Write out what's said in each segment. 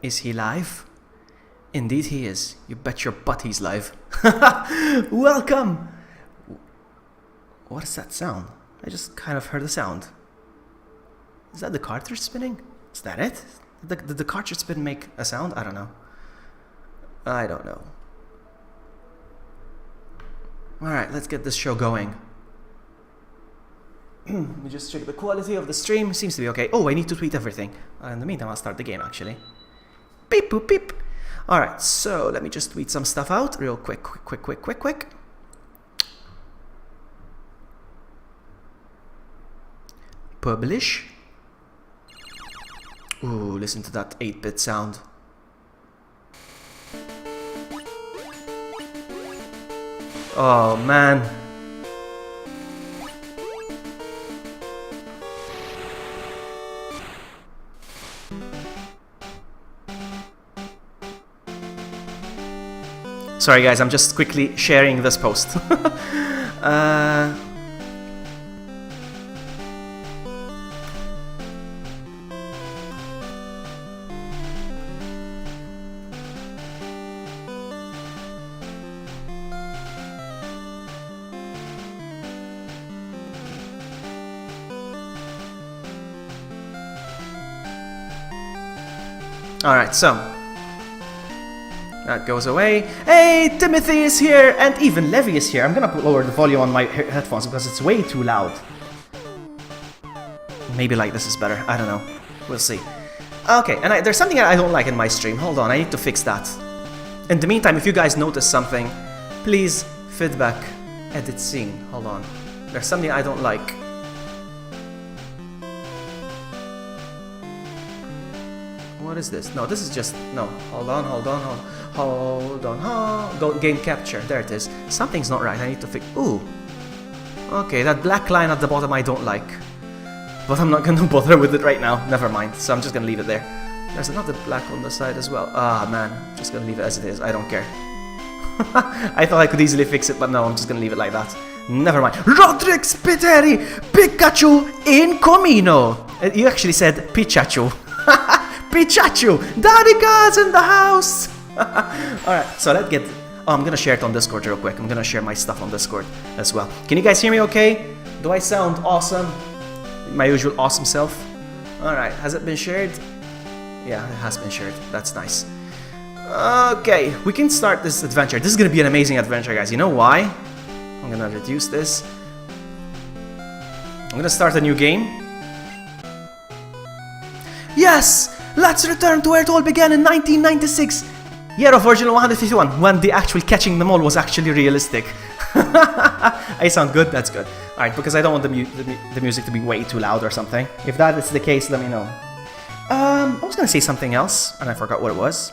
Is he live? Indeed he is. You bet your butt he's live. Welcome! What is that sound? I just kind of heard a sound. Is that the cartridge spinning? Is that it? Did the cartridge spin make a sound? I don't know. I don't know. Alright, let's get this show going. Let me just check the quality of the stream. Seems to be okay. Oh, I need to tweet everything. In the meantime, I'll start the game actually. Beep boop beep. Alright, so let me just tweet some stuff out real quick. Publish. Ooh, listen to that 8-bit sound. Oh man. Sorry guys, I'm just quickly sharing this post. Alright, so that goes away. Hey, Timothy is here, and even Levy is here. I'm gonna lower the volume on my headphones because it's way too loud. Maybe like this is better. I don't know. We'll see. Okay, and there's something I don't like in my stream. Hold on, I need to fix that. In the meantime, if you guys notice something, please feedback, edit scene. Hold on. There's something I don't like. What is this? No, this is just... No. Hold on. Go game capture. There it is. Something's not right. I need to fix... Ooh. Okay, that black line at the bottom I don't like. But I'm not gonna bother with it right now. Never mind. So I'm just gonna leave it there. There's another black on the side as well. Ah, man. I'm just gonna leave it as it is. I don't care. I thought I could easily fix it, but no, I'm just gonna leave it like that. Never mind. Roderick Spiteri! Pikachu in Comino! You actually said Pikachu. Pikachu! Daddy-God's in the house! Alright, so let's get... Oh, I'm gonna share it on Discord real quick. I'm gonna share my stuff on Discord as well. Can you guys hear me okay? Do I sound awesome? My usual awesome self? Alright, has it been shared? Yeah, it has been shared. That's nice. Okay, we can start this adventure. This is gonna be an amazing adventure, guys. You know why? I'm gonna reduce this. I'm gonna start a new game. Yes! Let's return to where it all began in 1996. Year of original 151, when the actual catching them all was actually realistic. I sound good? That's good. Alright, because I don't want the music to be way too loud or something. If that is the case, let me know. I was gonna say something else, and I forgot what it was.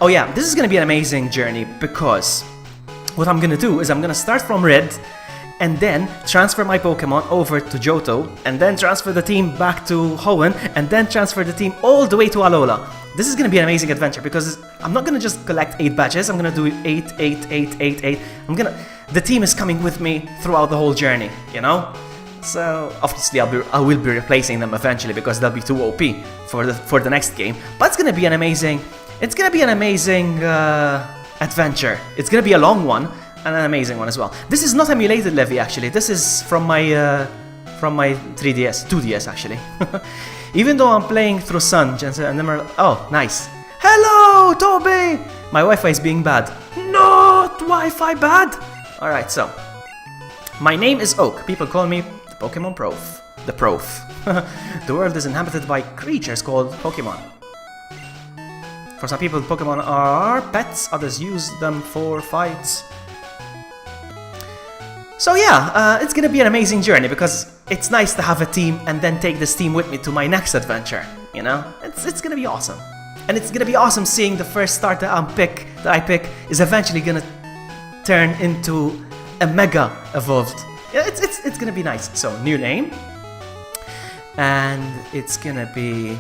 Oh yeah, this is gonna be an amazing journey because what I'm gonna do is I'm gonna start from red and then transfer my Pokemon over to Johto, and then transfer the team back to Hoenn, and then transfer the team all the way to Alola. This is gonna be an amazing adventure because I'm not gonna just collect 8 badges, I'm gonna do 8. The team is coming with me throughout the whole journey, you know? So obviously I will be replacing them eventually because they'll be too OP for the next game. But it's gonna be an amazing adventure. It's gonna be a long one. And an amazing one as well. This is not emulated Levy actually. This is from my 3DS, 2DS actually. Even though I'm playing through Sun, Jensen and Emerald. Oh, nice. Hello, Toby. My Wi-Fi is being bad. Not Wi-Fi bad. All right, so my name is Oak. People call me the Pokemon Prof. The Prof. The world is inhabited by creatures called Pokemon. For some people, Pokemon are pets. Others use them for fights. So yeah, it's gonna be an amazing journey because it's nice to have a team and then take this team with me to my next adventure, you know? It's gonna be awesome. And it's gonna be awesome seeing the first starter I pick is eventually gonna turn into a mega evolved. Yeah, it's gonna be nice. So, new name. And it's gonna be...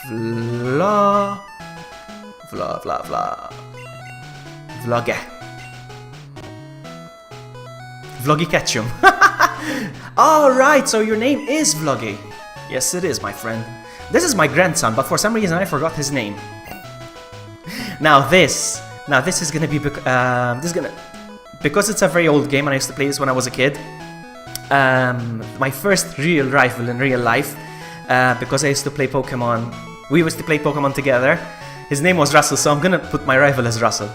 Vloggy. Vloggy Ketchum. Alright, so your name is Vloggy. Yes, it is, my friend. This is my grandson, but for some reason I forgot his name. Now this is gonna be because it's a very old game and I used to play this when I was a kid. My first real rival in real life, because I used to play Pokemon. We used to play Pokemon together. His name was Russell, so I'm gonna put my rival as Russell.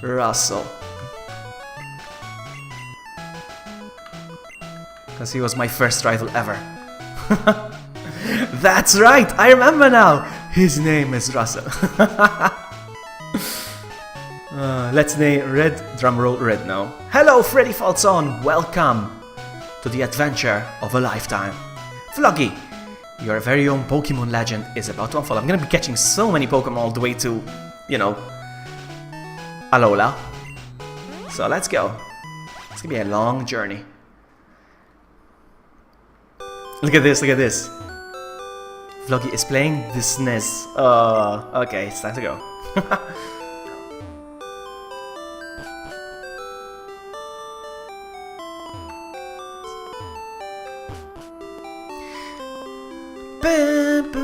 Russell. Because he was my first rival ever. That's right, I remember now. His name is Russell. Let's name Red, drumroll Red now. Hello, Freddy Falson. Welcome to the adventure of a lifetime. Vloggy, your very own Pokemon legend is about to unfold. I'm gonna be catching so many Pokemon all the way to, you know, Alola. So let's go. It's gonna be a long journey. Look at this, look at this. Vloggy is playing the SNES. Okay, it's time to go.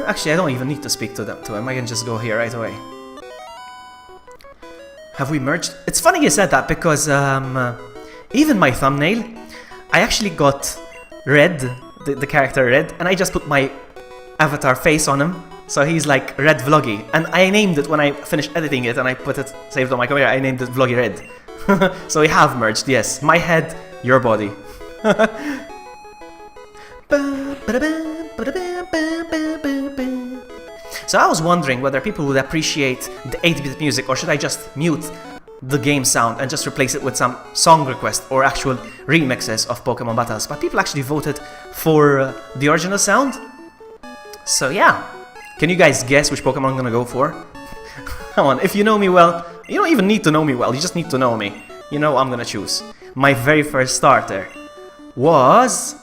Actually, I don't even need to speak to him. I can just go here right away. Have we merged? It's funny you said that because even my thumbnail, I actually got Red, the character Red, and I just put my avatar face on him. So he's like Red Vloggy. And I named it when I finished editing it and I put it saved on my computer. I named it Vloggy Red. So we have merged, yes. My head, your body. So I was wondering whether people would appreciate the 8-bit music, or should I just mute the game sound and just replace it with some song request or actual remixes of Pokemon battles. But people actually voted for the original sound. So yeah, can you guys guess which Pokemon I'm gonna go for? Come on, if you know me well, you don't even need to know me well, you just need to know me. You know I'm gonna choose. My very first starter was...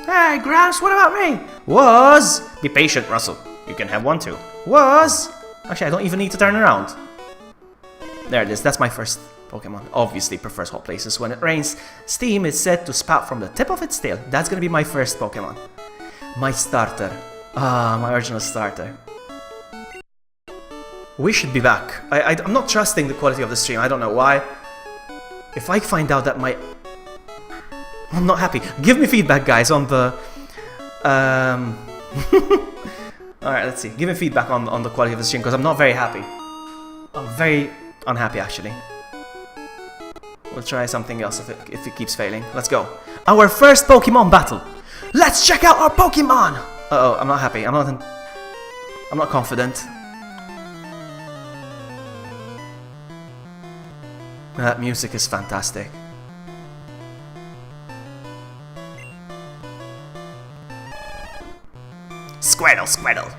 Hey, Gramps, what about me? Be patient, Russell. You can have one too. Actually, I don't even need to turn around. There it is, that's my first Pokemon. Obviously prefers hot places when it rains. Steam is said to spout from the tip of its tail. That's gonna be my first Pokemon. My starter. My original starter. We should be back. I'm not trusting the quality of the stream, I don't know why. If I find out that my... I'm not happy. Give me feedback, guys, on the... Alright, let's see. Give me feedback on the quality of the stream, because I'm not very happy. I'm very unhappy, actually. We'll try something else if it keeps failing. Let's go. Our first Pokemon battle. Let's check out our Pokemon! Uh-oh, I'm not happy. I'm not confident. That music is fantastic. Squirtle, Squirtle.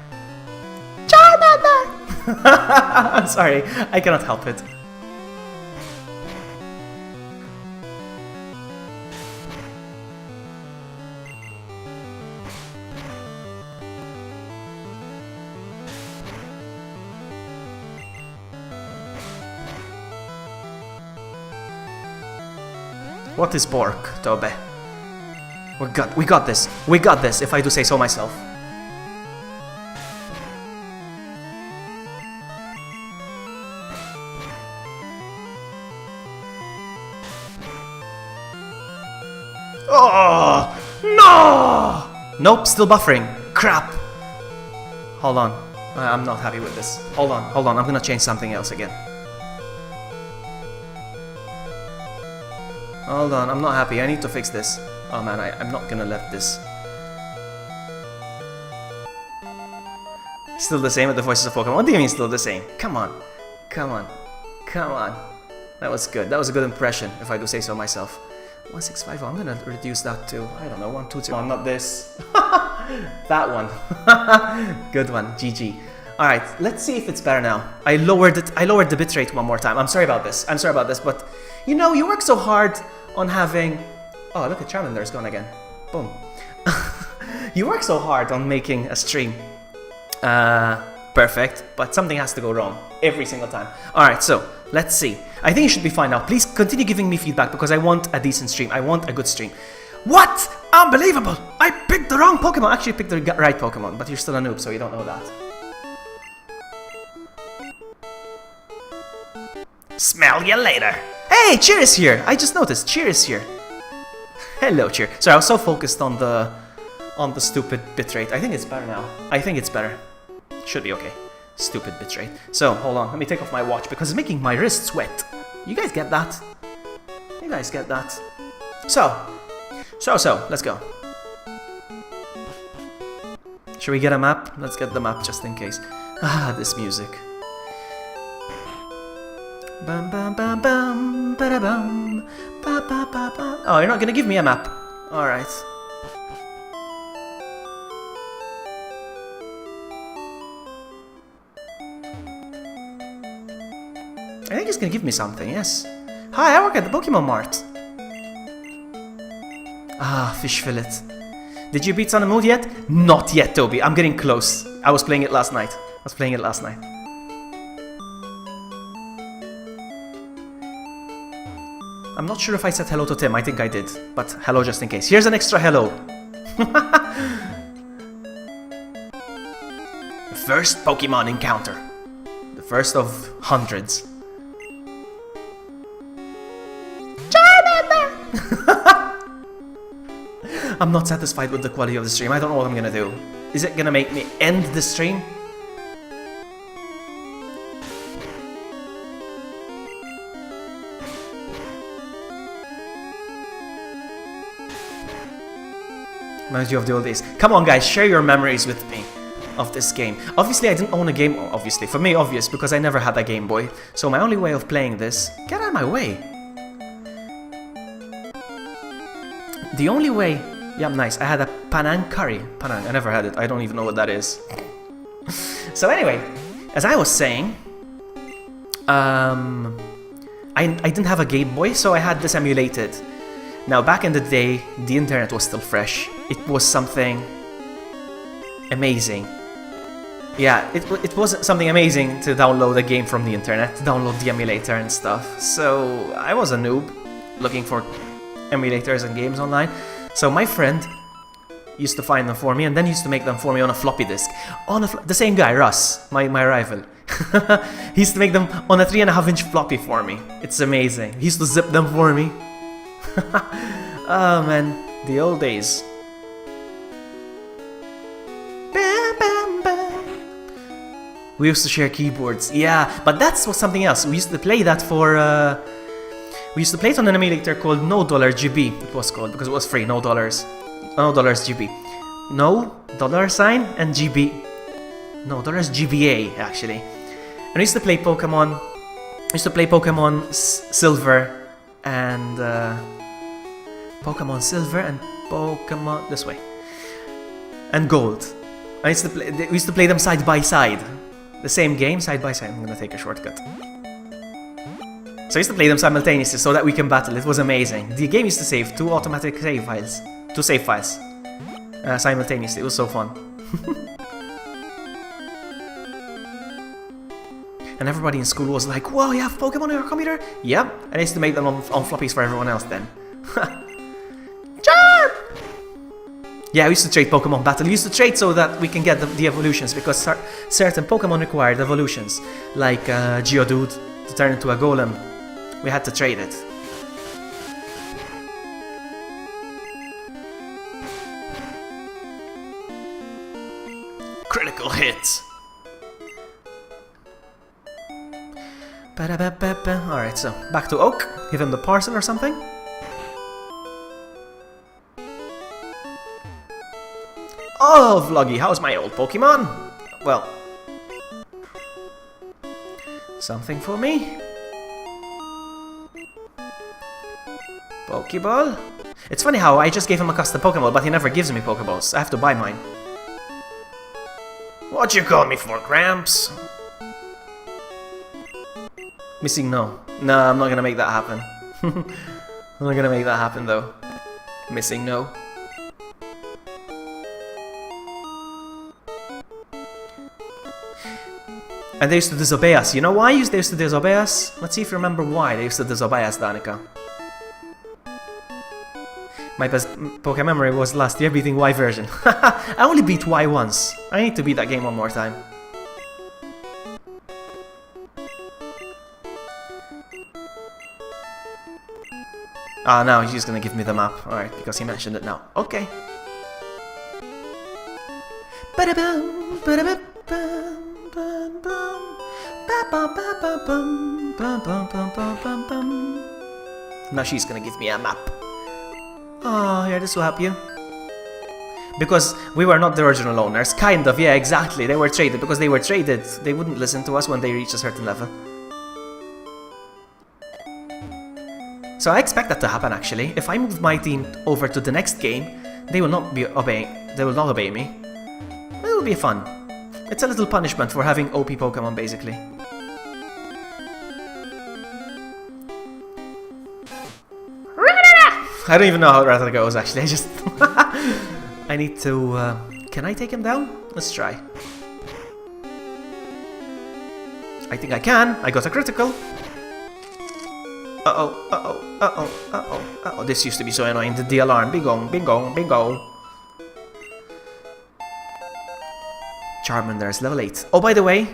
Charmander! I'm sorry, I cannot help it. What is Bork, Tobe? We got this. We got this, if I do say so myself. Oh no! Nope, still buffering. Crap. Hold on. I'm not happy with this. Hold on. I'm gonna change something else again. Hold on, I'm not happy. I need to fix this. Oh man, I'm not gonna let this. Still the same with the voices of Pokemon. What do you mean still the same? Come on. That was good. That was a good impression, if I do say so myself. 1650, I'm gonna reduce that to, I don't know, 120. Oh, not this. That one. Good one, GG. Alright, let's see if it's better now. I lowered the bitrate one more time. I'm sorry about this, but you know, you work so hard on having... Oh, look at Charmander's gone again. Boom. You work so hard on making a stream perfect, but something has to go wrong every single time. Alright, so let's see. I think it should be fine now. Please continue giving me feedback because I want a decent stream. I want a good stream. What? Unbelievable! I picked the wrong Pokemon. Actually, I picked the right Pokemon, but you're still a noob, so you don't know that. Smell you later. Hey, Cheer is here. I just noticed. Cheer is here. Hello, Cheer. Sorry, I was so focused on the stupid bitrate. I think it's better now. I think it's better. Should be okay. Stupid bitrate. So, hold on. Let me take off my watch because it's making my wrist sweat. You guys get that? You guys get that? So, let's go. Should we get a map? Let's get the map just in case. Ah, this music. Bum bum bum bum ba bum ba ba ba ba. Oh, you're not gonna give me a map. Alright. I think he's gonna give me something, yes. Hi, I work at the Pokemon Mart. Ah, fish fillet. Did you beat Sun and Moon yet? Not yet, Toby. I'm getting close. I was playing it last night. I'm not sure if I said hello to Tim. I think I did. But hello just in case. Here's an extra hello. The first Pokemon encounter. The first of hundreds. I'm not satisfied with the quality of the stream. I don't know what I'm gonna do. Is it gonna make me end the stream? Reminds you of the old days. Come on, guys, share your memories with me of this game. Obviously, I didn't own a game. Obviously, for me, obvious, because I never had a Game Boy. So my only way of playing this... Get out of my way. The only way... Yeah, nice. I had a Panang curry. Panang, I never had it. I don't even know what that is. So anyway, as I was saying... I didn't have a Game Boy, so I had this emulated. Now, back in the day, the internet was still fresh. It was something amazing. Yeah, it was something amazing to download a game from the internet, to download the emulator and stuff. So, I was a noob, looking for emulators and games online. So my friend used to find them for me, and then used to make them for me on a floppy disk. The same guy, Russ, my rival. He used to make them on a 3.5-inch floppy for me. It's amazing. He used to zip them for me. Oh man, the old days. We used to share keyboards, yeah, but that's something else. We used to play that for, we used to play it on an emulator called $GB, it was called, because it was free, $No GB. No $sign and GB. No $GBA, actually. And we used to play Pokemon, Silver and, Pokemon this way. And Gold. We used to play them side by side. The same game, side by side. I'm gonna take a shortcut. So I used to play them simultaneously so that we can battle. It was amazing. The game used to save two automatic save files. Simultaneously. It was so fun. And everybody in school was like, "Whoa, you have Pokemon on your computer?" Yep. And I used to make them on floppies for everyone else then. Yeah, we used to trade Pokemon battle. We used to trade so that we can get the evolutions, because certain Pokemon required evolutions, like Geodude to turn into a Golem. We had to trade it. Critical hit. Alright, so back to Oak. Give him the parcel or something. Oh, Vloggy, how's my old Pokemon? Well, something for me? Pokeball? It's funny how I just gave him a custom Pokeball, but he never gives me Pokeballs. I have to buy mine. What you call me for, Gramps? Missing no. No, I'm not gonna make that happen. I'm not gonna make that happen though. Missing no. And they used to disobey us. You know why they used to disobey us? Let's see if you remember why they used to disobey us, Danica. My best Pokemon memory was last year beating Y version. I only beat Y once. I need to beat that game one more time. Ah, now he's gonna give me the map. Alright, because he mentioned it now. Okay. Now she's gonna give me a map. Oh, yeah, this will help you. Because we were not the original owners. Kind of, yeah, exactly. They were traded. Because they were traded, they wouldn't listen to us when they reached a certain level. So I expect that to happen, actually. If I move my team over to the next game, they will not obey me. It will be fun. It's a little punishment for having OP Pokemon, basically. I don't even know how Rattata goes, actually. I just... I need to... Can I take him down? Let's try. I think I can. I got a critical. Uh-oh, uh-oh, uh-oh, uh-oh, uh-oh. This used to be so annoying. The alarm. Bingo, bingo, bingo. Charmander is level 8. Oh, by the way,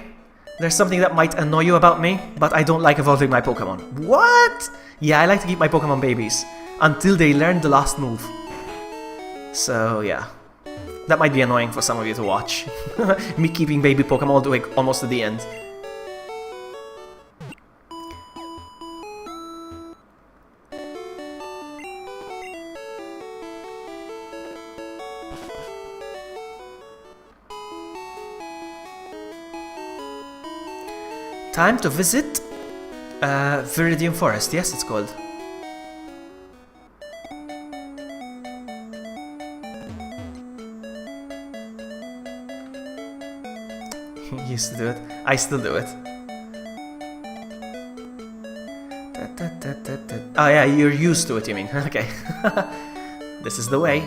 there's something that might annoy you about me, but I don't like evolving my Pokemon. What? Yeah, I like to keep my Pokemon babies until they learn the last move. So, yeah. That might be annoying for some of you to watch. Me keeping baby Pokemon all the way almost to the end. Time to visit Viridian Forest. Yes, it's called. You used to do it. I still do it. Oh yeah, you're used to it, you mean. Okay. This is the way.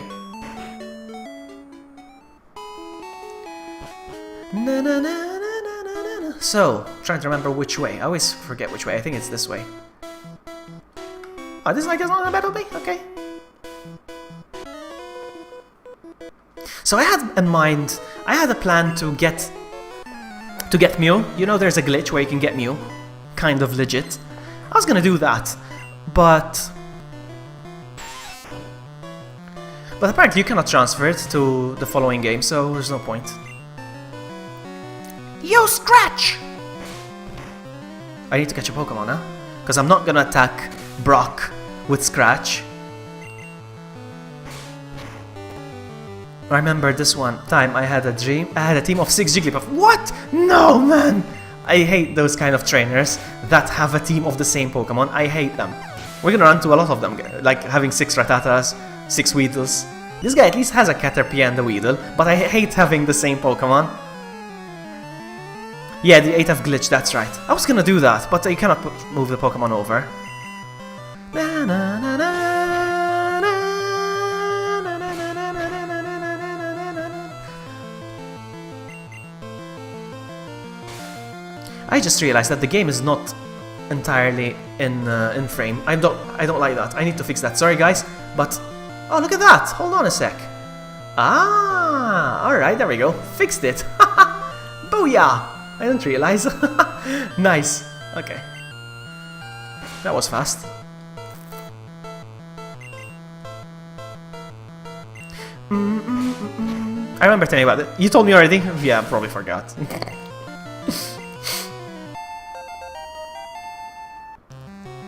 Na na na. So, trying to remember which way. I always forget which way. I think it's this way. Oh, this is like on a battle bay? Okay. So I had in mind, I had a plan to get Mew. You know there's a glitch where you can get Mew. Kind of legit. I was gonna do that, but apparently you cannot transfer it to the following game, so there's no point. Yo, Scratch! I need to catch a Pokemon, huh? Because I'm not gonna attack Brock with Scratch. I remember this one time I had a dream. I had a team of 6 Jigglypuff. What? No, man! I hate those kind of trainers that have a team of the same Pokemon. I hate them. We're gonna run to a lot of them, like having 6 Rattatas, 6 Weedles. This guy at least has a Caterpie and a Weedle, but I hate having the same Pokemon. Yeah, the 8F glitch, that's right. I was gonna do that, but you cannot move the Pokemon over. Na, na, na, na. I just realized that the game is not entirely in frame. I don't like that. I need to fix that. Sorry guys, but oh, look at that. Hold on a sec. Ah, all right, there we go. Fixed it. Booyah! I didn't realize. Nice. Okay. That was fast. I remember telling you about it. You told me already? Yeah, I probably forgot.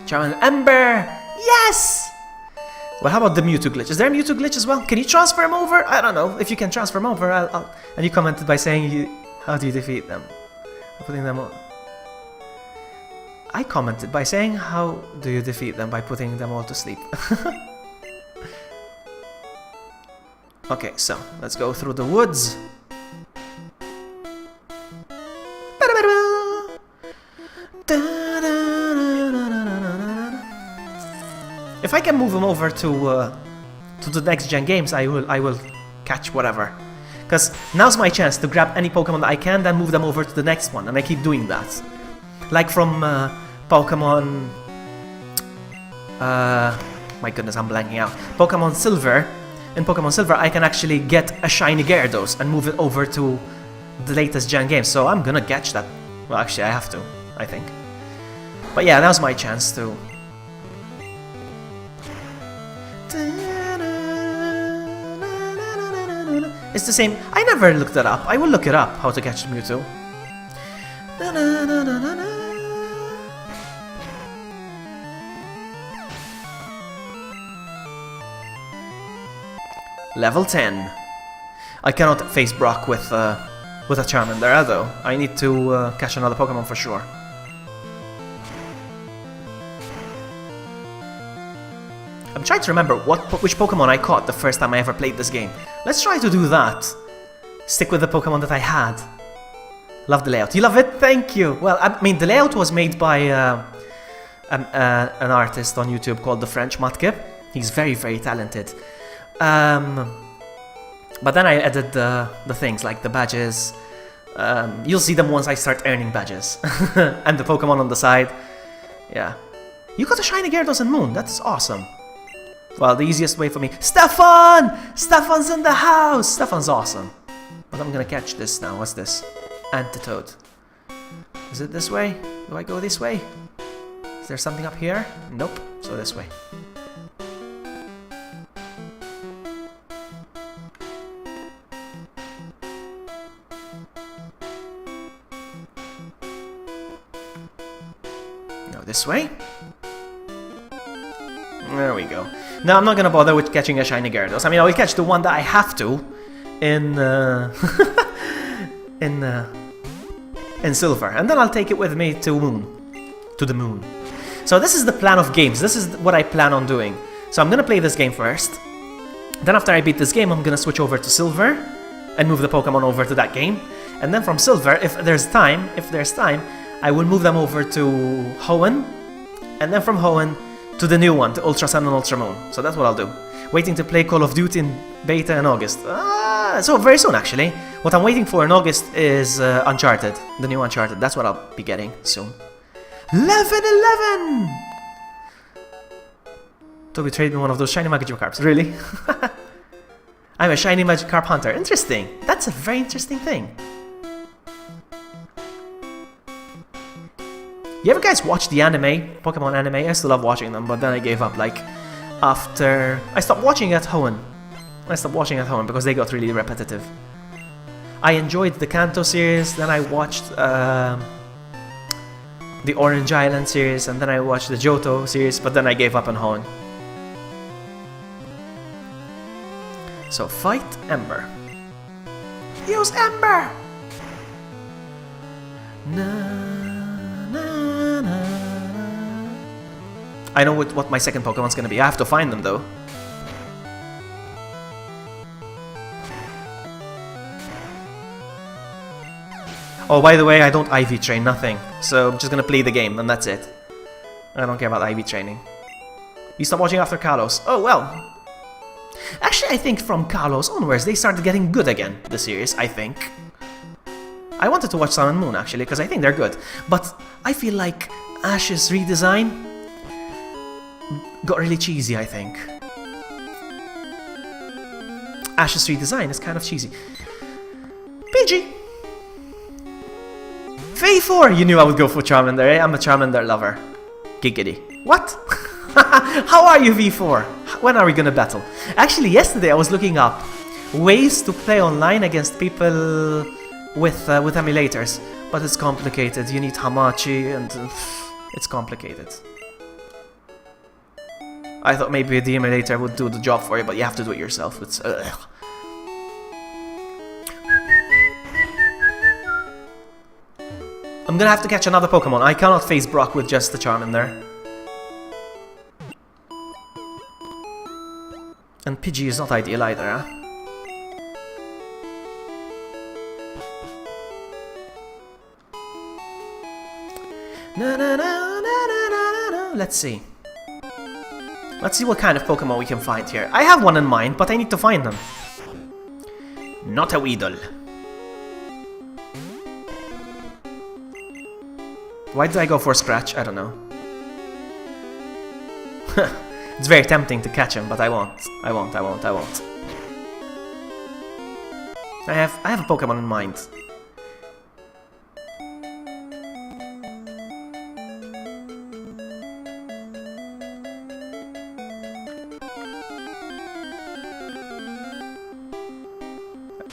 Charmander Ember! Yes! Well, how about the Mewtwo glitch? Is there a Mewtwo glitch as well? Can you transfer him over? I don't know. If you can transfer him over, I'll... And you commented by saying, how do you defeat them? Putting them all... I commented by saying, how do you defeat them? By putting them all to sleep. Okay, so, let's go through the woods. If I can move him over to the next gen games, I will catch whatever. Because now's my chance to grab any Pokemon that I can, then move them over to the next one, and I keep doing that. Like from Pokemon... my goodness, I'm blanking out. Pokemon Silver. In Pokemon Silver, I can actually get a shiny Gyarados and move it over to the latest gen game. So I'm gonna catch that. Well, actually, I have to, I think. But yeah, now's my chance to... It's the same. I never looked it up. I will look it up, how to catch Mewtwo. Level 10. I cannot face Brock with a Charmander, though. I need to catch another Pokemon for sure. I'm trying to remember which Pokemon I caught the first time I ever played this game. Let's try to do that. Stick with the Pokemon that I had. Love the layout. You love it? Thank you! Well, I mean, the layout was made by an artist on YouTube called The French Matkip. He's very, very talented. But then I added the things, like the badges. You'll see them once I start earning badges. And the Pokemon on the side. Yeah. You got a shiny Gyarados and Moon. That's awesome. Well, the easiest way for me... Stefan! Stefan's in the house! Stefan's awesome. But I'm gonna catch this now. What's this? Antidote. Is it this way? Do I go this way? Is there something up here? Nope. So this way. No, this way? There we go. Now I'm not gonna bother with catching a shiny Gyarados. I mean, I will catch the one that I have to in in Silver, and then I'll take it with me to the moon. So this is the plan of games. This is what I plan on doing. So I'm gonna play this game first. Then after I beat this game, I'm gonna switch over to Silver and move the Pokemon over to that game. And then from Silver, if there's time, I will move them over to Hoenn, and then from Hoenn to the new one, to Ultra Sun and Ultra Moon. So that's what I'll do. Waiting to play Call of Duty in beta in August. So very soon, actually. What I'm waiting for in August is Uncharted, the new Uncharted. That's what I'll be getting soon. Level 11! Toby traded me one of those shiny Magikarps. Really? I'm a shiny Magikarp hunter. Interesting. That's a very interesting thing. You ever guys watch the anime, Pokemon anime? I still love watching them, but then I gave up, like, after... I stopped watching at Hoenn. Because they got really repetitive. I enjoyed the Kanto series, then I watched the Orange Island series, and then I watched the Johto series, but then I gave up on Hoenn. So, fight Ember. Use Ember! I know what my second Pokemon's gonna be. I have to find them though. Oh, by the way, I don't IV train, nothing. So I'm just gonna play the game and that's it. I don't care about IV training. You stopped watching after Kalos. Oh, well. Actually, I think from Kalos onwards, they started getting good again, the series, I think. I wanted to watch Sun and Moon, actually, because I think they're good. But I feel like Ash's redesign got really cheesy, I think. Ash's redesign is kind of cheesy. PG! V4! You knew I would go for Charmander, eh? I'm a Charmander lover. Giggity. What? How are you, V4? When are we gonna battle? Actually, yesterday I was looking up ways to play online against people with emulators. But it's complicated. You need Hamachi and... it's complicated. I thought maybe the emulator would do the job for you, but you have to do it yourself. It's... I'm gonna have to catch another Pokemon. I cannot face Brock with just the Charmander. And Pidgey is not ideal either, huh? Let's see. Let's see what kind of Pokemon we can find here. I have one in mind, but I need to find them. Not a Weedle. Why did I go for Scratch? I don't know. It's very tempting to catch him, but I won't. I won't. I have a Pokemon in mind.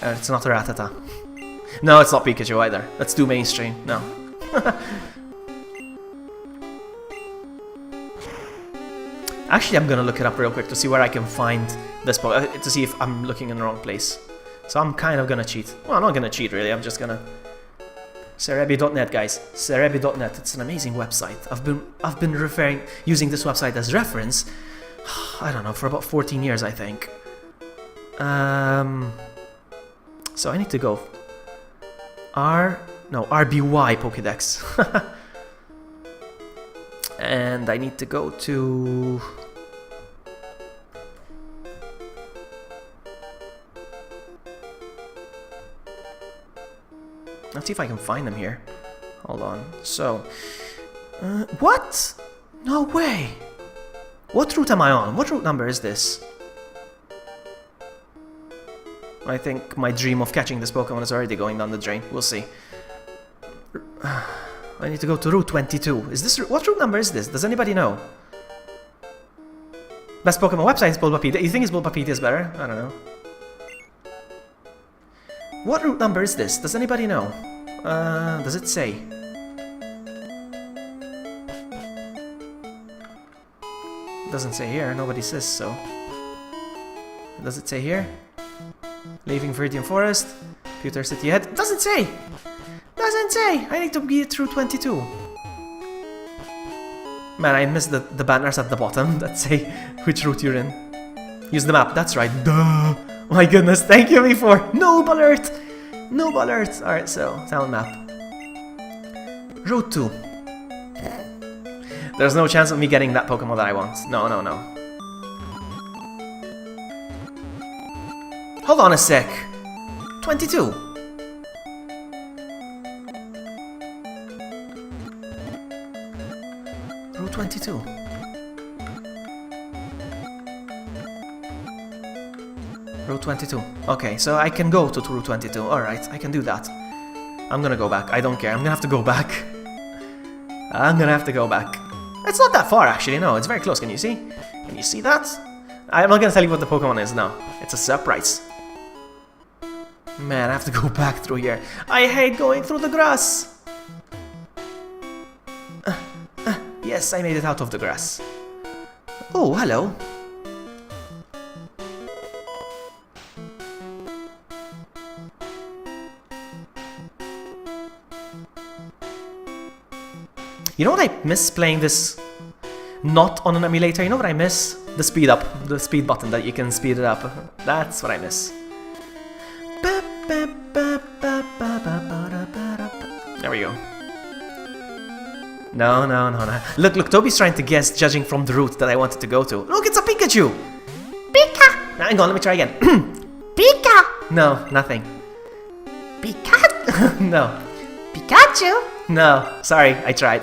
It's not a Rattata. No, it's not Pikachu either. That's too mainstream. No. Actually, I'm gonna look it up real quick to see where I can find this Pokemon, to see if I'm looking in the wrong place. So I'm kind of gonna cheat. Well, I'm not gonna cheat really, I'm just gonna... Cerebi.net, guys. Cerebi.net, it's an amazing website. I've been using this website as reference, I don't know, for about 14 years, I think. So I need to go... RBY Pokédex. And I need to go to... Let's see if I can find them here. Hold on. So... what? No way! What route am I on? What route number is this? I think my dream of catching this Pokemon is already going down the drain. We'll see. I need to go to Route 22. Is this... what route number is this? Does anybody know? Best Pokemon website is Bulbapedia. You think Bulbapedia is better? I don't know. What route number is this? Does anybody know? Does it say? Doesn't say here. Nobody says so. Does it say here? Leaving Viridian Forest. Pewter City ahead. Doesn't say! Doesn't say! I need to get through 22. Man, I missed the banners at the bottom that say which route you're in. Use the map, that's right. Duh! My goodness, thank you before! Noob alert! Noob alert! Alright, so, town map. Route 2. There's no chance of me getting that Pokemon that I want. No. Hold on a sec. 22. Route 22. Route 22. Okay, so I can go to Route 22. Alright, I can do that. I'm gonna go back. I don't care. I'm gonna have to go back. I'm gonna have to go back. It's not that far, actually. No, it's very close. Can you see? Can you see that? I'm not gonna tell you what the Pokemon is. No, it's a surprise. Man, I have to go back through here. I hate going through the grass. Yes, I made it out of the grass. Oh, hello. You know what I miss playing this not on an emulator? You know what I miss? The speed up, the speed button that you can speed it up. That's what I miss. There we go. No. Look, Toby's trying to guess, judging from the route that I wanted to go to. Look, it's a Pikachu! Pika! Hang on, let me try again. Pika! No, nothing. Pika? No. Pikachu? No, sorry, I tried.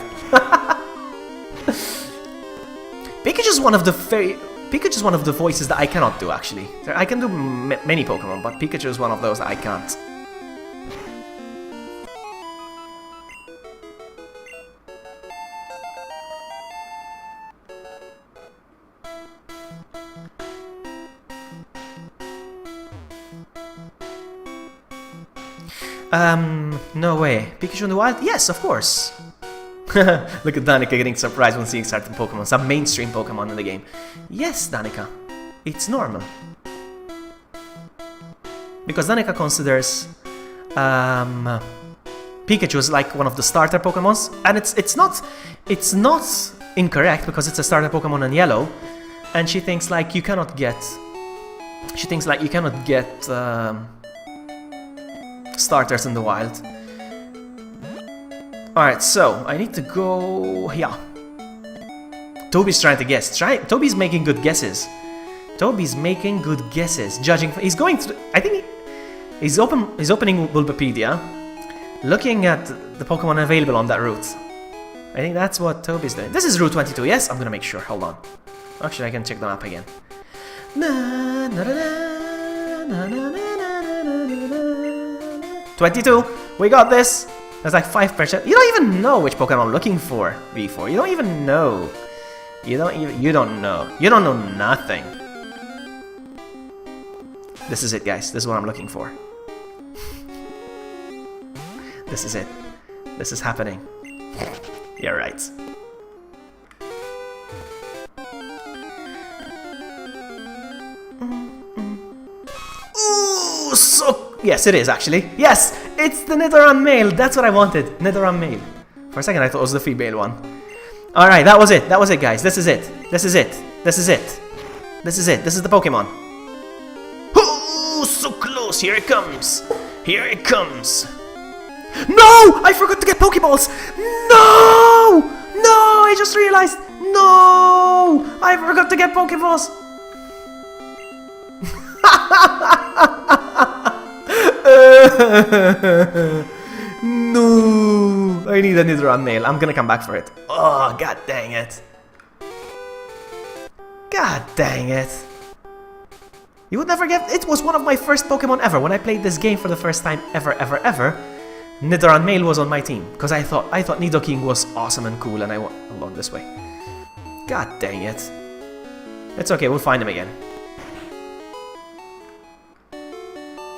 Pikachu's one of the voices that I cannot do, actually. I can do many Pokemon, but Pikachu is one of those that I can't. No way. Pikachu in the wild? Yes, of course. Look at Danica getting surprised when seeing certain Pokemon, some mainstream Pokemon in the game. Yes, Danica. It's normal. Because Danica considers Pikachu as like one of the starter Pokemons, and it's not incorrect because it's a starter Pokemon in yellow, and she thinks like you cannot get starters in the wild. Alright, so I need to go here. Toby's trying to guess. Toby's making good guesses. Judging, he's going through. I think He's opening Bulbapedia, looking at the Pokemon available on that route. I think that's what Toby's doing. This is Route 22, yes? I'm gonna make sure. Hold on. Actually, I can check the map again. 22! We got this! There's like 5%. You don't even know which Pokemon I'm looking for, V4. You don't even know. You don't know. You don't know nothing. This is it, guys. This is what I'm looking for. This is it. This is happening. You're right. Ooh, so... Yes, it is, actually. Yes! It's the Nidoran male! That's what I wanted. Nidoran male. For a second, I thought it was the female one. Alright, that was it. That was it, guys. This is it. This is it. This is it. This is it. This is the Pokemon. Oh, so close. Here it comes. Here it comes. No! I forgot to get Pokeballs! No! No! I just realized. No! I forgot to get Pokeballs. No! I need a Nidoran male. I'm gonna come back for it. Oh, god dang it. God dang it. You would never get... It was one of my first Pokemon ever. When I played this game for the first time ever, Nidoran male was on my team. Because I thought Nidoking was awesome and cool and I went along this way. God dang it. It's okay, we'll find him again.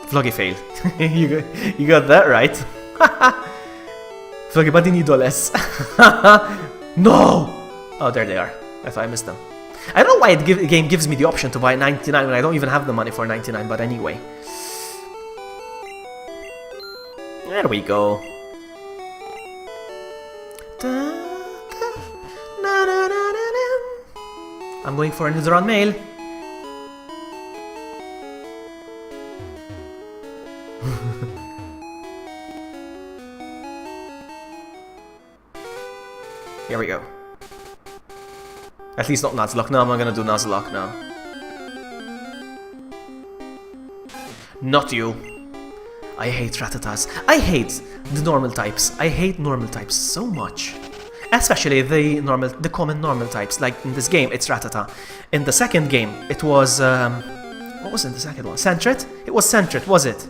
Vloggy failed. you got that right. VloggyBuddy Nidoles. No! Oh, there they are. I thought I missed them. I don't know why the game gives me the option to buy 99 when I don't even have the money for 99, but anyway. There we go. I'm going for a Nidoran male. Here we go. At least not Nuzlocke. No, I'm not gonna do Nuzlocke now. Not you. I hate Rattatas. I hate the normal types. I hate normal types so much. Especially the common normal types. Like in this game, it's Rattata. In the second game, it was... what was in the second one? Sentret? It was Sentret, was it?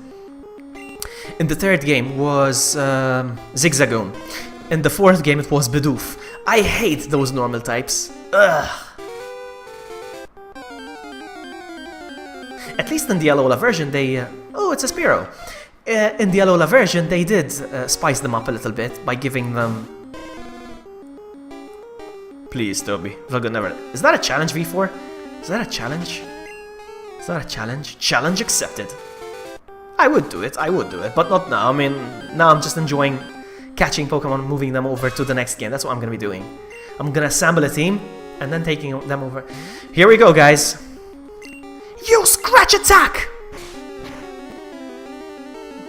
In the third game was Zigzagoon. In the fourth game, it was Bidoof. I hate those normal types. Ugh. At least in the Alola version, they... oh, it's a Spearow. In the Alola version, they did spice them up a little bit by giving them... Please, Toby. Never... Is that a challenge, V4? Is that a challenge? Is that a challenge? Challenge accepted. I would do it, but not now. I mean, now I'm just enjoying catching Pokemon, moving them over to the next game. That's what I'm gonna be doing. I'm gonna assemble a team, and then taking them over. Here we go, guys. You scratch attack!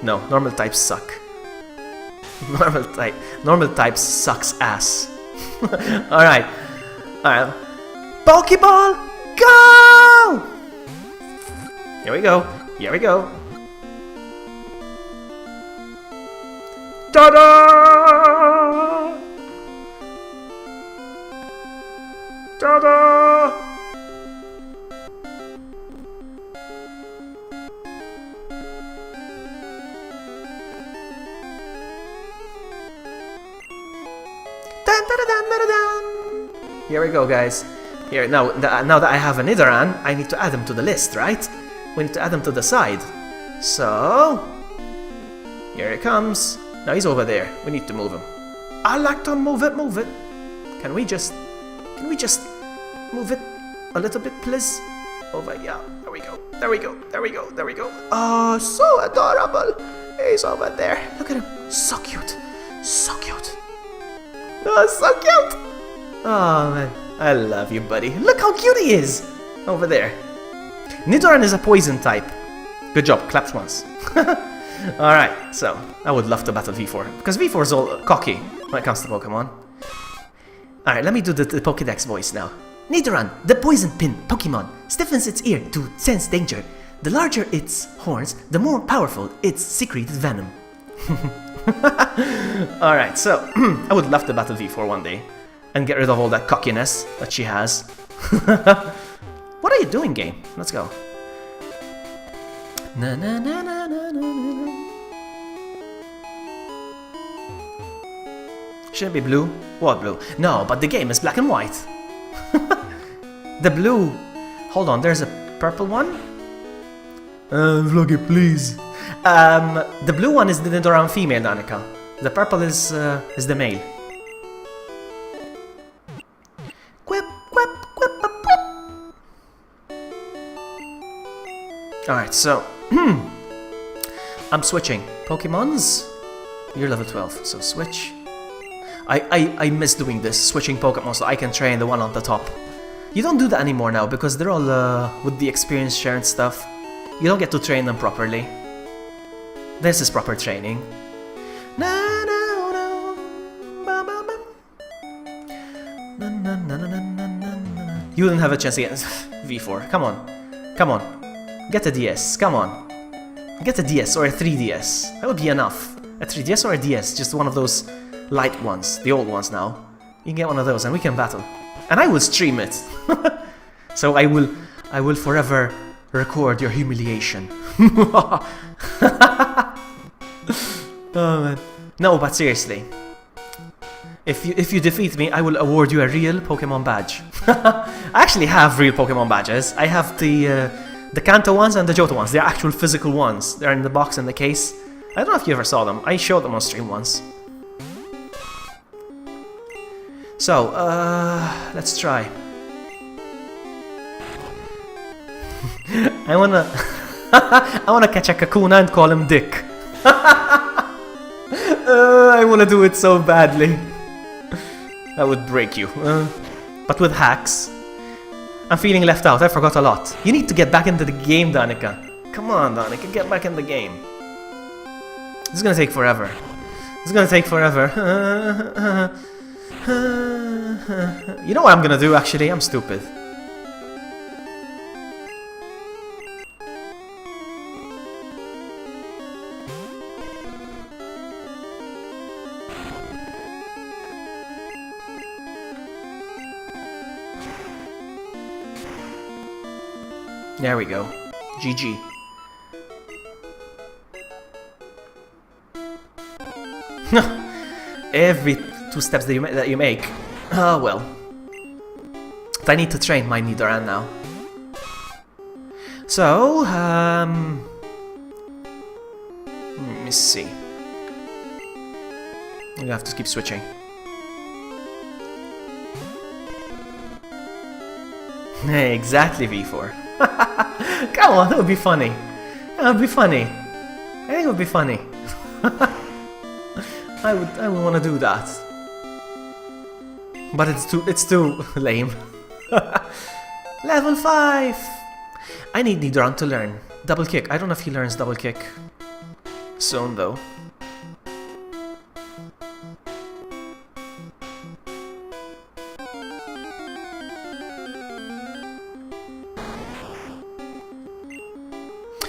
No, normal types suck. Normal types sucks ass. Alright. Alright. Pokeball, go! Here we go. Here we go. Ta-da! Ta-da! Here we go, guys. Here, now that I have a Nidoran, I need to add him to the list, right? We need to add him to the side. So... here it comes. Now he's over there. We need to move him. I like to move it, move it. Can we just move it a little bit, please? Over, yeah. There we go. There we go. There we go. There we go. Oh, so adorable. He's over there. Look at him. So cute. So cute. Oh, so cute. Oh, man. I love you, buddy. Look how cute he is. Over there. Nidoran is a poison type. Good job. Claps once. Alright, so, I would love to battle V4, because V4 is all cocky when it comes to Pokemon. Alright, let me do the Pokédex voice now. Nidoran, the poison pin Pokemon, stiffens its ear to sense danger. The larger its horns, the more powerful its secreted venom. Alright, so I would love to battle V4 one day and get rid of all that cockiness that she has. What are you doing, game? Let's go. Na na na na na na. Shouldn't it be blue? What blue? No, but the game is black and white. The blue... Hold on, there's a purple one? Vloggy, please. The blue one is the Nidoran female, Danica. The purple is the male. Quip, quip, quip, quip, quip. Alright, so... I'm switching. Pokemons? You're level 12, so switch. I miss doing this, switching Pokemon so I can train the one on the top. You don't do that anymore now because they're all with the experience share and stuff. You don't get to train them properly. This is proper training. Na na na ba ba ba. Na na na na na na na. You wouldn't have a chance against V4. Come on. Come on. Get a DS. Come on. Get a DS or a 3DS. That would be enough. A 3DS or a DS, just one of those light ones, the old ones now. You can get one of those and we can battle. And I will stream it. So I will forever record your humiliation. Oh man. No, but seriously. If you defeat me, I will award you a real Pokemon badge. I actually have real Pokemon badges. I have the KANTO ones and the Johto ones. They're actual physical ones. They're in the box in the case. I don't know if you ever saw them. I showed them on stream once. So, let's try. I wanna catch a Kakuna and call him Dick. I wanna do it so badly. That would break you. But with hacks. I'm feeling left out, I forgot a lot. You need to get back into the game, Danica. Come on, Danica, get back in the game. This is gonna take forever. This is gonna take forever. You know what I'm gonna do, actually? I'm stupid. There we go. GG. Every 2 steps that you make. Oh well. But I need to train my Nidoran now. So, let me see. You have to keep switching. Exactly, V4. Come on, that would be funny. That would be funny. I think it would be funny. I would want to do that. But it's too lame. Level 5! I need Nidoran to learn double kick. I don't know if he learns double kick soon though.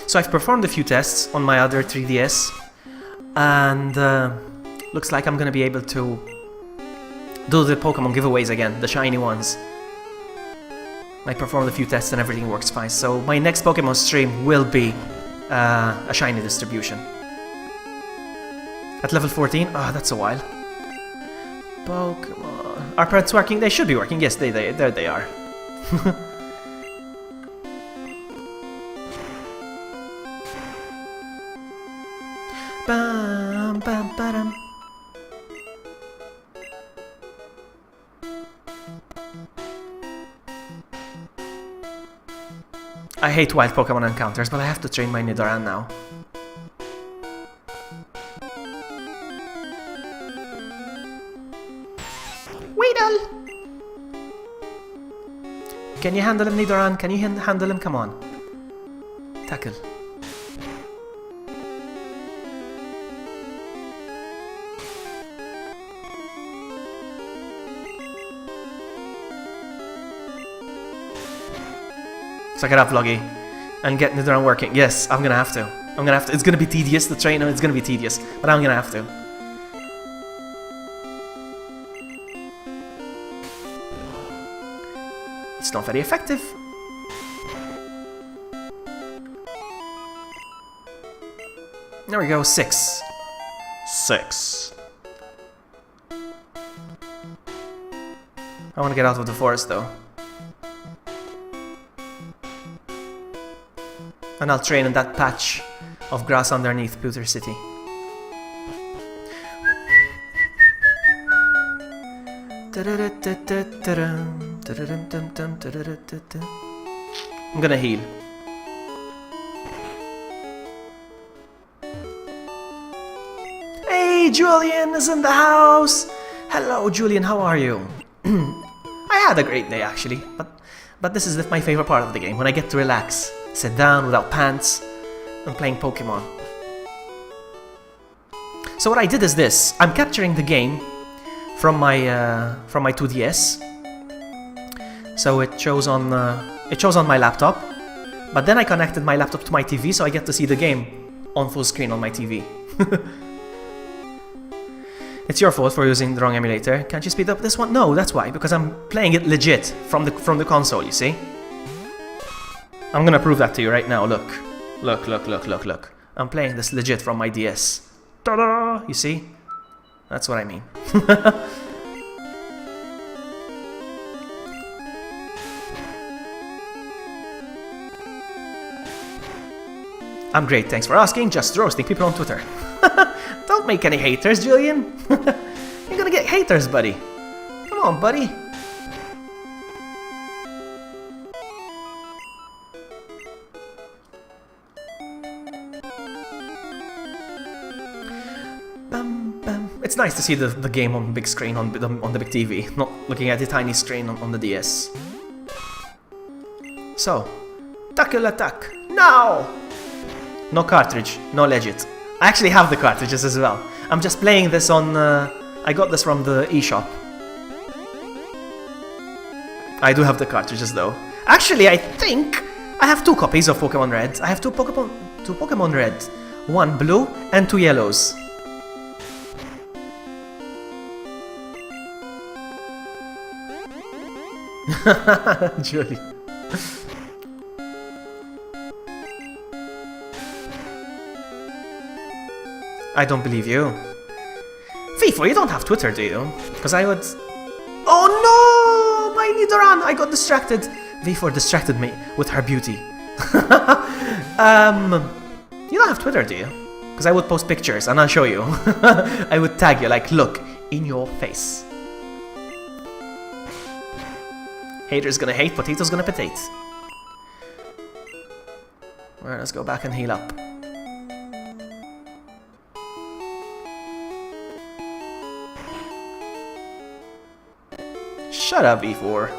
So I've performed a few tests on my other 3DS and looks like I'm gonna be able to do the Pokemon giveaways again, the shiny ones. I performed a few tests and everything works fine, so my next Pokemon stream will be a shiny distribution. At level 14? Ah, that's a while. Pokemon... Are parents working? They should be working, yes, there they are. Bam, bam, ba-dum. I hate wild Pokemon encounters, but I have to train my Nidoran now. Weedle! Can you handle him, Nidoran? Can you handle him? Come on. Tackle. Suck it up, Vloggy. and getting it around working. Yes, I'm gonna have to. It's gonna be tedious, the train, it's gonna be tedious, but I'm gonna have to. It's not very effective. There we go, 6. 6. I want to get out of the forest though. And I'll train in that patch of grass underneath Pewter City. I'm gonna heal. Hey, Julian is in the house! Hello, Julian, how are you? I had a great day actually, but this is my favorite part of the game, when I get to relax, sit down without pants, and playing Pokemon. So what I did is this: I'm capturing the game from my 2DS, so it shows on my laptop, but then I connected my laptop to my TV, so I get to see the game on full screen on my TV. It's your fault for using the wrong emulator. Can't you speed up this one? No, that's why, because I'm playing it legit from the console, you see? I'm gonna prove that to you right now, look. Look. I'm playing this legit from my DS. Ta-da! You see? That's what I mean. I'm great, thanks for asking. Just roasting people on Twitter. Don't make any haters, Julian. You're gonna get haters, buddy. Come on, buddy. It's nice to see the game on the big screen on the big TV, not looking at the tiny screen on the DS. So, tackle attack now! No cartridge, no legit. I actually have the cartridges as well. I'm just playing this on... I got this from the eShop. I do have the cartridges though. Actually, I think I have 2 copies of Pokemon Red. I have two Pokemon Red. 1 blue and 2 yellows. Julie. I don't believe you. FIFO, you don't have Twitter, do you? Because I would... Oh no! My Nidoran! I got distracted. V4 distracted me with her beauty. You don't have Twitter, do you? Because I would post pictures and I'll show you. I would tag you like, look, in your face. Hater's gonna hate, potato's gonna potate. Alright, let's go back and heal up. Shut up, E4.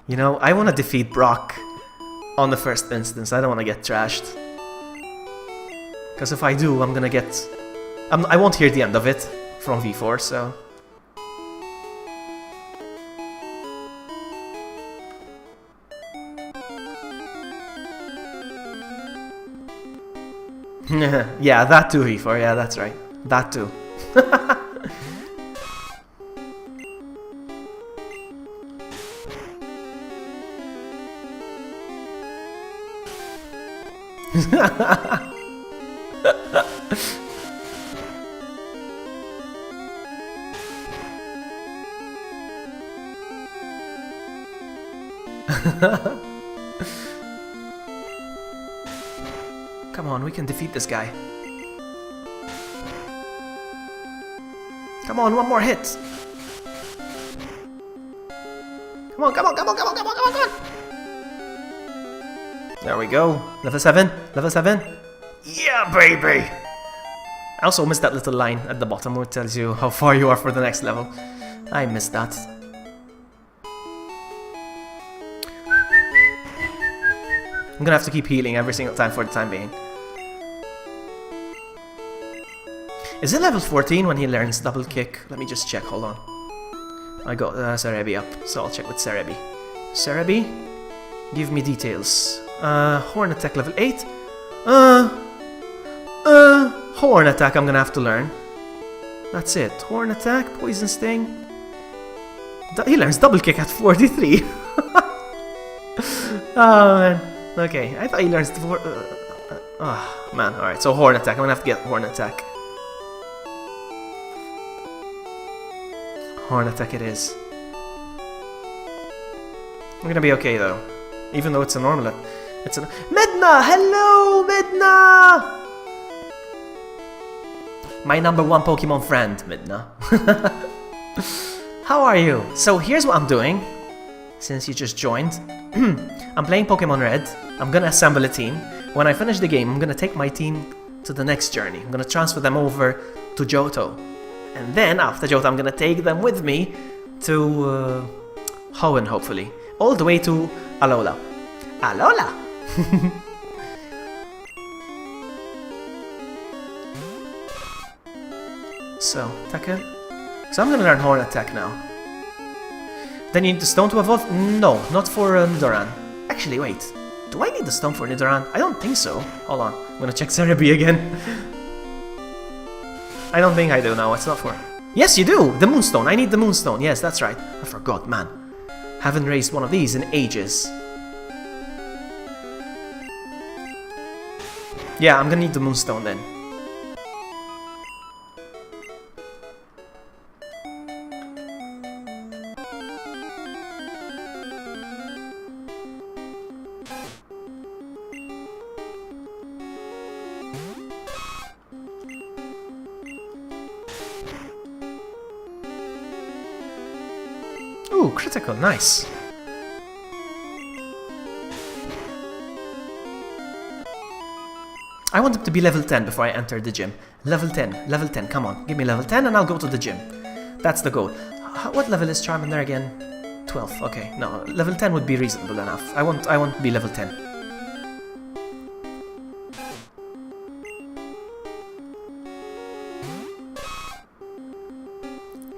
You know, I want to defeat Brock on the first instance. I don't want to get trashed. Because if I do, I'm gonna get... I won't hear the end of it from V4, so... Yeah, that too, V4. Yeah, that's right. That too. Come on, we can defeat this guy. Come on, one more hit. Come on, come on, come on, come on, come on, come on, come on. There we go. Level 7, level 7. Yeah, baby! I also missed that little line at the bottom which tells you how far you are for the next level. I missed that. I'm gonna have to keep healing every single time for the time being. Is it level 14 when he learns double kick? Let me just check, hold on. I got Serebi up, so I'll check with Serebi. Cerebi, give me details. Horn attack level 8. Horn attack I'm gonna have to learn. That's it. Horn attack, poison sting. He learns double kick at 43. Oh man. Okay, I thought he learns oh man, alright, so horn attack. I'm gonna have to get horn attack. Horn attack it is. I'm gonna be okay though. Even though it's a normal. It's a Midna! Hello, Midna! My #1 Pokemon friend, Midna. How are you? So here's what I'm doing. Since you just joined. I'm playing Pokemon Red. I'm gonna assemble a team. When I finish the game, I'm gonna take my team to the next journey. I'm gonna transfer them over to Johto. And then after Johto, I'm gonna take them with me to Hoenn, hopefully. All the way to Alola. Alola! So, attack it. So I'm gonna learn Horn Attack now. Then you need the stone to evolve? No, not for Nidoran. Actually, wait. Do I need the stone for Nidoran? I don't think so. Hold on. I'm gonna check Cerebi again. I don't think I do now. It's not for... Yes, you do! The Moonstone. I need the Moonstone. Yes, that's right. I forgot, man. Haven't raised one of these in ages. Yeah, I'm gonna need the Moonstone then. Ooh, critical, nice. I want him to be level 10 before I enter the gym. Level 10, come on. Give me level 10 and I'll go to the gym. That's the goal. What level is Charmander again? 12, okay. No, level 10 would be reasonable enough. I want to be level 10.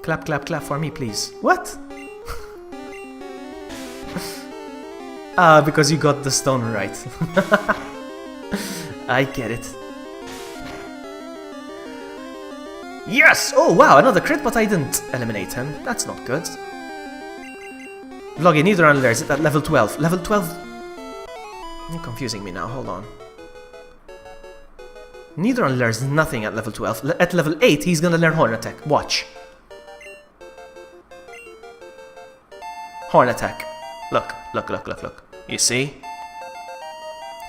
Clap, clap, clap for me, please. What? Because you got the stone right. I get it. Yes! Oh wow, another crit, but I didn't eliminate him. That's not good. Vloggy, Nidoran learns it at level 12. Level 12... You're confusing me now, hold on. Nidoran learns nothing at level 12. At level 8, he's gonna learn Horn Attack. Watch. Horn Attack. Look, look, look, look, look. You see?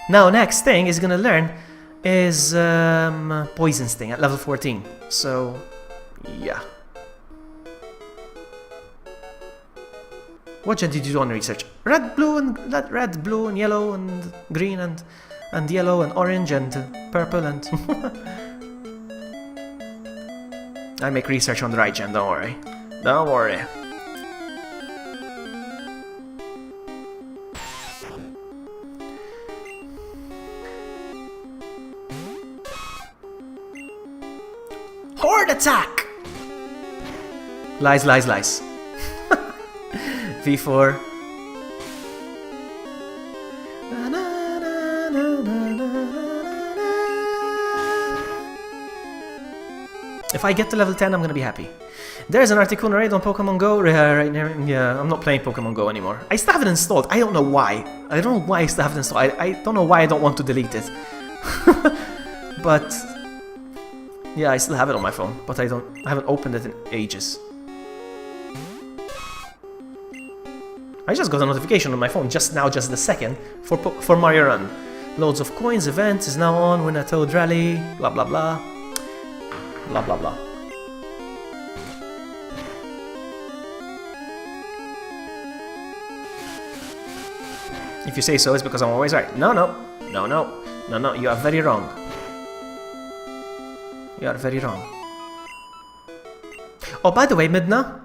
Now, next thing he's gonna learn is Poison Sting at level 14. So, yeah. What gen did you do on research? Red, blue, and yellow, and green, and yellow, and orange, and purple, and... I make research on the right gen, don't worry. Don't worry. Horn Attack! Lies, lies, lies. V4. If I get to level 10, I'm gonna be happy. There's an Articuno raid on Pokemon Go right now. Yeah, I'm not playing Pokemon Go anymore. I still have it installed. I don't know why. I don't know why I still have it installed. I don't know why I don't want to delete it. But... yeah, I still have it on my phone, but I haven't opened it in ages. I just got a notification on my phone just now, just the second, for Mario Run. Loads of coins, events is now on, win a Toad Rally, blah blah blah. Blah blah blah. If you say so, it's because I'm always right. No, no, no, no, no, no, you are very wrong. You are very wrong. Oh, by the way, Midna,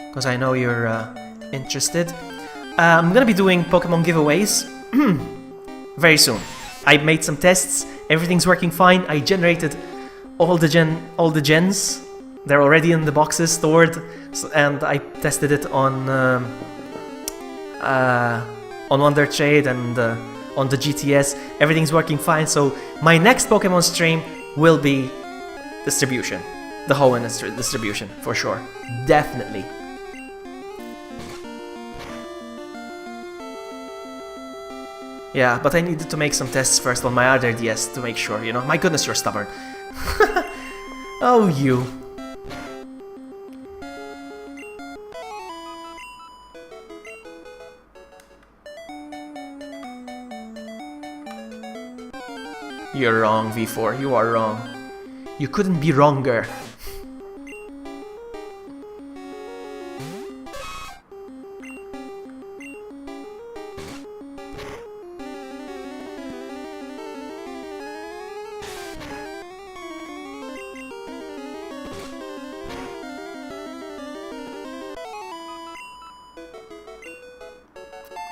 because I know you're interested, I'm gonna be doing Pokemon giveaways very soon. I made some tests, everything's working fine. I generated all the gens. They're already in the boxes stored, and I tested it on on Wonder Trade and on the GTS. Everything's working fine, so my next Pokemon stream will be distribution. The Hoenn distribution, for sure. Definitely. Yeah, but I needed to make some tests first on my other DS to make sure, you know. My goodness, you're stubborn. Oh, you. You're wrong, V4. You are wrong. You couldn't be wronger.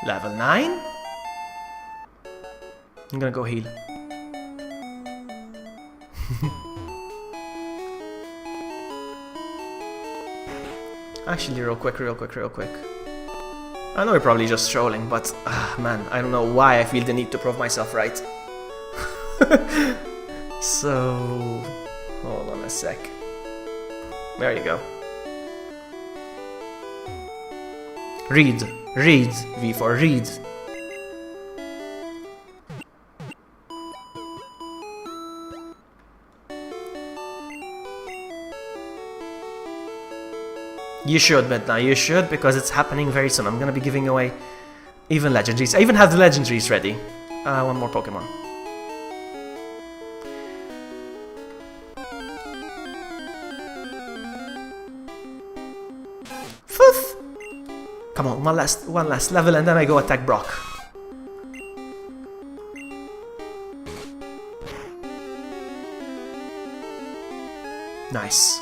Level 9? I'm gonna go heal. Actually, real quick. I know you're probably just trolling, but man, I don't know why I feel the need to prove myself right. So, hold on a sec. There you go. Read, V4, read. You should, Midna, you should, because it's happening very soon. I'm gonna be giving away even legendaries. I even have the legendaries ready. One more Pokemon. Foof! Come on, one last level, and then I go attack Brock. Nice.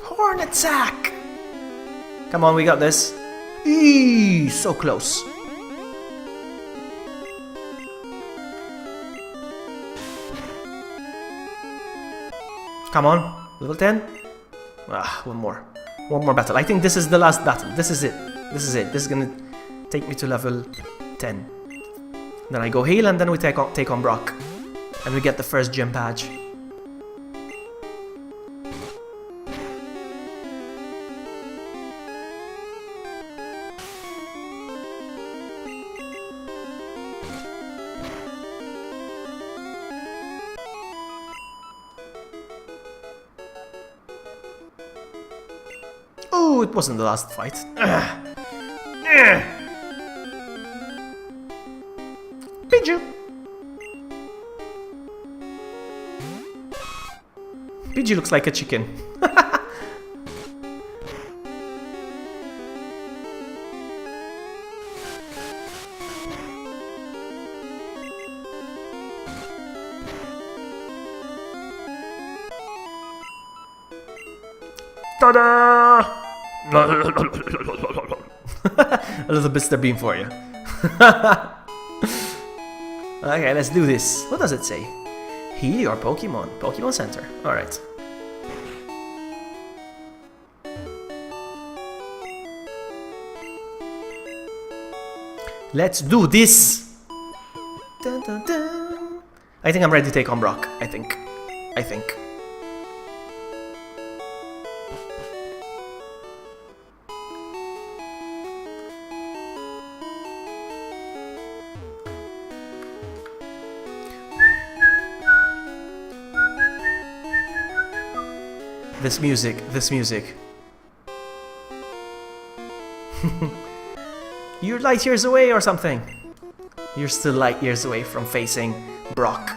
Horn attack! Come on, we got this. Eee, so close. Come on, level 10. One more battle. I think this is the last battle. This is it. This is gonna take me to level 10. Then I go heal, and then we take on Brock, and we get the first gym badge. Oh, it wasn't the last fight. Pidgey! Pidgey looks like a chicken. Ta-da! A little Mr. Beam for you. Okay, let's do this. What does it say? Heal your Pokemon. Pokemon Center. Alright. Let's do this! Dun, dun, dun. I think I'm ready to take on Brock. I think. This music. You're light years away or something. You're still light years away from facing Brock.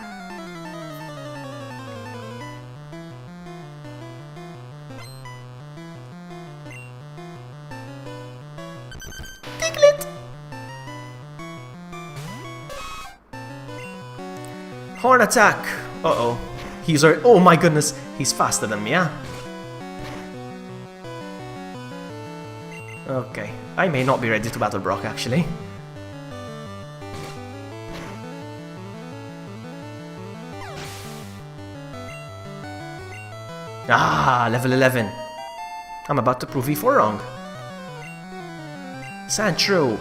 Diglett! Horn attack! Uh-oh. He's already— oh my goodness, he's faster than me, huh? Okay, I may not be ready to battle Brock, actually. Ah, level 11. I'm about to prove V4 wrong. Sandshrew.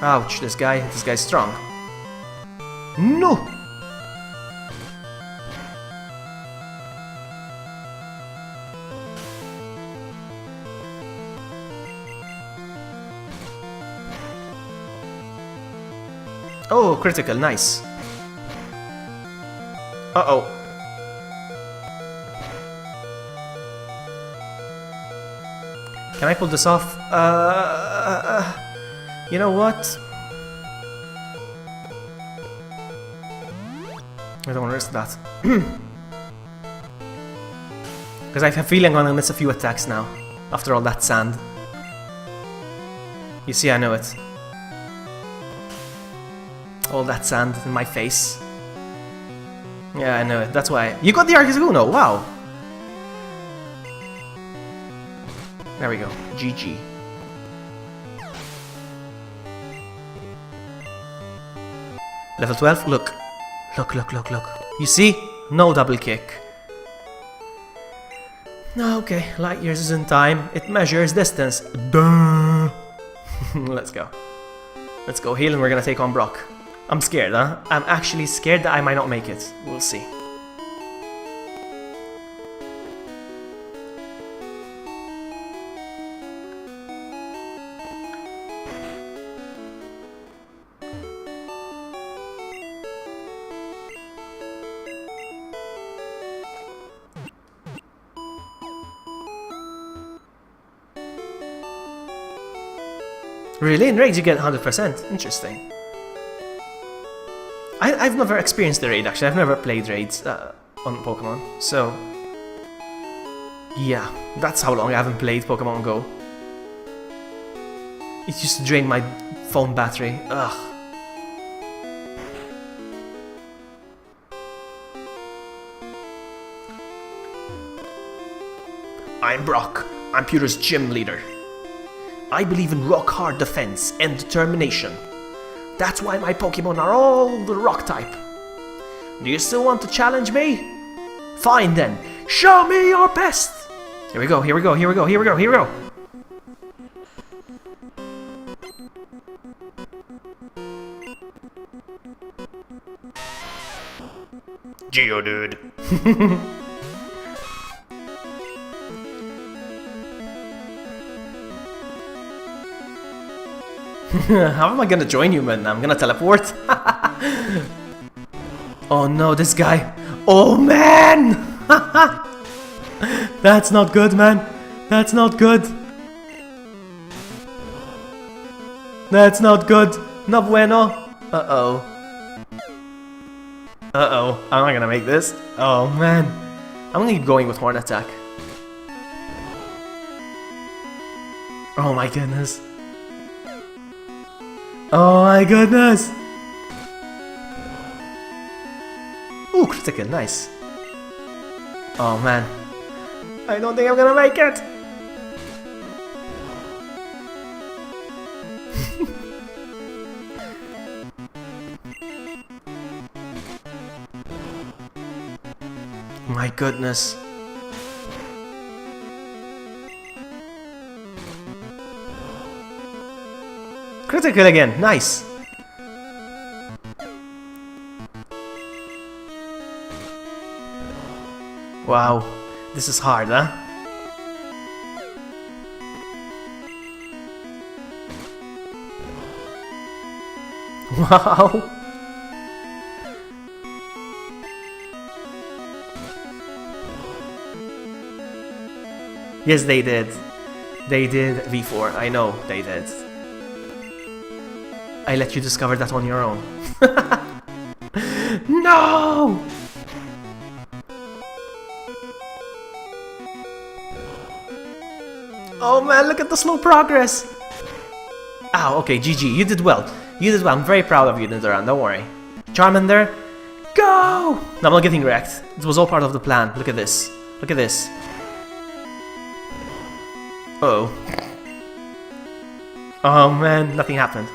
Ouch, this guy's strong. No! Oh, critical, nice. Uh-oh. Can I pull this off? You know what? I don't want to risk that. Because I have a feeling I'm gonna miss a few attacks now, after all that sand. You see, I know it. All that sand in my face. Yeah, I know it. That's why. You got the Articuno! Wow! There we go. GG. Level 12? Look. Look. You see? No double kick. Okay, light years isn't time. It measures distance. Duh. Let's go. Let's go heal and we're gonna take on Brock. I'm scared, huh? I'm actually scared that I might not make it. We'll see. Really? In raids you get 100%. Interesting. I've never experienced the raid, actually. I've never played raids on Pokemon. So, yeah. That's how long I haven't played Pokemon Go. It used to drain my phone battery. Ugh. I'm Brock. I'm Pewter's gym leader. I believe in rock-hard defense and determination. That's why my Pokemon are all the rock type. Do you still want to challenge me? Fine then, show me your best! Here we go. Geodude. How am I gonna join you, man? I'm gonna teleport? Oh no, this guy. Oh man! That's not good, man. That's not good. That's not good. No bueno. Uh-oh. Uh-oh. I'm not gonna make this. Oh man. I'm gonna keep going with Horn Attack. Oh my goodness. Oh my goodness! Ooh, critical, nice. Oh man. I don't think I'm gonna make it! My goodness. Critical again, nice. Wow, this is hard, huh? Wow. Yes, they did. They did V4, I know they did. I let you discover that on your own. No! Oh man, look at the slow progress! Ow, okay, GG, you did well. You did well, I'm very proud of you, Nidoran, don't worry. Charmander, Go! No, I'm not getting wrecked. It was all part of the plan. Look at this. Look at this. Uh-oh. Oh man, nothing happened.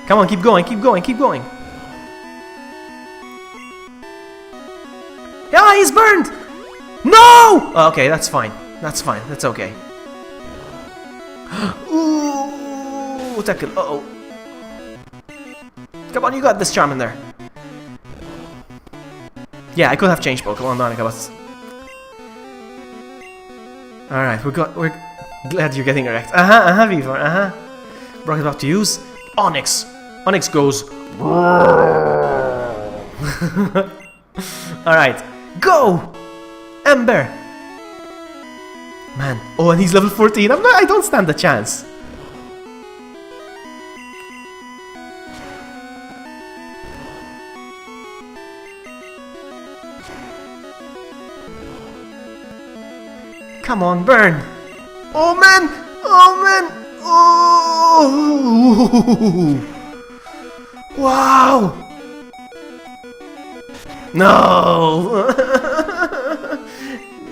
Come on, keep going, keep going, keep going. Yeah, he's burned! No! Oh, okay, that's fine. That's fine. That's okay. Ooh, tackle. Uh-oh. Come on, you got this, Charmander. Yeah, I could have changed Pokemon, Monica, but... Alright, we're glad you're getting erect. Beaver, Brock is about to use Onyx. Onyx goes... Alright, go! Ember! Man, oh, and he's level 14. I don't stand a chance. Come on, burn! Oh man! Oh man! Oh! Wow! No!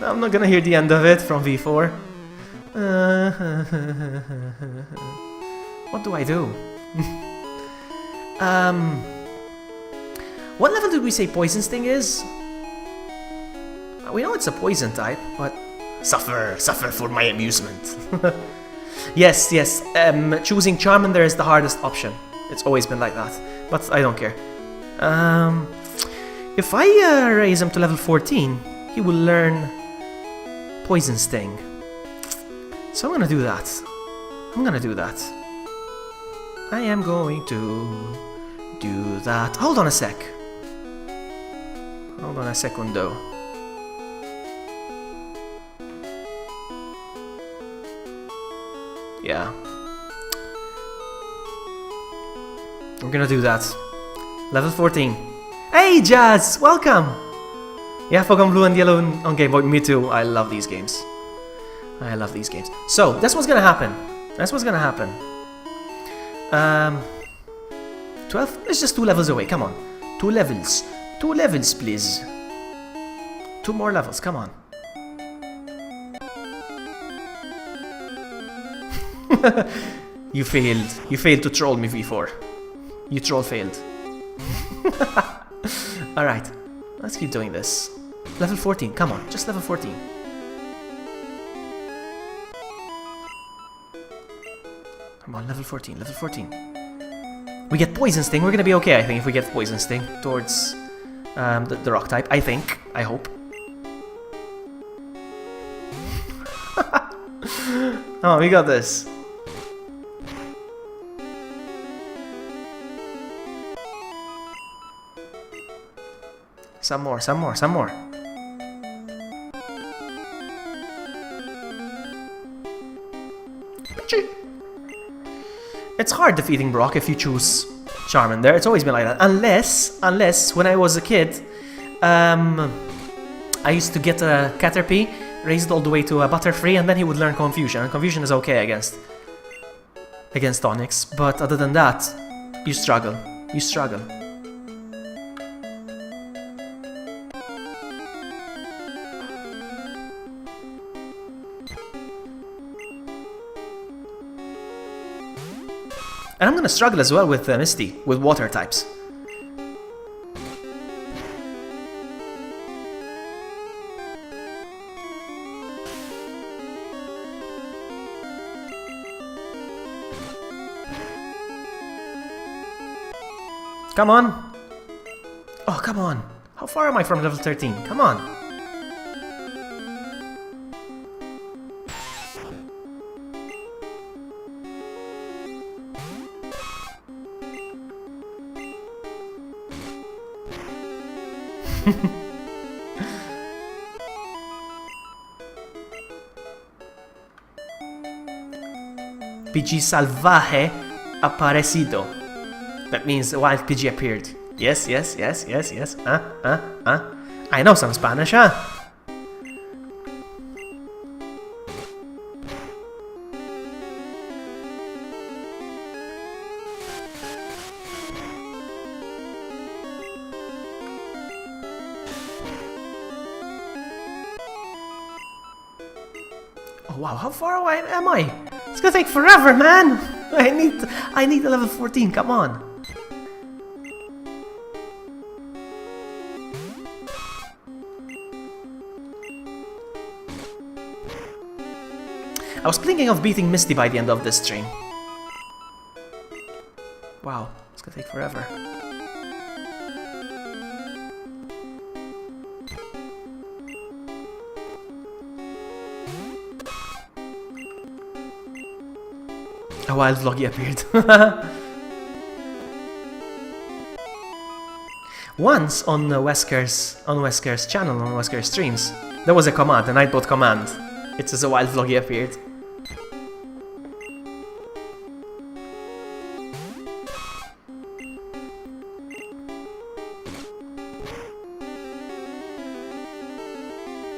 I'm not gonna hear the end of it from V4. What do I do? What level did we say Poison Sting is? We know it's a poison type, but... Suffer for my amusement. Yes, choosing Charmander is the hardest option. It's always been like that, but I don't care. If I raise him to level 14, he will learn Poison Sting. So I'm gonna do that. I am going to do that. Hold on a sec. Hold on a secundo. Yeah. I'm gonna do that. Level 14. Hey Jazz! Welcome! Yeah, Pokemon Blue and Yellow on Game Boy. Me too. I love these games. So, that's what's gonna happen. 12? It's just 2 levels away. Come on. 2 levels. 2 levels, please. 2 more levels. Come on. You failed. You failed to troll me, V4. You troll failed. Alright. Let's keep doing this. Level 14. Come on. Just level 14. Come on. Level 14. Level 14. We get Poison Sting. We're gonna be okay, I think, if we get Poison Sting towards the rock type. I think. I hope. Oh, we got this. Some more. It's hard defeating Brock if you choose Charmander. It's always been like that. Unless when I was a kid, I used to get a Caterpie, raise it all the way to a Butterfree, and then he would learn Confusion. And Confusion is okay against Onyx, but other than that, you struggle. And I'm gonna struggle as well with Misty, with water types. Come on! Oh, come on! How far am I from level 13? Come on! PG salvaje aparecido. That means a wild PG appeared. Yes. I know some Spanish, huh? wow, how far away am I? It's gonna take forever, man! I need a level 14, come on! I was thinking of beating Misty by the end of this stream. Wow, it's gonna take forever. A wild Vloggy appeared. Once on Wesker's channel, on Wesker's streams, there was a command, a Nightbot command. It says a wild Vloggy appeared.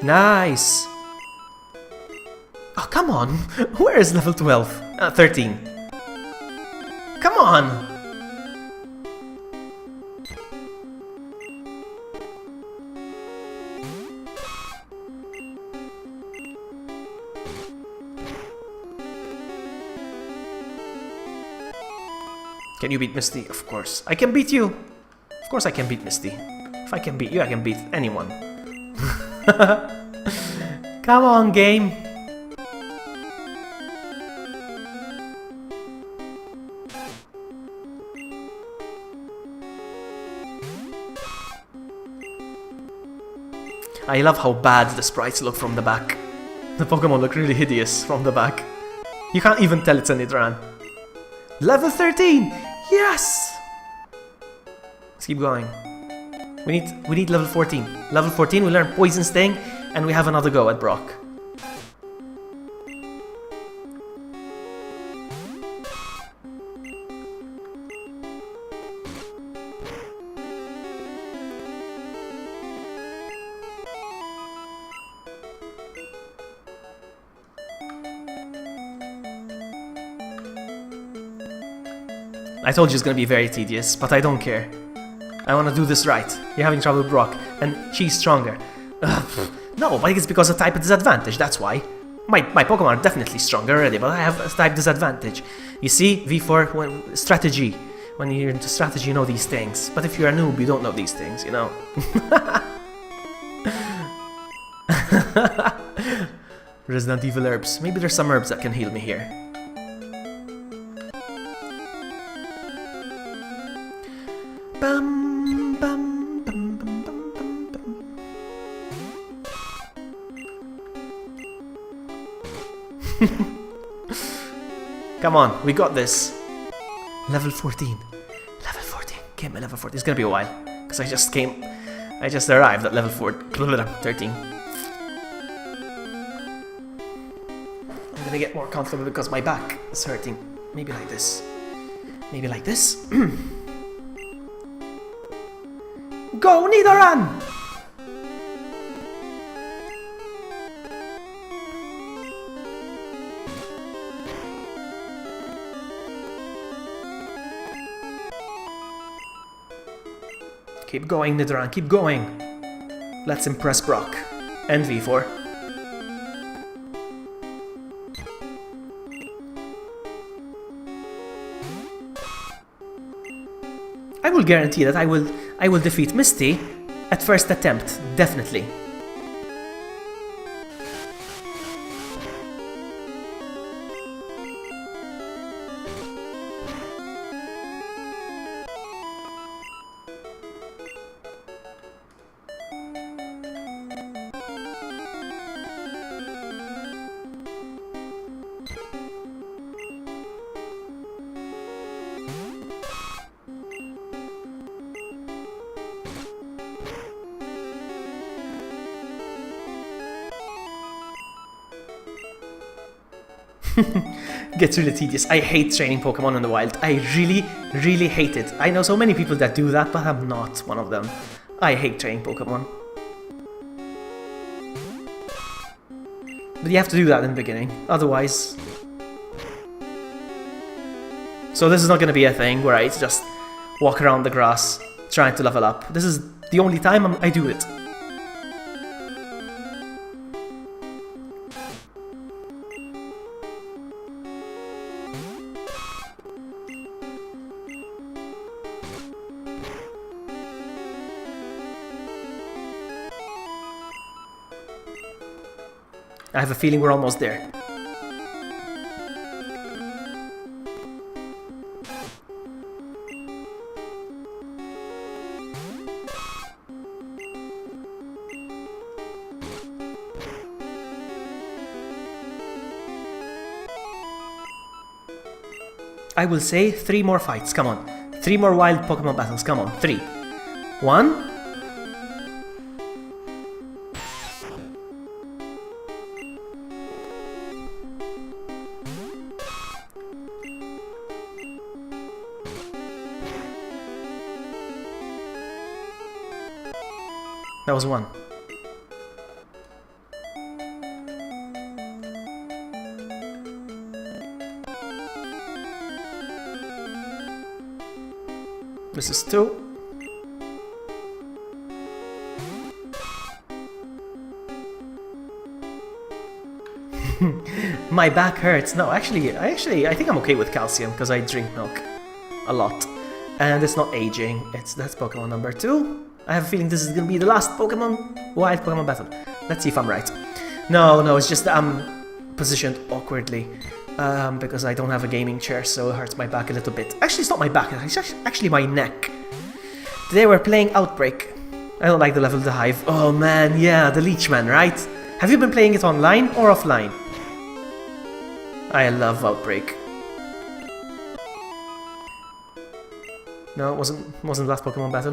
Nice! Oh, come on! Where is level 12? 13. Come on! Can you beat Misty? Of course. I can beat you! Of course I can beat Misty. If I can beat you, I can beat anyone. Come on, game! I love how bad the sprites look from the back. The Pokemon look really hideous from the back. You can't even tell it's a Nidoran. Level 13! Yes! Let's keep going. We need level 14. Level 14 we learn Poison Sting and we have another go at Brock. I told you it's gonna be very tedious, but I don't care. I wanna do this right. You're having trouble with Brock, and she's stronger. No, I think it's because of type disadvantage, that's why. My Pokemon are definitely stronger already, but I have a type disadvantage. You see, V4, strategy. When you're into strategy, you know these things. But if you're a noob, you don't know these things, you know? Resident Evil herbs. Maybe there's some herbs that can heal me here. Bum, bum, bum, bum, bum, bum, bum. Come on, we got this. Level 14. Level 14. Get my level 14. It's gonna be a while. Because I just arrived at level 13. I'm gonna get more comfortable because my back is hurting. Maybe like this. Maybe like this. Go, Nidoran! Keep going, Nidoran, keep going! Let's impress Brock. And V4. I will guarantee that I will defeat Misty at first attempt, definitely. Gets really tedious. I hate training Pokemon in the wild. I really, really hate it. I know so many people that do that, but I'm not one of them. I hate training Pokemon. But you have to do that in the beginning, otherwise... So this is not going to be a thing where I just walk around the grass trying to level up. This is the only time I do it. I have a feeling we're almost there. I will say 3 more fights, come on. 3 more wild Pokemon battles, come on. 3. 1. That was 1. This is 2. My back hurts. No, actually, I think I'm okay with calcium because I drink milk a lot, and it's not aging. That's Pokemon number 2. I have a feeling this is gonna be the last wild Pokemon battle. Let's see if I'm right. No, it's just that I'm positioned awkwardly because I don't have a gaming chair, so it hurts my back a little bit. Actually, it's not my back, it's actually my neck. Today we're playing Outbreak. I don't like the level of the Hive. Oh man, yeah, the Leechman, right? Have you been playing it online or offline? I love Outbreak. No, it wasn't the last Pokemon battle.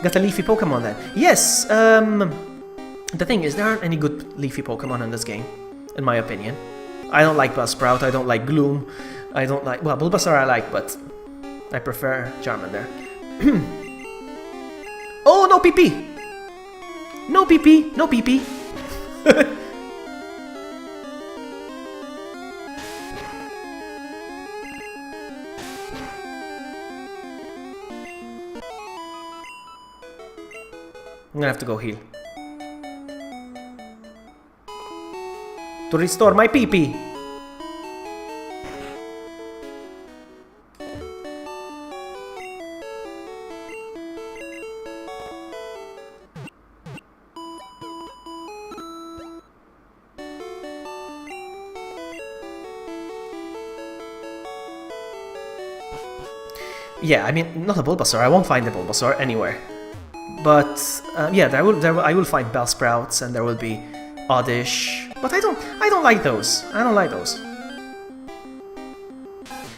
Got a leafy Pokemon then. Yes, the thing is, there aren't any good leafy Pokemon in this game, in my opinion. I don't like Buzzsprout, I don't like Gloom, I don't like... Well, Bulbasaur I like, but I prefer Charmander. Oh, no PP! No PP, no PP! I'm gonna have to go heal. To restore my PP! Yeah, I mean, not a Bulbasaur. I won't find a Bulbasaur anywhere. But yeah, I will find Bellsprouts, and there will be Oddish. But I don't like those. I don't like those.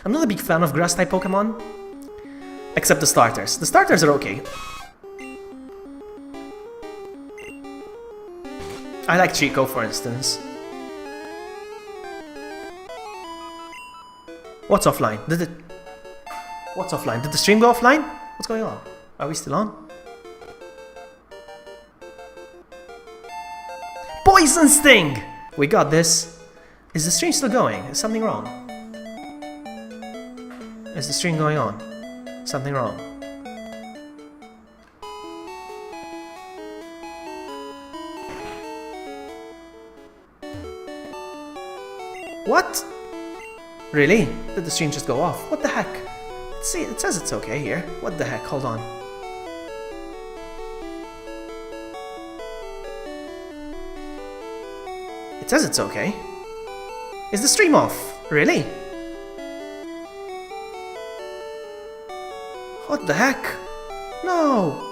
I'm not a big fan of grass type Pokemon, except the starters. The starters are okay. I like Chico, for instance. What's offline? What's offline? Did the stream go offline? What's going on? Are we still on? Poison Sting! We got this. Is the stream still going? Is something wrong? Is the stream going on? Something wrong? What? Really? Did the stream just go off? What the heck? Let's see, it says it's okay here. What the heck? Hold on. It says it's okay. Is the stream off? Really? What the heck? No!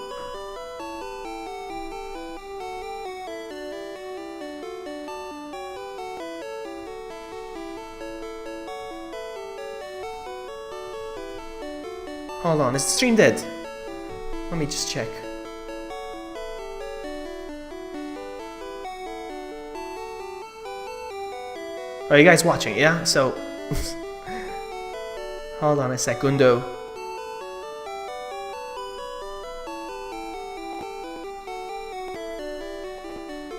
Hold on, is the stream dead? Let me just check. Are you guys watching? Yeah? So... Hold on a secundo.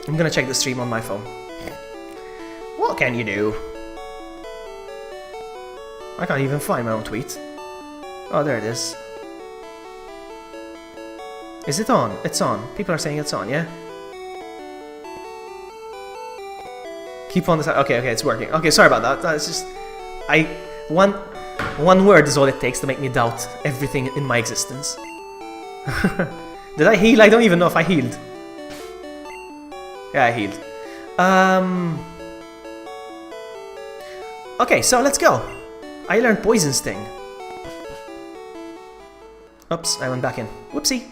I'm gonna check the stream on my phone. What can you do? I can't even find my own tweet. Oh, there it is. Is it on? It's on. People are saying it's on, yeah? Keep on the side. Okay, it's working. Okay, sorry about that. That's just... One word is all it takes to make me doubt everything in my existence. Did I heal? I don't even know if I healed. Yeah, I healed. Okay, so let's go. I learned Poison Sting. Oops, I went back in. Whoopsie.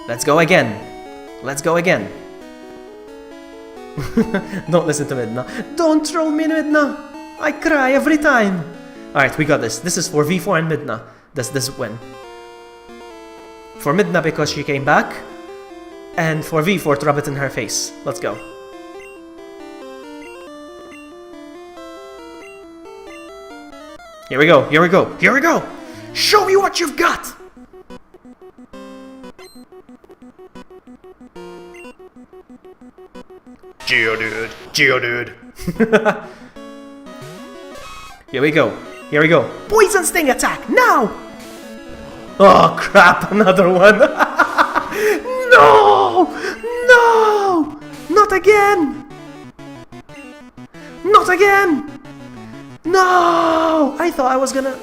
Let's go again. Let's go again. Don't listen to Midna. Don't troll me, Midna. I cry every time. Alright, we got this. This is for V4 and Midna. This win. For Midna because she came back. And for V4 to rub it in her face. Let's go. Here we go, here we go, here we go! Show me what you've got! Geodude, Geodude. Here we go, here we go. Poison Sting attack, now! Oh crap, another one. No! No! Not again! Not again! No! I thought I was gonna...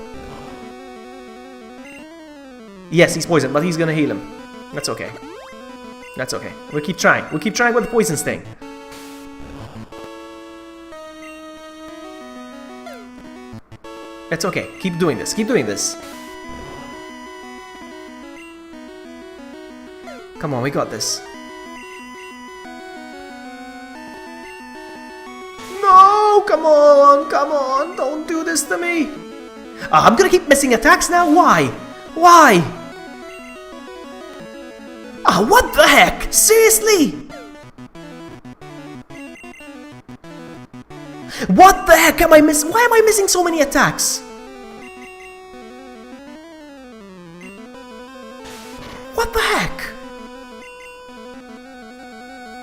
Yes, he's poisoned, but he's gonna heal him. That's okay. That's okay. We'll keep trying. We'll keep trying with the Poison Sting. It's okay. Keep doing this. Keep doing this. Come on, we got this. No! Come on! Come on! Don't do this to me! I'm gonna keep missing attacks now? Why? Why? What the heck? Seriously? What the heck am I missing? Why am I missing so many attacks? What the heck?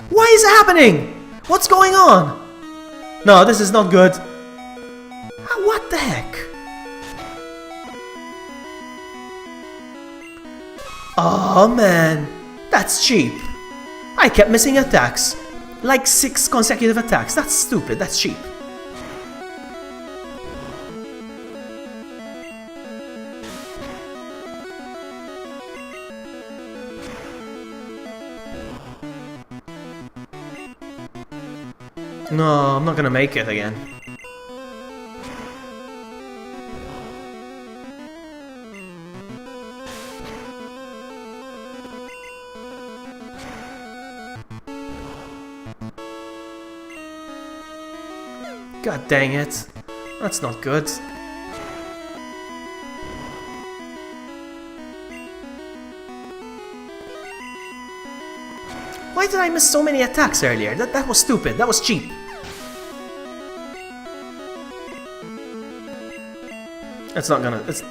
Why is it happening? What's going on? No, this is not good. What the heck? Oh man, that's cheap. I kept missing attacks. Like 6 consecutive attacks. That's stupid, that's cheap. No, I'm not gonna make it again. God dang it. That's not good. Why did I miss so many attacks earlier? That was stupid. That was cheap.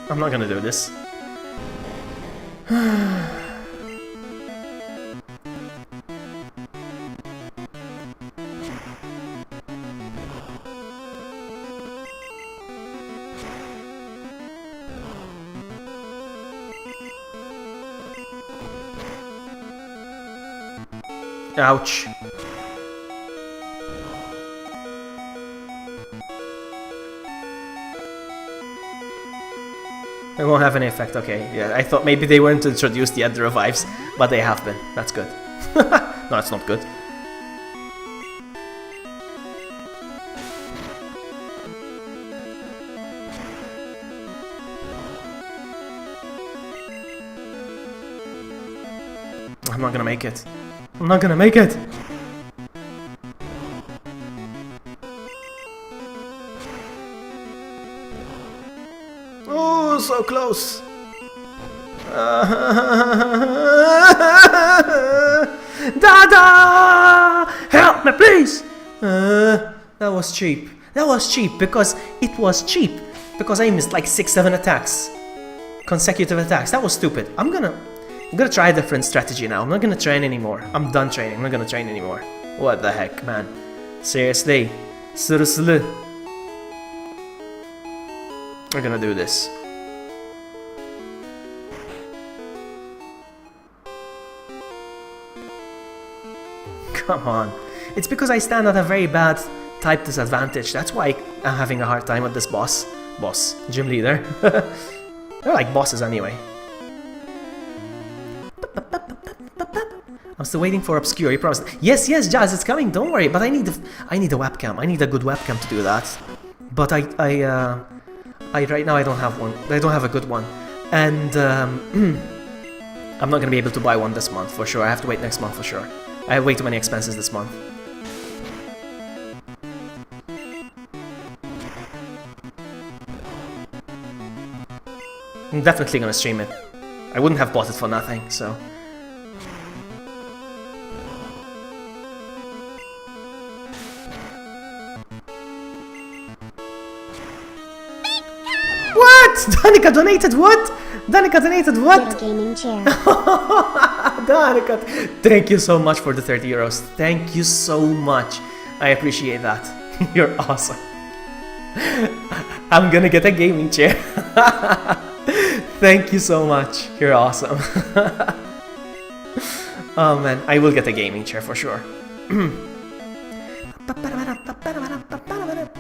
I'm not gonna do this. Ouch. It won't have any effect, okay. Yeah, I thought maybe they weren't introduced yet, the revives, but they have been. That's good. No, it's not good. I'm not gonna make it. I'm not gonna make it! Oh, so close! Dada! Help me, please! That was cheap. That was cheap because it was cheap. Because I missed like 6-7 attacks. Consecutive attacks. That was stupid. I'm gonna try a different strategy now. I'm not gonna train anymore. I'm done training. I'm not gonna train anymore. What the heck, man? Seriously? Seriously? We're gonna do this. Come on. It's because I stand at a very bad type disadvantage. That's why I'm having a hard time with this boss. Gym leader. They're like bosses anyway. I'm still waiting for Obscure. He promised. Yes, yes, Jazz, it's coming. Don't worry. But I need a webcam. I need a good webcam to do that. But I right now I don't have one. I don't have a good one, and I'm not gonna be able to buy one this month for sure. I have to wait next month for sure. I have way too many expenses this month. I'm definitely gonna stream it. I wouldn't have bought it for nothing, so. What? Danica donated what? Danica donated what? Little gaming chair. Danica, thank you so much for the 30 euros. Thank you so much. I appreciate that. You're awesome. I'm gonna get a gaming chair. Thank you so much. You're awesome. Oh man, I will get a gaming chair for sure.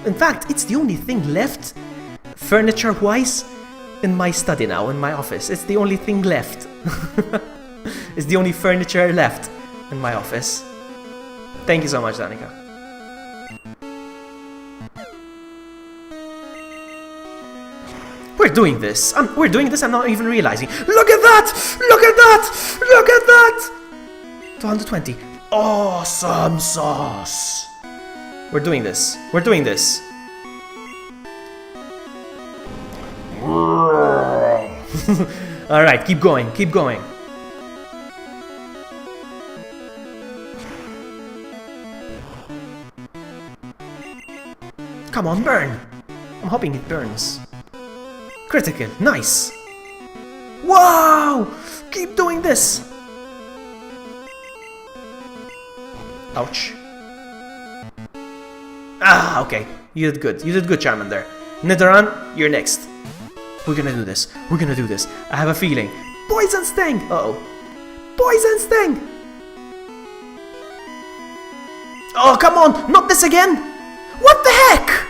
In fact, it's the only thing left, furniture-wise, in my study now, in my office. It's the only thing left. It's the only furniture left in my office. Thank you so much, Danica. We're doing this. We're doing this. I'm not even realizing. Look at that! Look at that! Look at that! 220. Awesome sauce. We're doing this. We're doing this. All right, keep going. Keep going. Come on, burn. I'm hoping it burns. Critical, nice! Wow! Keep doing this! Ouch. Ah, okay. You did good. You did good, Charmander. Nidoran, you're next. We're gonna do this. We're gonna do this. I have a feeling. Poison Sting! Uh-oh. Poison Sting! Oh, come on! Not this again! What the heck?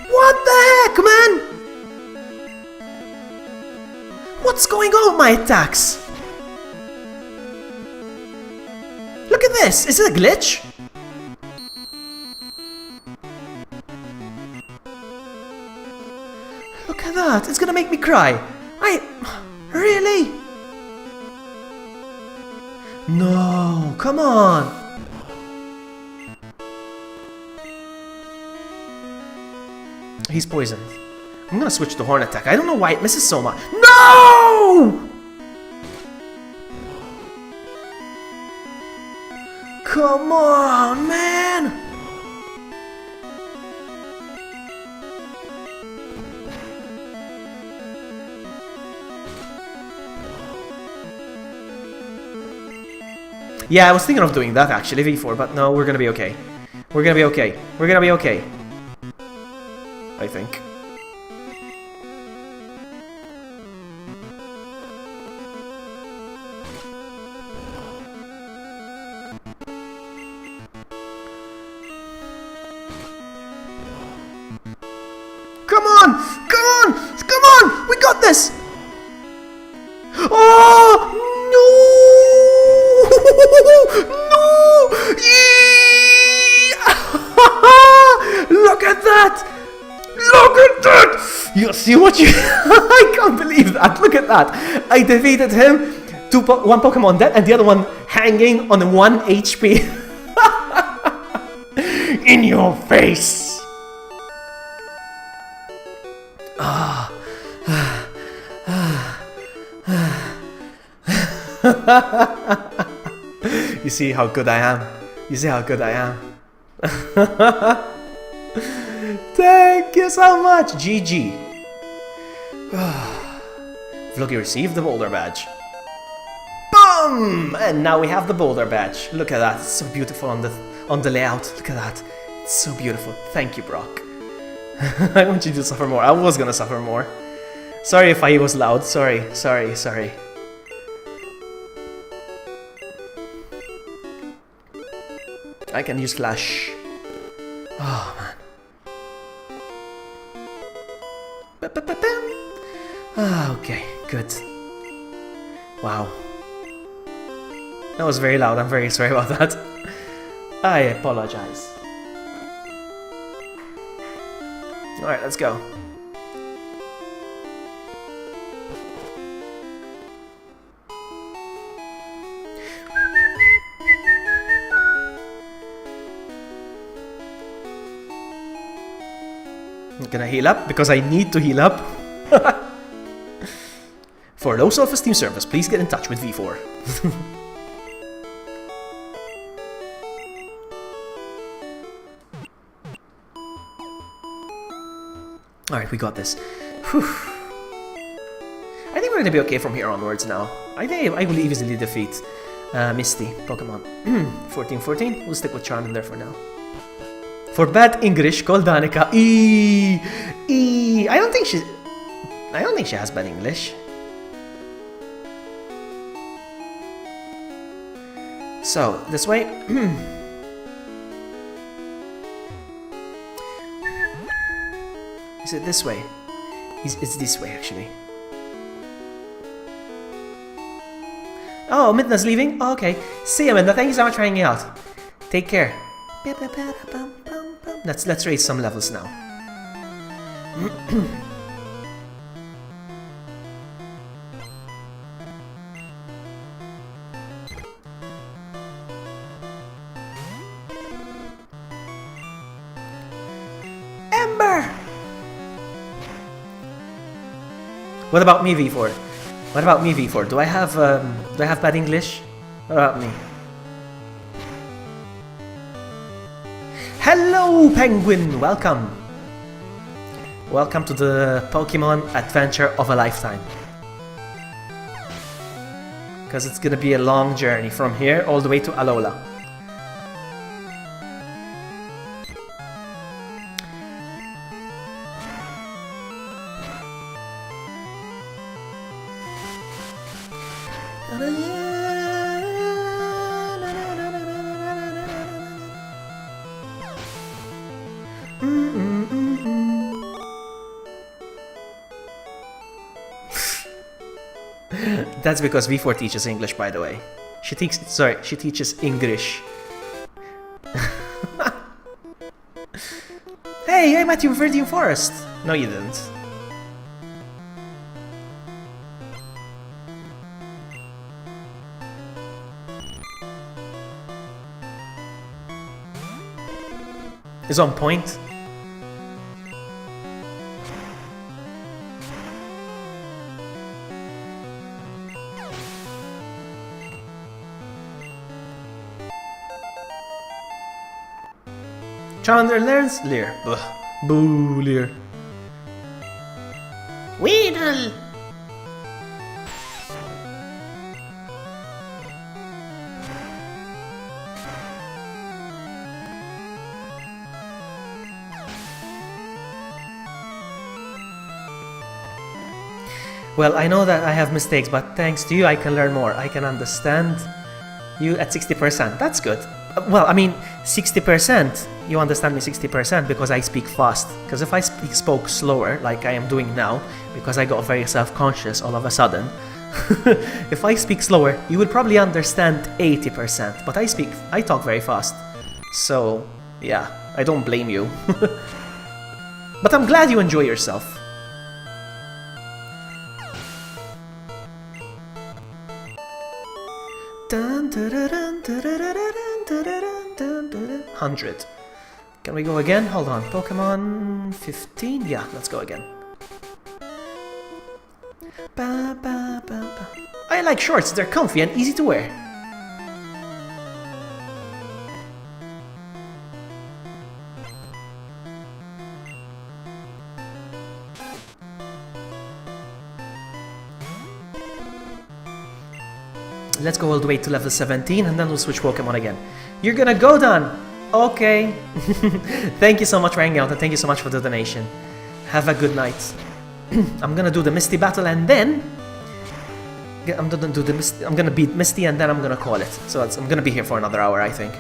What the heck, man? What's going on with my attacks? Look at this! Is it a glitch? Look at that! It's gonna make me cry! Really? No! Come on! He's poisoned. I'm gonna switch to Horn Attack. I don't know why it misses so much. No! Come on, man! Yeah, I was thinking of doing that actually, V4, but no, we're gonna be okay. We're gonna be okay. We're gonna be okay. I think. Come on! Come on! Come on! We got this! Oh! No! No! Yeah! Look at that! Look at that! You see what you... I can't believe that. Look at that. I defeated him. One Pokemon dead and the other one hanging on 1 HP. In your face. You see how good I am? You see how good I am? Thank you so much, GG. Vloggy received the boulder badge. Boom! And now we have the boulder badge. Look at that, it's so beautiful on the layout. Look at that, it's so beautiful. Thank you, Brock. I want you to suffer more. I was gonna suffer more. Sorry if I was loud. Sorry. I can use flash. Oh man. Ah, okay, good. Wow. That was very loud. I'm very sorry about that. I apologize. Alright, let's go. I'm gonna heal up because I need to heal up. For low self-esteem service, please get in touch with V4. Alright, we got this. Whew. I think we're gonna be okay from here onwards now. I think I will easily defeat Misty Pokemon. 14-14. We'll stick with Charmander for now. For bad English, call Danica I don't think she has bad English. So, this way. Is it this way? It's this way, actually. Oh, Midna's leaving? Oh, okay. See you, Midna. Thank you so much for hanging out. Take care. Let's raise some levels now. Ember! What about me, V4? What about me, V4? Do I have bad English? What about me? Hello, Penguin! Welcome! Welcome to the Pokemon adventure of a lifetime. Because it's gonna be a long journey from here all the way to Alola. That's because V4 teaches English, by the way. She teaches English. Hey, I met you in Viridian Forest! No, you didn't. Is on point. Charmander learns Leer. Boo, Leer. Weedle! Well, I know that I have mistakes, but thanks to you I can learn more. I can understand you at 60%. That's good. Well, I mean, 60%, you understand me 60% because I speak fast. Because if I spoke slower, like I am doing now, because I got very self-conscious all of a sudden, if I speak slower, you would probably understand 80%. But I talk very fast. So, yeah, I don't blame you. But I'm glad you enjoy yourself. 100. Can we go again? Hold on. Pokemon 15? Yeah, let's go again. I like shorts. They're comfy and easy to wear. Let's go all the way to level 17 and then we'll switch Pokemon again. You're gonna go, Dan! Okay. Thank you so much for hanging out and thank you so much for the donation. Have a good night. I'm gonna do the Misty battle and then I'm gonna beat Misty and then I'm gonna call it. So I'm gonna be here for another hour, I think.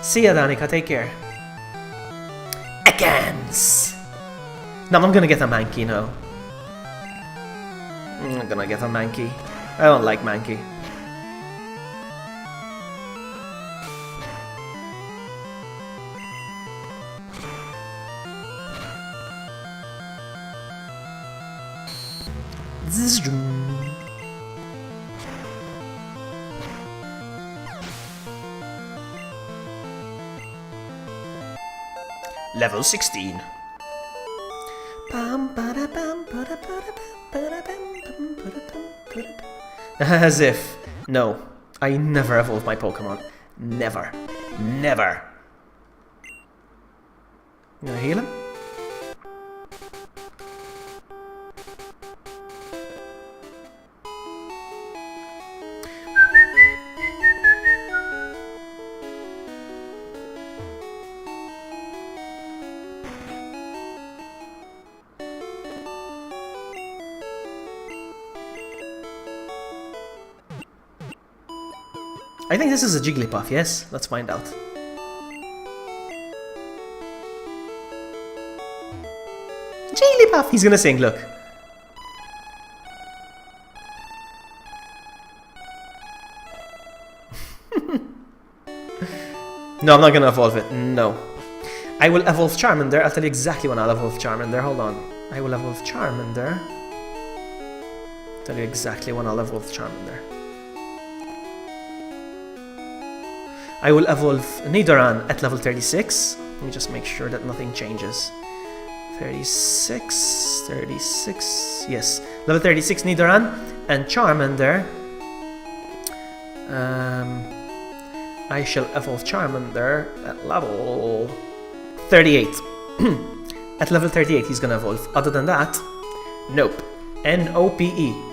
See ya, Danica. Take care. Agains! Now I'm gonna get a Mankey now. I'm gonna get a Mankey. I don't like Mankey. Level 16. As if. No, I never evolve my Pokemon. Never. Never. I'm gonna heal him. I think this is a Jigglypuff, yes? Let's find out. Jigglypuff! He's gonna sing, look. No, I'm not gonna evolve it. No. I will evolve Charmander. I'll tell you exactly when I'll evolve Charmander. Hold on. I will evolve Charmander. Tell you exactly when I'll evolve Charmander. I will evolve Nidoran at level 36. Let me just make sure that nothing changes. 36, 36, yes. Level 36 Nidoran and Charmander. I shall evolve Charmander at level 38. At level 38 he's gonna evolve. Other than that, nope. N-O-P-E.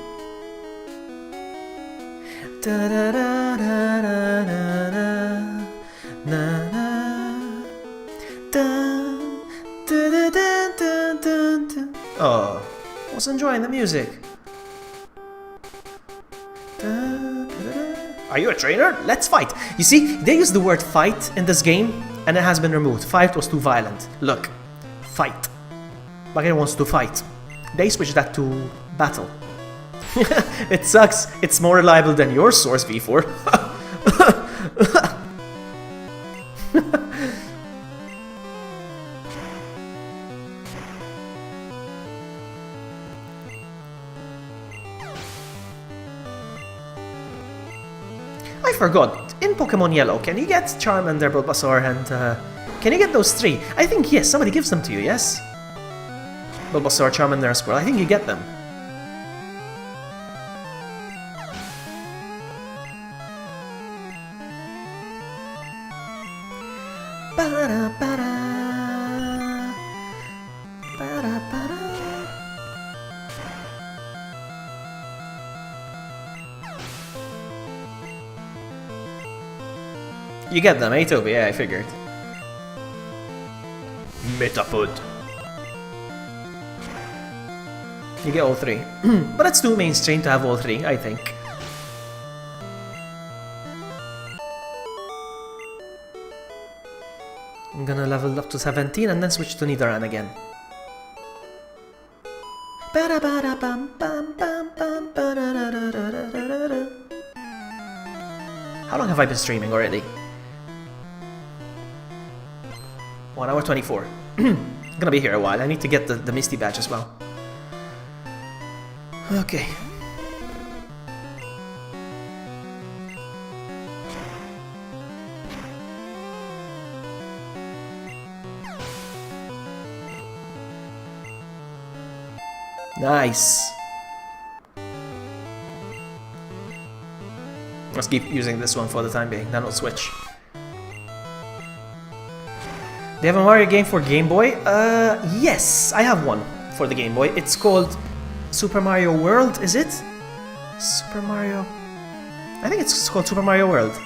Oh, I was enjoying the music. Are you a trainer? Let's fight. You see, they use the word fight in this game and it has been removed. Fight was too violent. Look, fight. Bagheera wants to fight. They switched that to battle. It sucks. It's more reliable than your source V4. I forgot. In Pokemon Yellow, can you get Charmander, Bulbasaur, and can you get those three? I think yes. Somebody gives them to you. Yes. Bulbasaur, Charmander, and Squirrel. I think you get them. You get them, eh, Toby? Yeah, I figured. Metapod. You get all three. But that's too mainstream to have all three, I think. I'm gonna level up to 17 and then switch to Nidoran again. How long have I been streaming already? 1 hour 24. I'm gonna be here a while. I need to get the Misty badge as well. Okay. Nice. Let's keep using this one for the time being, then I'll switch. Do you have a Mario game for Game Boy? Yes, I have one for the Game Boy. It's called Super Mario World, is it? Super Mario... I think it's called Super Mario World.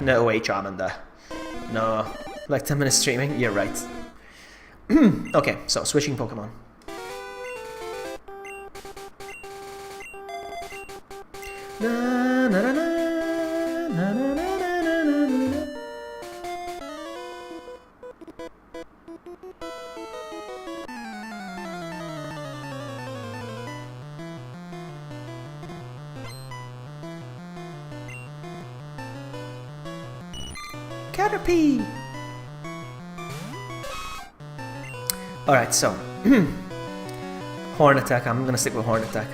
No way, Charmander. No. Like 10 minutes streaming? You're right. Okay, so switching Pokemon. Caterpie! Alright, so. Horn attack. I'm gonna stick with horn attack.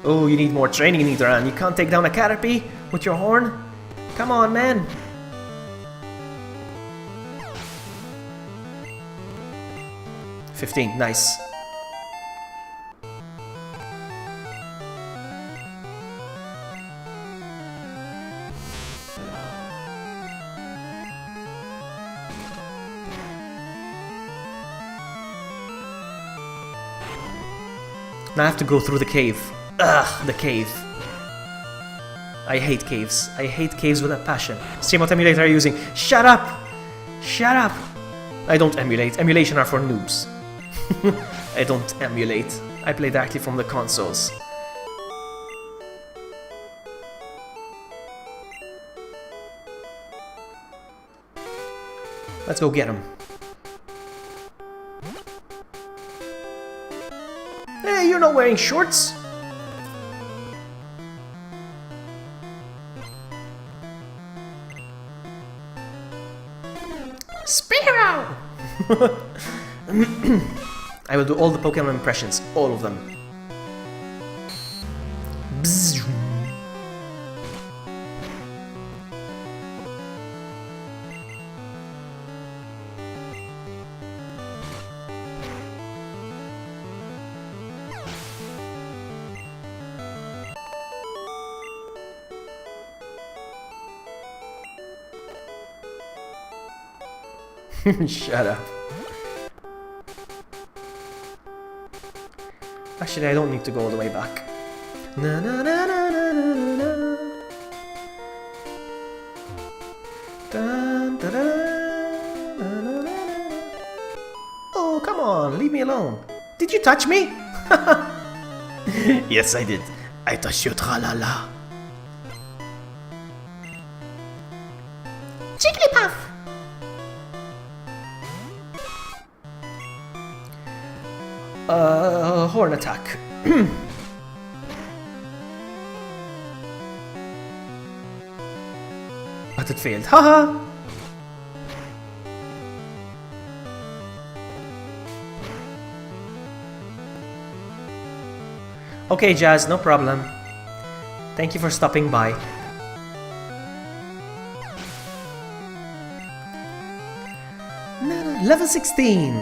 Oh, you need more training, Nidoran. You can't take down a Caterpie with your horn? Come on, man. $15, nice. Now I have to go through the cave. Ugh, the cave. I hate caves. I hate caves with a passion. See what emulator are you using? Shut up! Shut up! I don't emulate. Emulation are for noobs. I don't emulate. I play directly from the consoles. Let's go get him. Hey, you're not wearing shorts? Spearow! I will do all the Pokemon impressions, all of them. Bzzz. Shut up. Actually, I don't need to go all the way back. Na, na, na, na, na, na, na. Dun, da, da, na, na, na, na. Oh, come on, leave me alone. Did you touch me? Yes, I did. I touched you, tra-la-la. Jigglypuff! Horn attack. But it failed. Haha! Okay, Jazz, no problem. Thank you for stopping by. Level 16!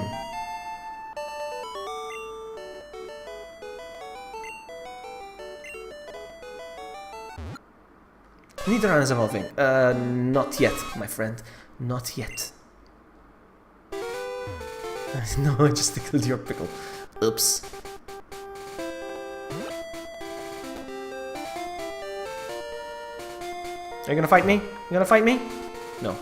Nidoran is evolving. Not yet, my friend. Not yet. No, I just tickled your pickle. Oops. Are you gonna fight me? You gonna fight me? No.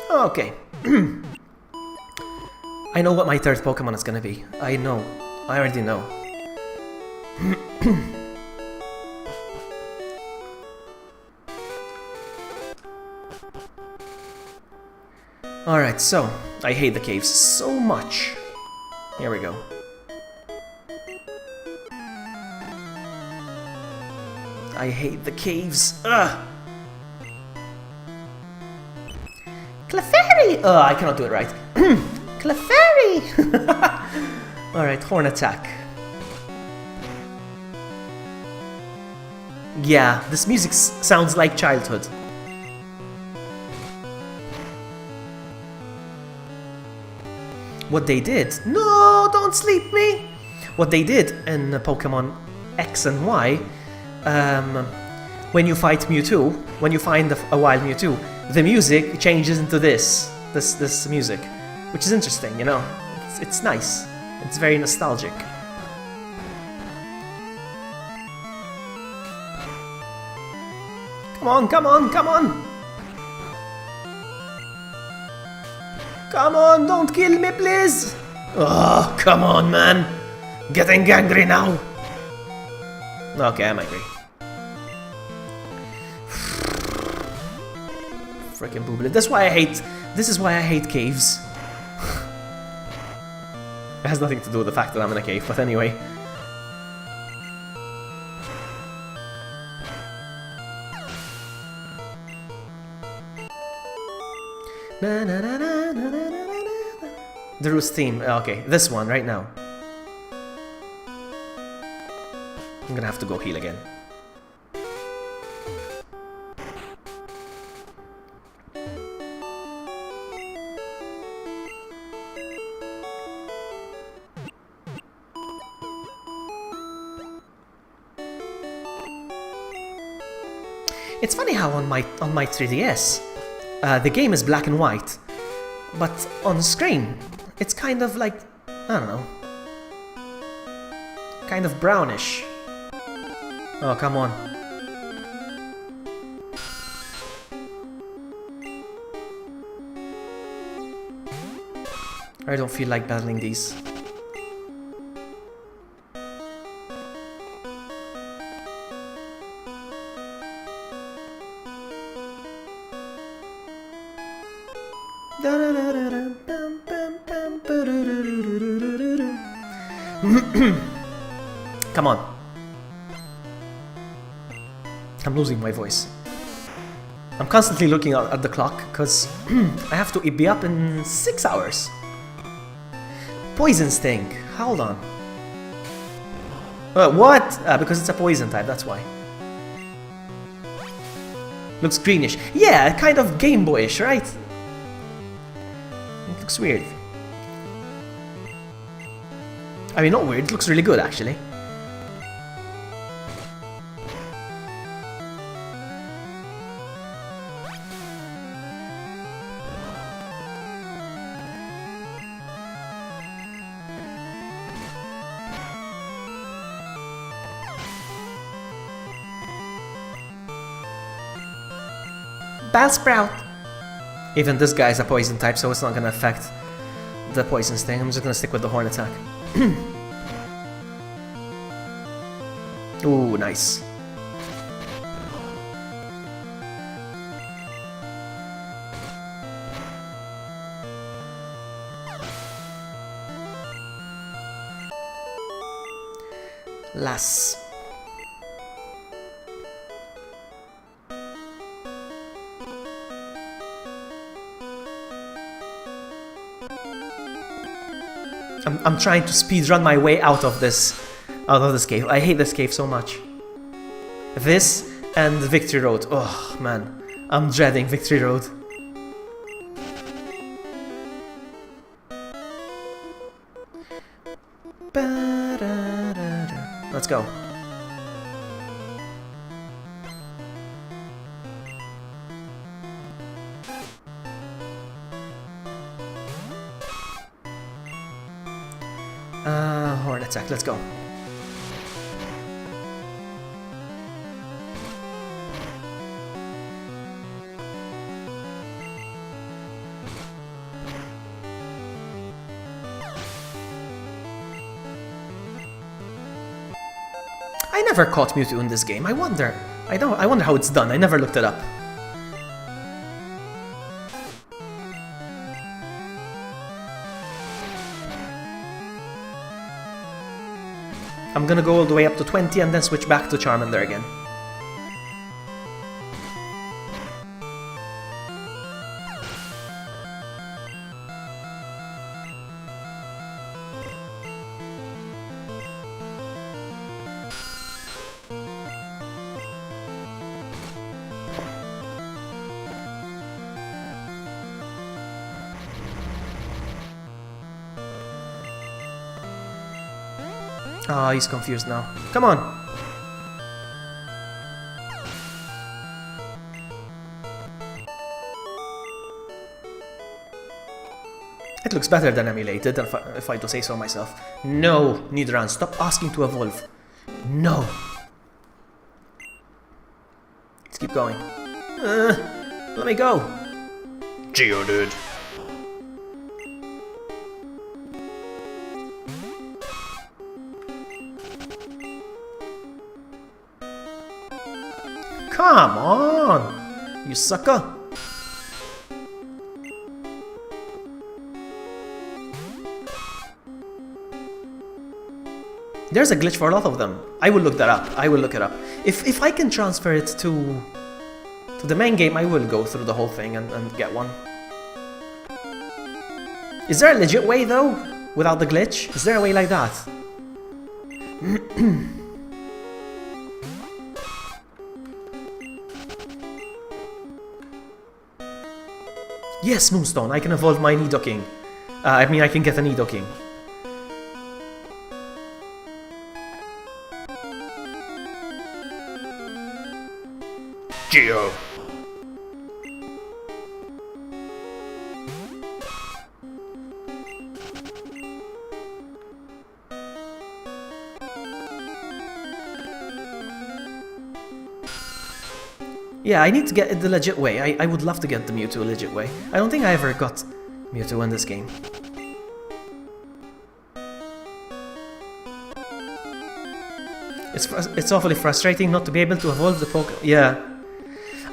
Okay. I know what my third Pokemon is gonna be. I know. I already know. Alright, so, I hate the caves so much. Here we go. I hate the caves. Ugh! Clefairy! Oh, I cannot do it right. Clefairy! Alright, horn attack. Yeah, this music sounds like childhood. What they did... No, don't sleep me! What they did in Pokemon X and Y, when you fight Mewtwo, when you find a wild Mewtwo, the music changes into this music, which is interesting, you know. It's nice. It's very nostalgic. Come on, come on, come on! Come on, don't kill me, please! Oh, come on, man! Getting angry now! Okay, I'm angry. Freaking booblet. This is why I hate caves. It has nothing to do with the fact that I'm in a cave, but anyway. The Roost theme. Okay, this one right now. I'm gonna have to go heal again. It's funny how on my 3DS, the game is black and white, but on screen, it's kind of like, I don't know, kind of brownish. Oh, come on. I don't feel like battling these. Come on. I'm losing my voice. I'm constantly looking at the clock because I have to be up in 6 hours. Poison Sting. Hold on. What? Because it's a poison type, that's why. Looks greenish. Yeah, kind of Game Boyish, right? It looks weird. I mean, not weird, it looks really good actually. Bellsprout! Even this guy's a poison type, so it's not gonna affect the poison sting. I'm just gonna stick with the horn attack. Ooh, nice. Lass. I'm trying to speedrun my way out of this cave. I hate this cave so much. This and Victory Road. Oh man, I'm dreading Victory Road. Let's go. Horn attack, let's go. I never caught Mewtwo in this game. I wonder how it's done. I never looked it up. I'm gonna go all the way up to 20 and then switch back to Charmander again. Ah, he's confused now. Come on! It looks better than emulated, if I do say so myself. No, Nidoran, stop asking to evolve. No! Let's keep going. Let me go! Geodude. Come on! You sucker! There's a glitch for a lot of them. I will look that up. I will look it up. If I can transfer it to the main game, I will go through the whole thing and get one. Is there a legit way though? Without the glitch? Is there a way like that? Yes, Moonstone, I can evolve my Nidoking. I mean, I can get a Nidoking. Geo. Yeah, I need to get it the legit way. I would love to get the Mewtwo a legit way. I don't think I ever got Mewtwo in this game. It's awfully frustrating not to be able to evolve the Pokemon. Yeah.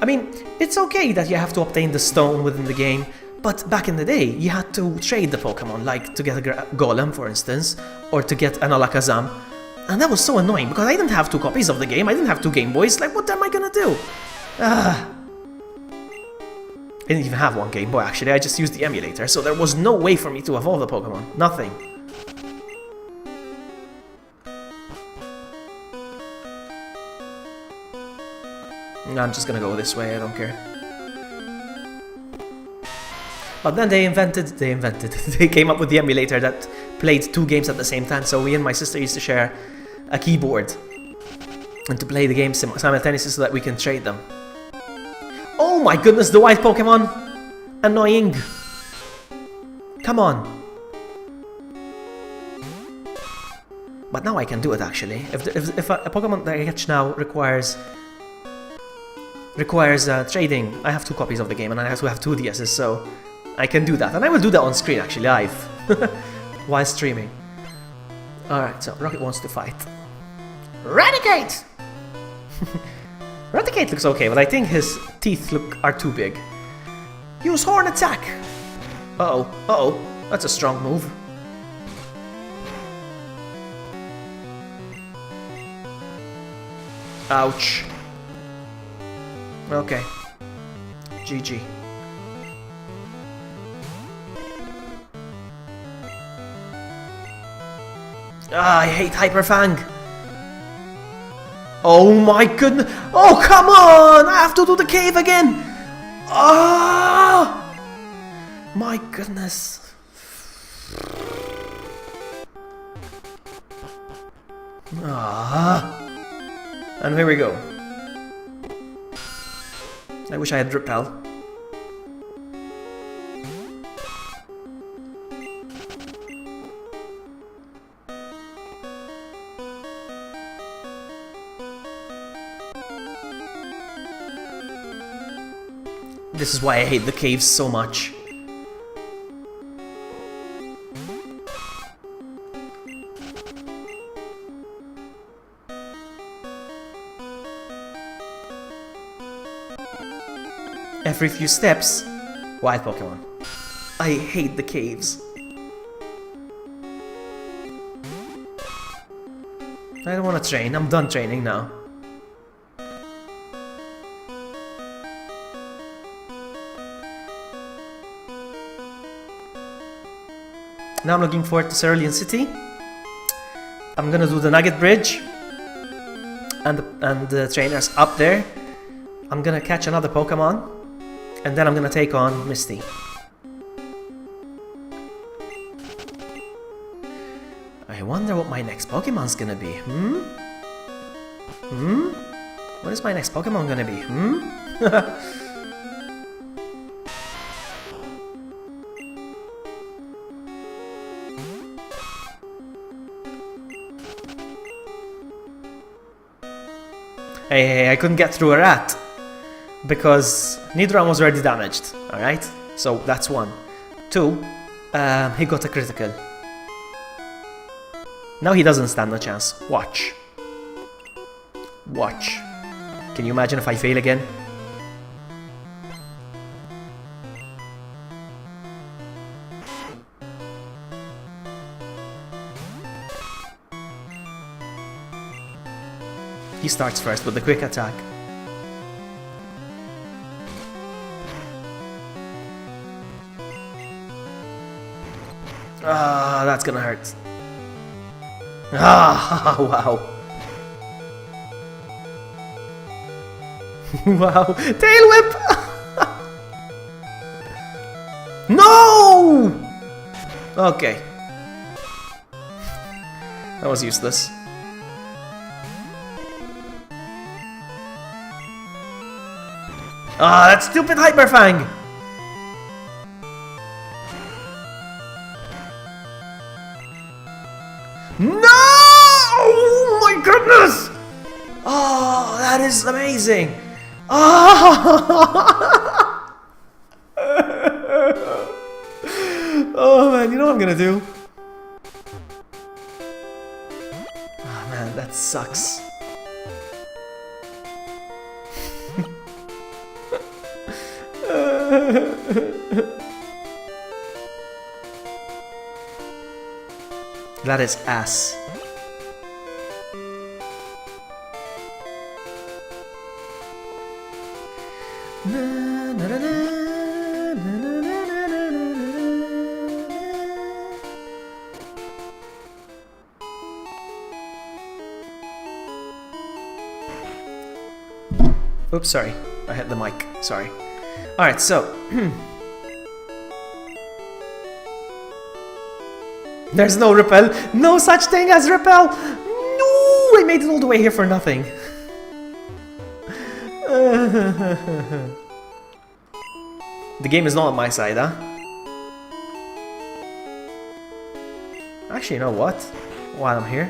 I mean, it's okay that you have to obtain the stone within the game, but back in the day, you had to trade the Pokemon, like to get a Golem, for instance, or to get an Alakazam. And that was so annoying, because I didn't have 2 copies of the game, I didn't have 2 Game Boys, like what am I gonna do? I didn't even have 1 Game Boy actually, I just used the emulator, so there was no way for me to evolve the Pokemon. Nothing. I'm just gonna go this way, I don't care. But then they came up with the emulator that played 2 games at the same time, so me and my sister used to share a keyboard and to play the games simultaneously so that we can trade them. Oh my goodness, the white Pokemon! Annoying! Come on! But now I can do it actually. If a Pokemon that I catch now requires trading, I have 2 copies of the game and I have to have 2 DSs, so I can do that. And I will do that on screen actually, live, while streaming. Alright, so Rocket wants to fight. Raticate! Raticate looks okay, but I think his teeth are too big. Use Horn Attack! Uh-oh, uh-oh, that's a strong move. Ouch. Okay. GG. Ah, I hate Hyper Fang! Oh my goodness! Oh, come on! I have to do the cave again! Ah! My goodness. Ah! And here we go. I wish I had Repel. This is why I hate the caves so much. Every few steps, wild Pokemon. I hate the caves. I don't want to train, I'm done training now. Now I'm looking forward to Cerulean City. I'm gonna do the Nugget Bridge and the trainers up there. I'm gonna catch another Pokemon and then I'm gonna take on Misty. I wonder what my next Pokemon's gonna be. What is my next Pokemon gonna be? Hey, I couldn't get through a rat because Nidoran was already damaged, alright? So that's 1. 2, he got a critical. Now he doesn't stand a chance. Watch. Watch. Can you imagine if I fail again? He starts first with the quick attack. Ah, that's gonna hurt. Ah, wow. Wow. Tail whip! No! Okay. That was useless. Ah, that stupid Hyper Fang! No! Oh my goodness! Oh, that is amazing! Oh! Oh man, you know what I'm gonna do? Oh man, that sucks. That is ass. Oops, sorry. I hit the mic. Sorry. Alright, so... There's no repel. No such thing as repel. No! I made it all the way here for nothing. The game is not on my side, huh? Actually, you know what? While I'm here...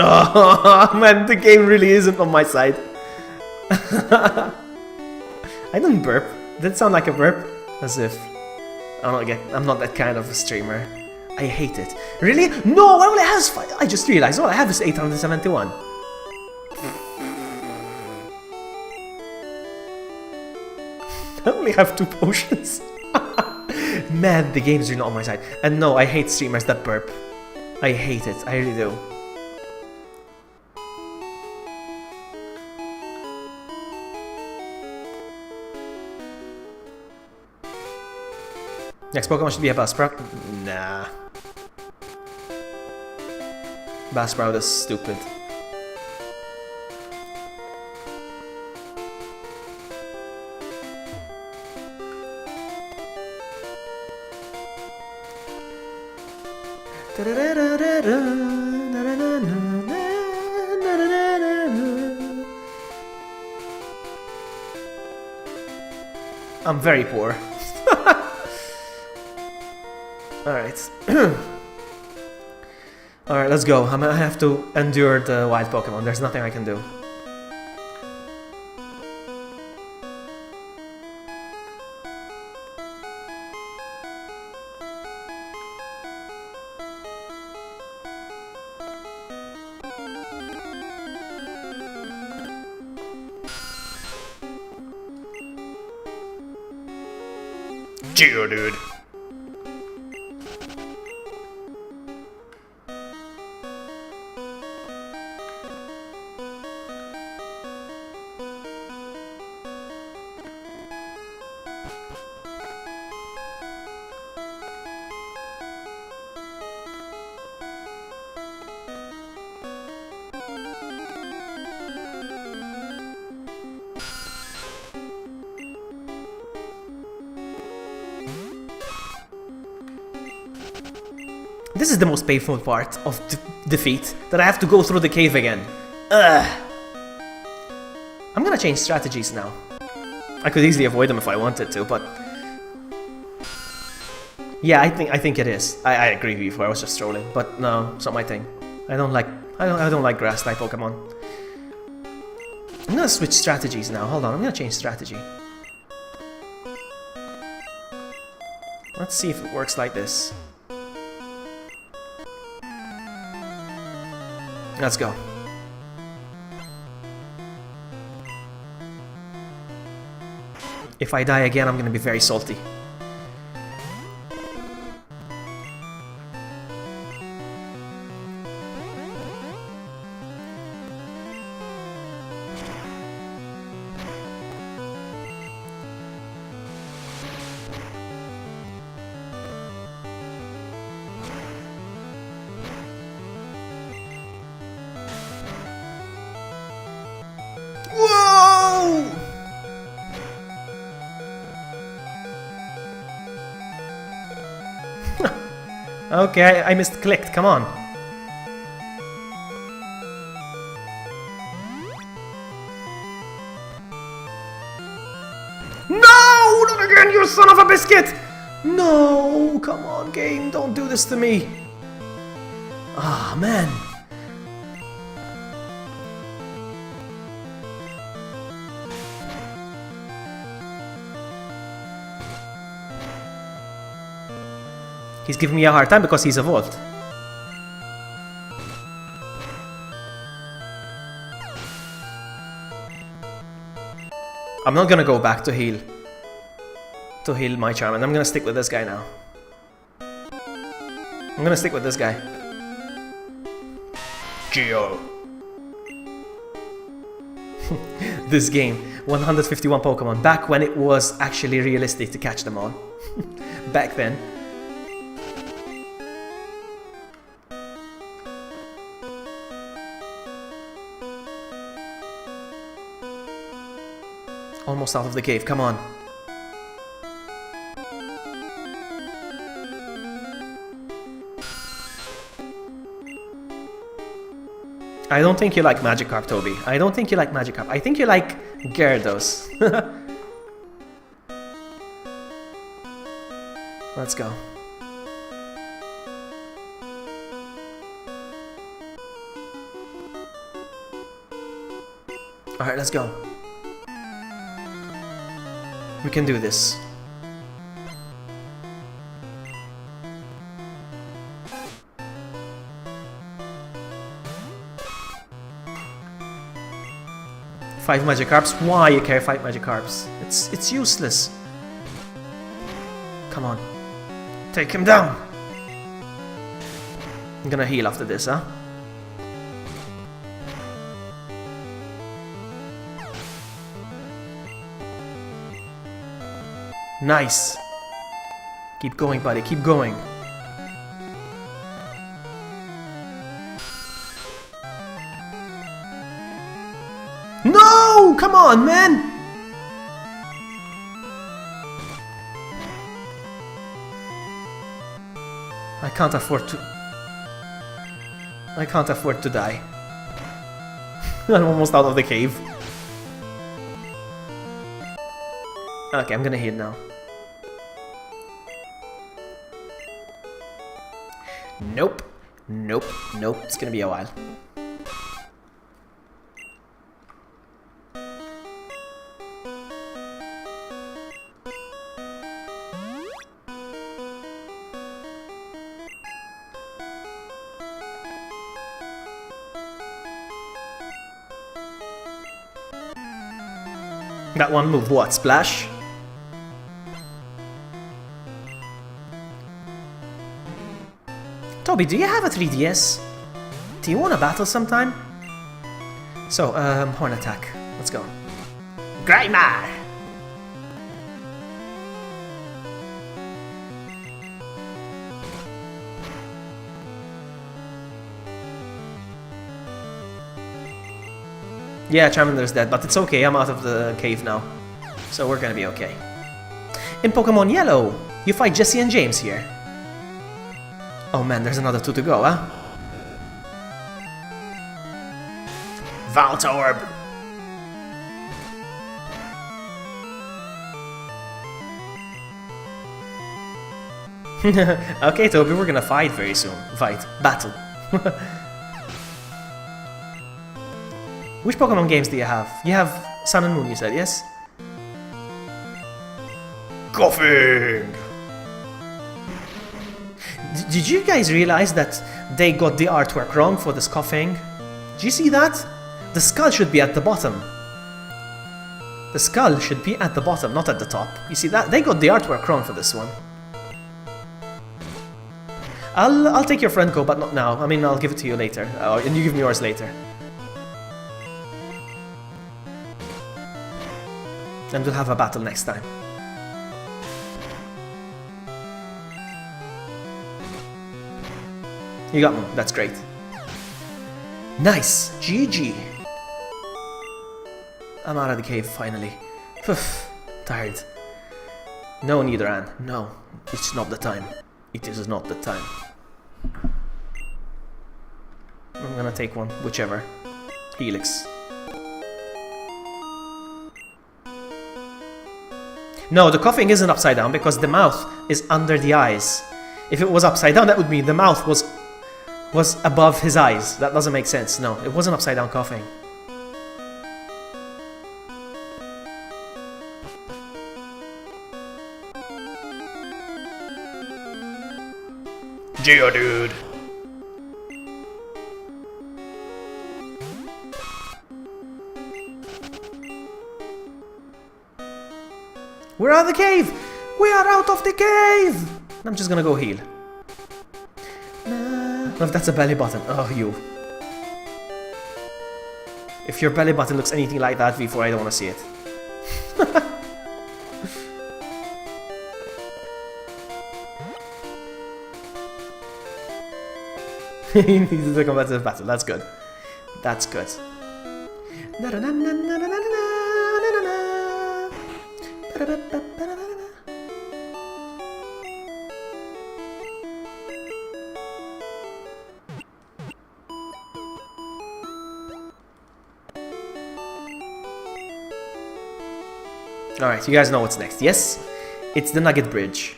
Oh man, the game really isn't on my side. I didn't burp. Did it sound like a burp? As if I'm not that kind of a streamer. I hate it. Really? No, I only have 5. I just realized all I have is 871. I only have 2 potions. Man, the game's really not on my side. And no, I hate streamers that burp. I hate it. I really do. Next Pokemon should be a Buzzsprout. Nah. Buzzsprout is stupid. I'm very poor. Alright. Alright, let's go. I have to endure the wild Pokemon. There's nothing I can do. Geodude. This is the most painful part of defeat, that I have to go through the cave again. Ugh. I'm gonna change strategies now. I could easily avoid them if I wanted to, but... Yeah, I think it is. I agree with you, I was just trolling, but no, it's not my thing. I don't like grass type Pokemon. I'm gonna switch strategies now. Hold on, I'm gonna change strategy. Let's see if it works like this. Let's go. If I die again, I'm gonna be very salty. Okay, I misclicked, come on. No! Not again, you son of a biscuit! No! Come on, game, don't do this to me. Ah, man. He's giving me a hard time because he's evolved. I'm not gonna go back to heal my Charmander. I'm gonna stick with this guy now. I'm gonna stick with this guy. Geo. This game, 151 Pokemon, back when it was actually realistic to catch them all. Back then. Almost out of the cave, come on. I don't think you like Magikarp, Toby. I don't think you like Magikarp. I think you like Gyarados. Let's go. Alright, let's go. We can do this. Five Magikarps? Why you carry 5 Magikarps? It's useless. Come on. Take him down! I'm gonna heal after this, huh? Nice! Keep going, buddy, keep going. No! Come on, man! I can't afford to die. I'm almost out of the cave. Okay, I'm gonna heal now. Nope. Nope. Nope. It's gonna be a while. That one move, what? Splash? Toby, do you have a 3DS? Do you want to battle sometime? So, horn attack. Let's go. Grimer! Yeah, Charmander's dead, but it's okay, I'm out of the cave now. So we're gonna be okay. In Pokemon Yellow, you fight Jesse and James here. Oh man, there's another 2 to go, huh? Valtorb! Okay, Toby, we're gonna fight very soon. Fight. Battle. Which Pokemon games do you have? You have Sun and Moon, you said, yes? Coughing! Did you guys realize that they got the artwork wrong for this coughing? Did you see that? The skull should be at the bottom. The skull should be at the bottom, not at the top. You see that? They got the artwork wrong for this one. I'll take your friend code, but not now. I mean, I'll give it to you later. And you give me yours later. And we'll have a battle next time. You got one, that's great. Nice! GG! I'm out of the cave, finally. Tired. No, Nidoran. No, it's not the time. It is not the time. I'm gonna take one, whichever. Helix. No, the coughing isn't upside down because the mouth is under the eyes. If it was upside down, that would mean the mouth was above his eyes. That doesn't make sense. No, it wasn't upside down coughing. Geodude. We're out of the cave! We are out of the cave! I'm just gonna go heal. Nah. If that's a belly button. Oh, you. If your belly button looks anything like that, V4, I don't want to see it. He needs a competitive battle. That's good. That's good. Alright, you guys know what's next, yes? It's the Nugget Bridge.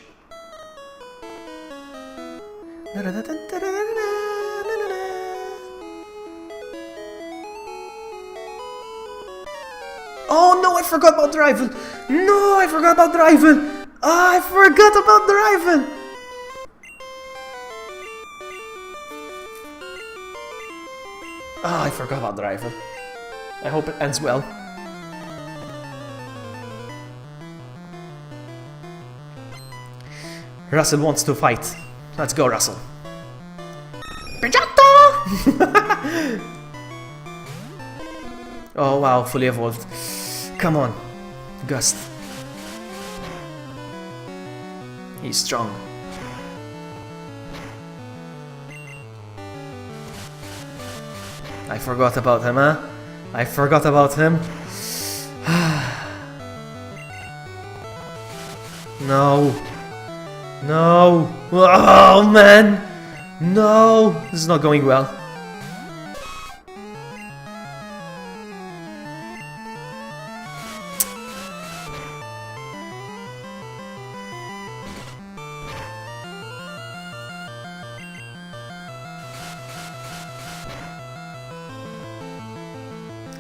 Oh no, I forgot about the rival! No, I forgot about the rival! Oh, I forgot about the rival! Oh, I forgot about the rival. I hope it ends well. Russell wants to fight. Let's go, Russell. Oh wow, fully evolved. Come on, Gust. He's strong. I forgot about him, huh? I forgot about him. No. No. Oh man. No. This is not going well.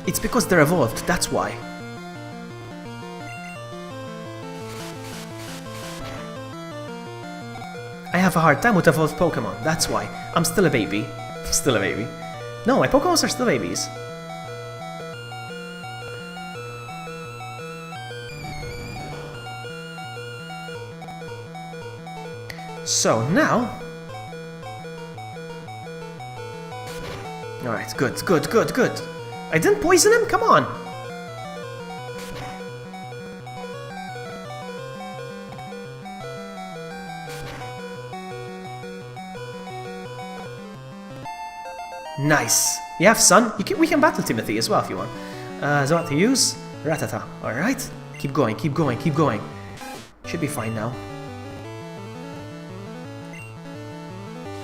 It's because they're evolved, that's why. I have a hard time with evolved Pokemon, that's why. I'm still a baby. Still a baby. No, my Pokemons are still babies. So now... Alright, good, good, good, good. I didn't poison him? Come on! Nice! You have Sun? We can battle Timothy as well if you want. So what to use? Ratata. Alright. Keep going, keep going, keep going. Should be fine now.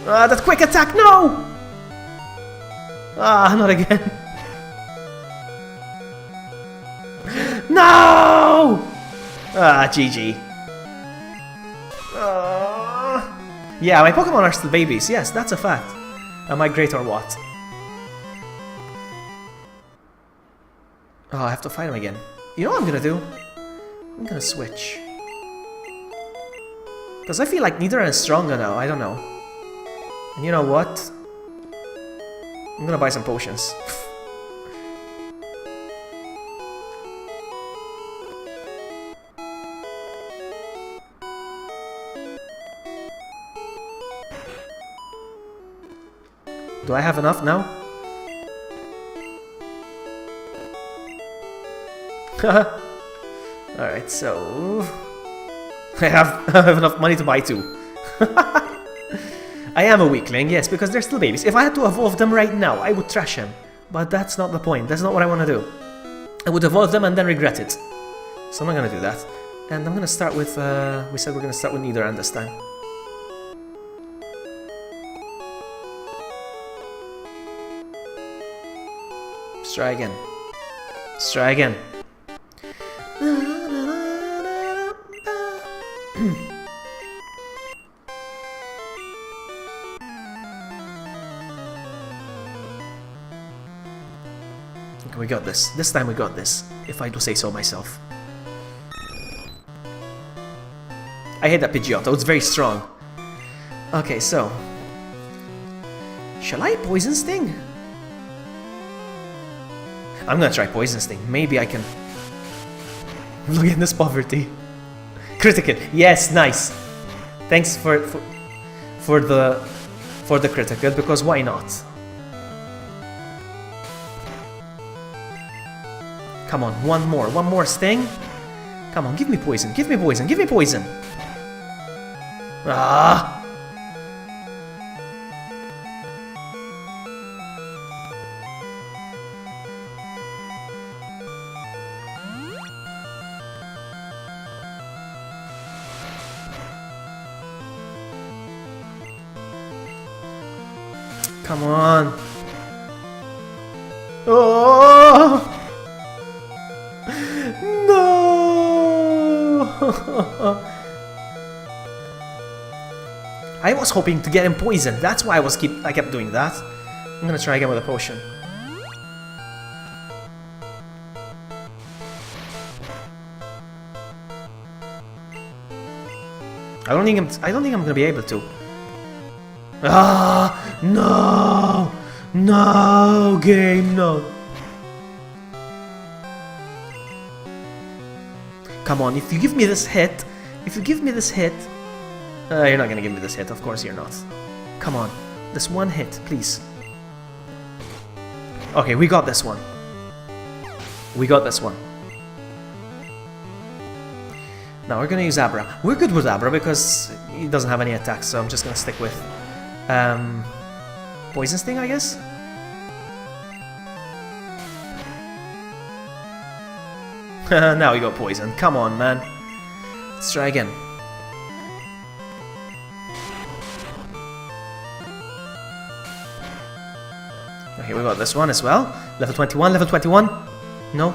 That quick attack! No! Ah, not again. No! Ah, GG. Yeah, my Pokemon are still babies. Yes, that's a fact. Am I great or what? Oh, I have to fight him again. You know what I'm gonna do? I'm gonna switch. Because I feel like neither is stronger now. I don't know. And you know what? I'm gonna buy some potions. Do I have enough now? Alright, so... I have enough money to buy two. I am a weakling, yes, because they're still babies. If I had to evolve them right now, I would trash him. But that's not the point. That's not what I want to do. I would evolve them and then regret it. So I'm not going to do that. And I'm going to start with... we said we're going to start with Nidoran this time. Let's try again. Let's try again. Okay, we got this. This time we got this, if I do say so myself. I hate that Pidgeotto, it's very strong. Okay, so... shall I Poison Sting? I'm gonna try Poison Sting. Maybe I can... Look at this poverty. Critical. Yes, nice. Thanks for the critical, because why not? Come on, one more sting. Come on, give me poison, give me poison, give me poison. Ah! Come on. Oh! No! I was hoping to get him poisoned. That's why I kept doing that. I'm gonna try again with a potion. I don't think I'm gonna be able to. Ah! No! No! Game, no! Come on, if you give me this hit... you're not gonna give me this hit, of course you're not. Come on, this one hit, please. Okay, we got this one. We got this one. Now we're gonna use Abra. We're good with Abra because he doesn't have any attacks, so I'm just gonna stick with... Poison Sting, I guess? Now we got Poison. Come on, man. Let's try again. Okay, we got this one as well. Level 21, level 21. No.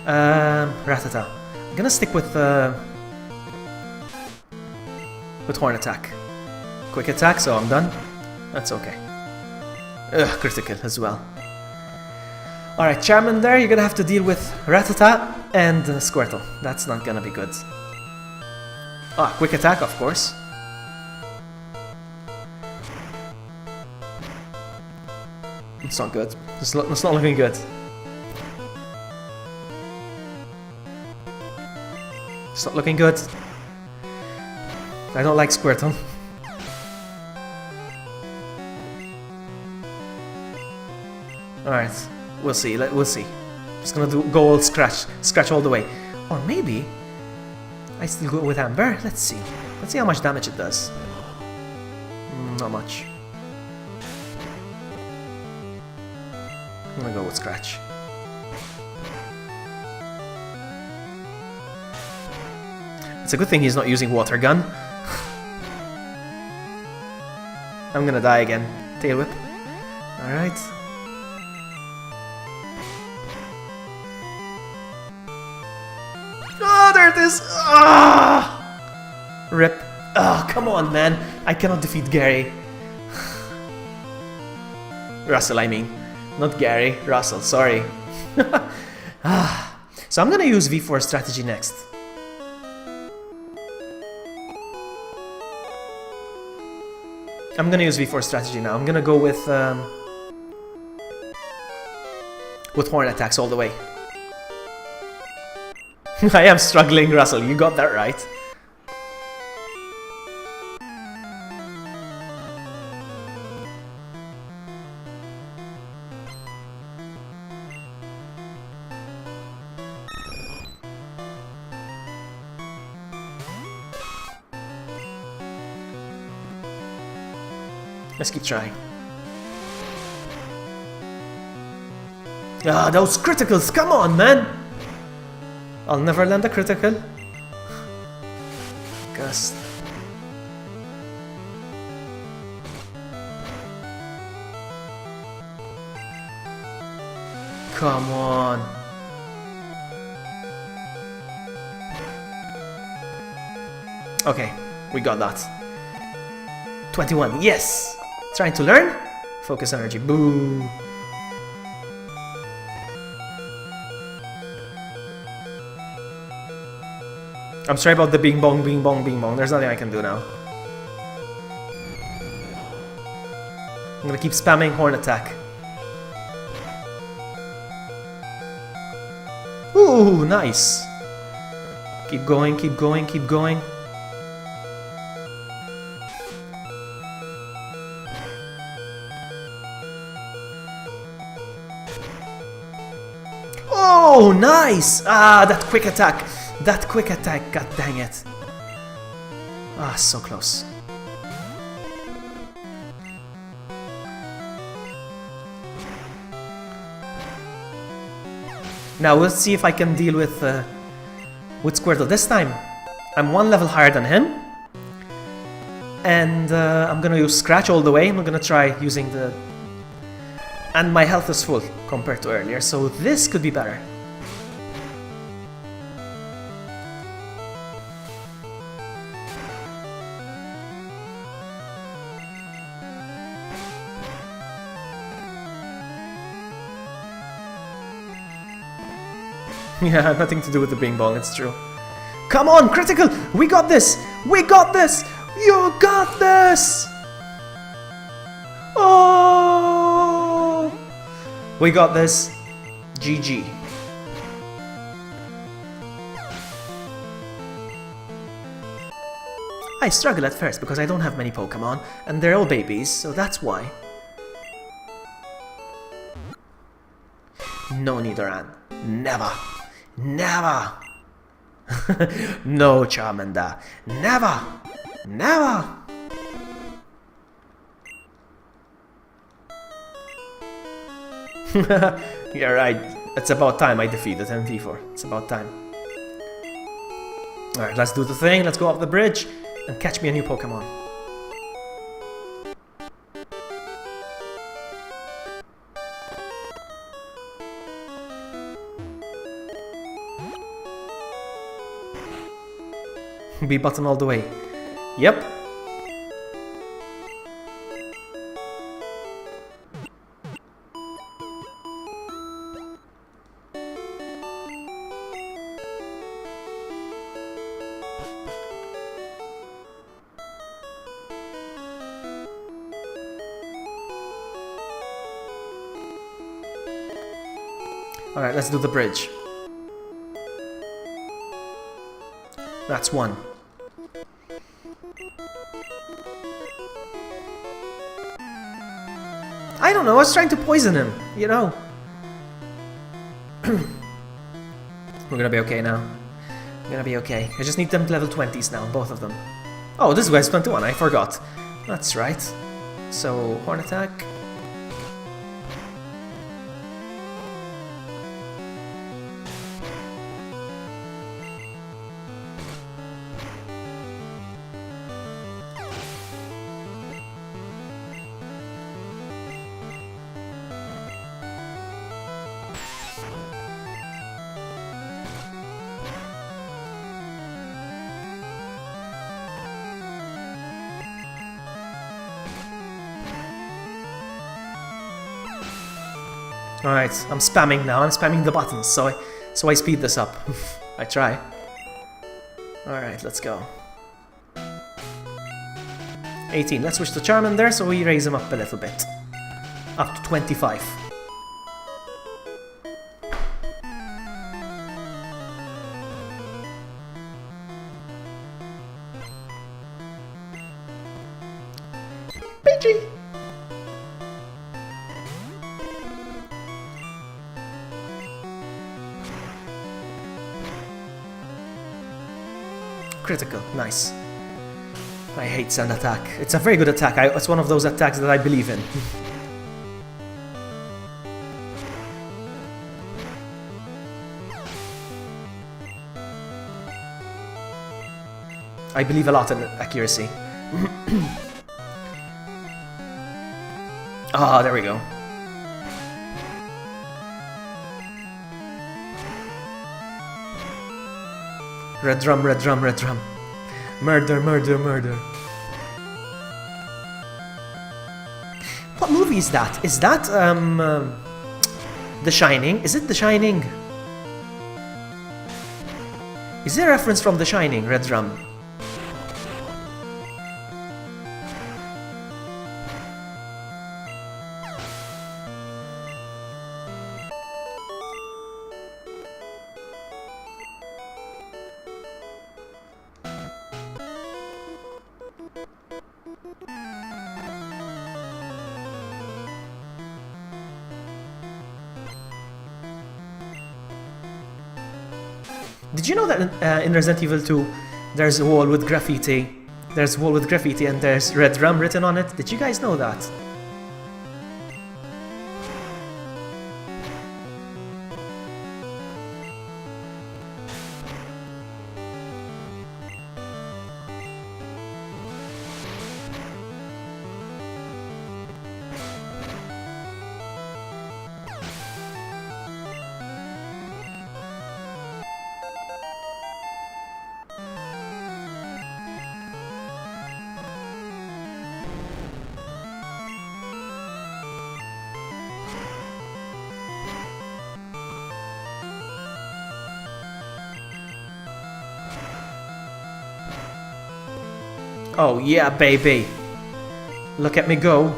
Rattata. I'm gonna stick with Horn Attack. Quick attack, so I'm done. That's okay. Ugh, critical as well. Alright, Charmander, you're gonna have to deal with Rattata and Squirtle. That's not gonna be good. Ah, quick attack, of course. It's not good. It's not looking good. It's not looking good. I don't like Squirtle. Alright, we'll see, we'll see. Just gonna go all scratch all the way. Or maybe I still go with Amber. Let's see. Let's see how much damage it does. Not much. I'm gonna go with Scratch. It's a good thing he's not using Water Gun. I'm gonna die again. Tail Whip. Alright. Oh, there it is! Ah! Rip. Oh, come on, man. I cannot defeat Gary. Russell, I mean. Not Gary. Russell, sorry. So I'm gonna use V4 strategy next. I'm gonna use V4 strategy now. I'm gonna go with Horn Attacks all the way. I am struggling, Russell. You got that right. Let's keep trying. Ah, those criticals! Come on, man! I'll never land a critical. Gust. Come on. Okay, we got that. 21, yes! Trying to learn? Focus energy, boo! I'm sorry about the bing bong, bing bong, bing bong. There's nothing I can do now. I'm gonna keep spamming horn attack. Ooh, nice! Keep going, keep going, keep going. Oh, nice! Ah, that quick attack. That quick attack, god dang it. Ah, so close. Now let's see if I can deal with Squirtle. This time, I'm one level higher than him. And I'm gonna use Scratch all the way. I'm gonna try using the... And my health is full compared to earlier, so this could be better. Yeah, nothing to do with the bing bong, it's true. Come on, critical! We got this! We got this! You got this! Oh! We got this. GG. I struggle at first because I don't have many Pokemon, and they're all babies, so that's why. No, Nidoran. Never. Never! No, Charmander. Never! Never! You're right. It's about time I defeated him, V4. It's about time. Alright, let's do the thing. Let's go up the bridge and catch me a new Pokemon. B button all the way. Yep. Alright, let's do the bridge. That's one. I don't know, I was trying to poison him, you know. We're gonna be okay now. We're gonna be okay. I just need them level 20s now, both of them. Oh, this guy's 21, I forgot. That's right. So, horn attack. Alright, I'm spamming now. I'm spamming the buttons, so I speed this up. I try. Alright, let's go. 18. Let's switch to Charmander so we raise him up a little bit. Up to 25. Pidgey! Critical, nice. I hate sand attack. It's a very good attack. It's one of those attacks that I believe in. I believe a lot in accuracy. Ah, there we go. Red drum, red drum, red drum. Murder, murder, murder. What movie is that? Is that, The Shining? Is it The Shining? Is there a reference from The Shining, red drum? Did you know that in Resident Evil 2 there's a wall with graffiti? There's a wall with graffiti and there's red drum written on it? Did you guys know that? Oh yeah, baby. Look at me go.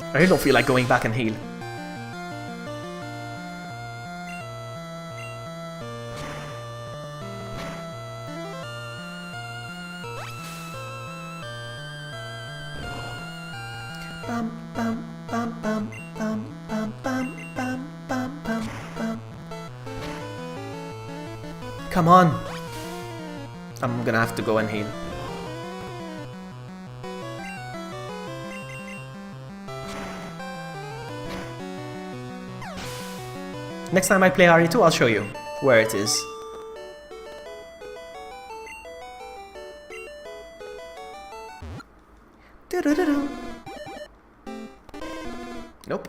I really don't feel like going back and heal. Bum, bum, bum, bum, bum, bum, bum, bum, bum, bum, bum. Come on. I'm gonna have to go and heal. Next time I play RE2, I'll show you where it is. Nope.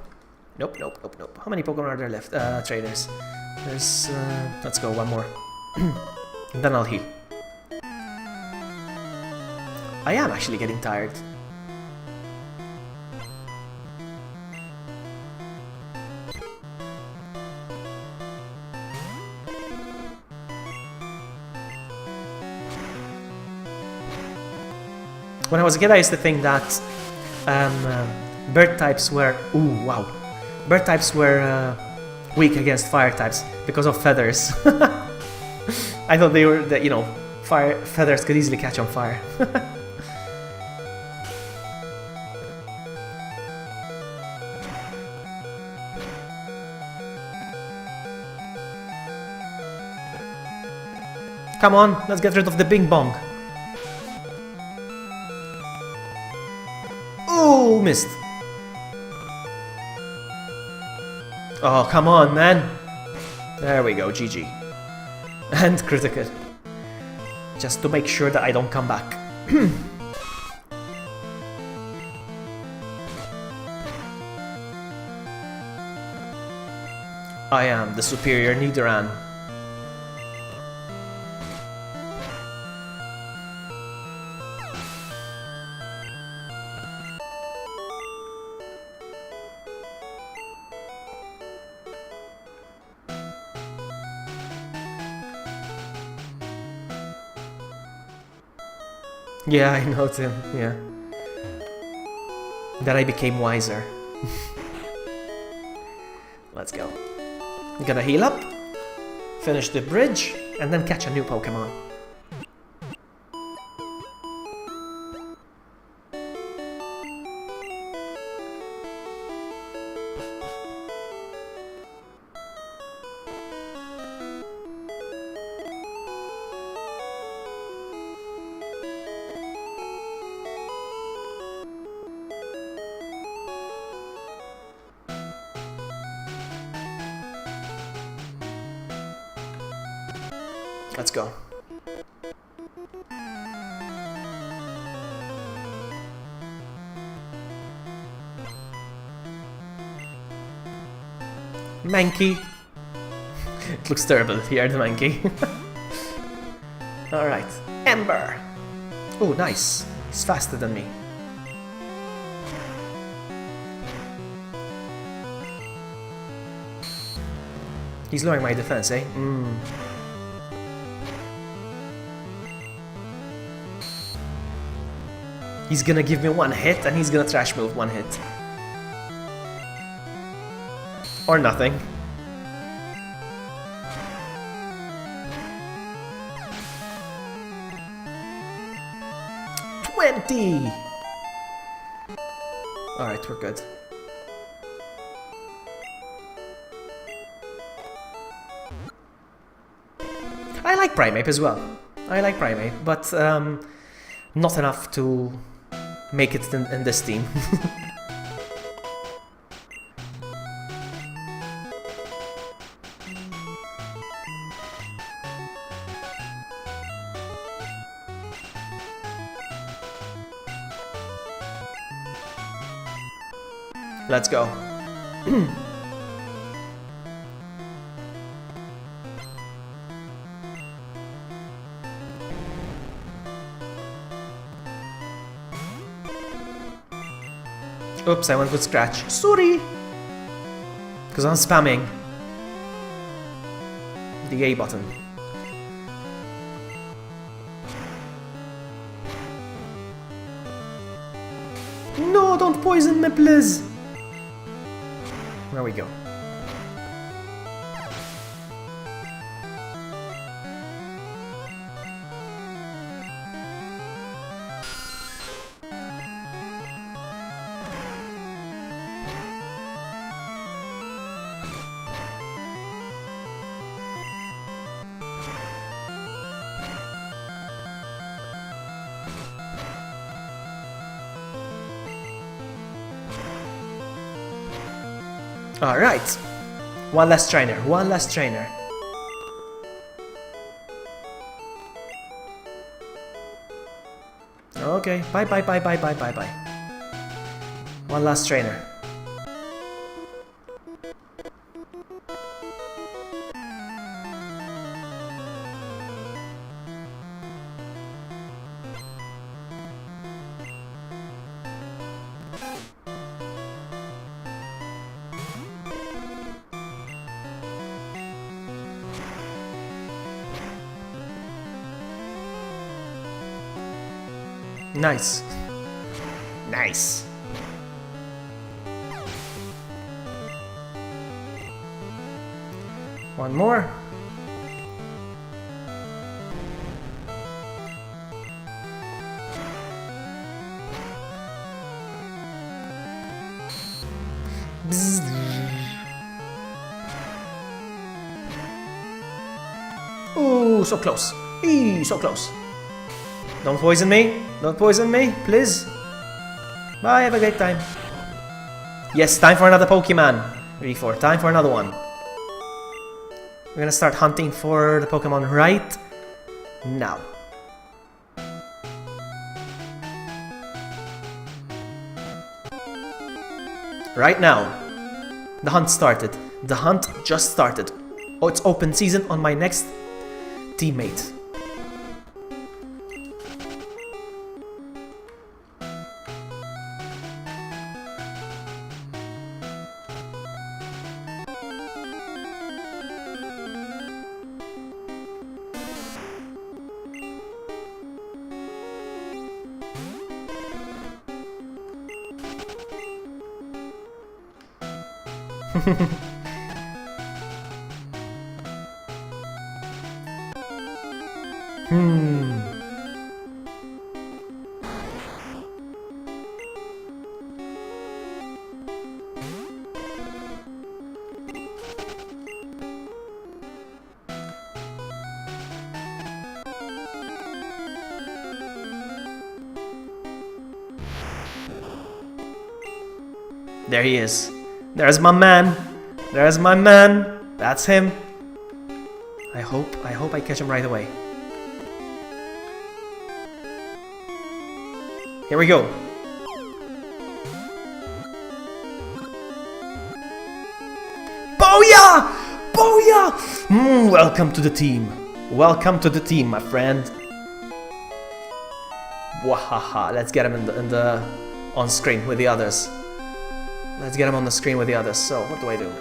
Nope, nope, nope, nope. How many Pokemon are there left? Traders. There's... let's go, one more. And then I'll heal. I am actually getting tired. When I was a kid, I used to think that bird types were... Ooh, wow. Bird types were weak against fire types because of feathers. I thought they were, that, you know, feathers could easily catch on fire. Come on, let's get rid of the Bing Bong. Oh, missed. Oh, come on, man. There we go, GG. And critical. Just to make sure that I don't come back. I am the superior Nidoran. Yeah, I know, Tim, yeah. That I became wiser. Let's go. I'm gonna heal up, finish the bridge, and then catch a new Pokemon. Let's go. Mankey. looks terrible here, the monkey. Alright. Ember! Oh, nice. He's faster than me. He's lowering my defense, eh? He's gonna give me one hit and he's gonna trash me with one hit. Or nothing. Alright, we're good. I like Primate as well. I like Primate, but not enough to make it in this team. Let's go. Oops, I went with scratch. Sorry! Because I'm spamming the A button. No, don't poison me, please! There we go. Alright. One last trainer, one last trainer. Okay, bye. One last trainer. Nice. Nice. One more. Bzz. Ooh, so close. Eee, so close. Don't poison me. Don't poison me, please. Bye, have a great time. Yes, time for another Pokemon. V4, time for another one. We're gonna start hunting for the Pokemon right now. Right now. The hunt started. The hunt just started. Oh, it's open season on my next teammate. There he is. There's my man. There's my man. That's him. I hope I catch him right away. Here we go. Booyah! Booyah! Welcome to the team. Welcome to the team, my friend. Wahaha. Let's get him on screen with the others. Let's get him on the screen with the others. So, what do I do?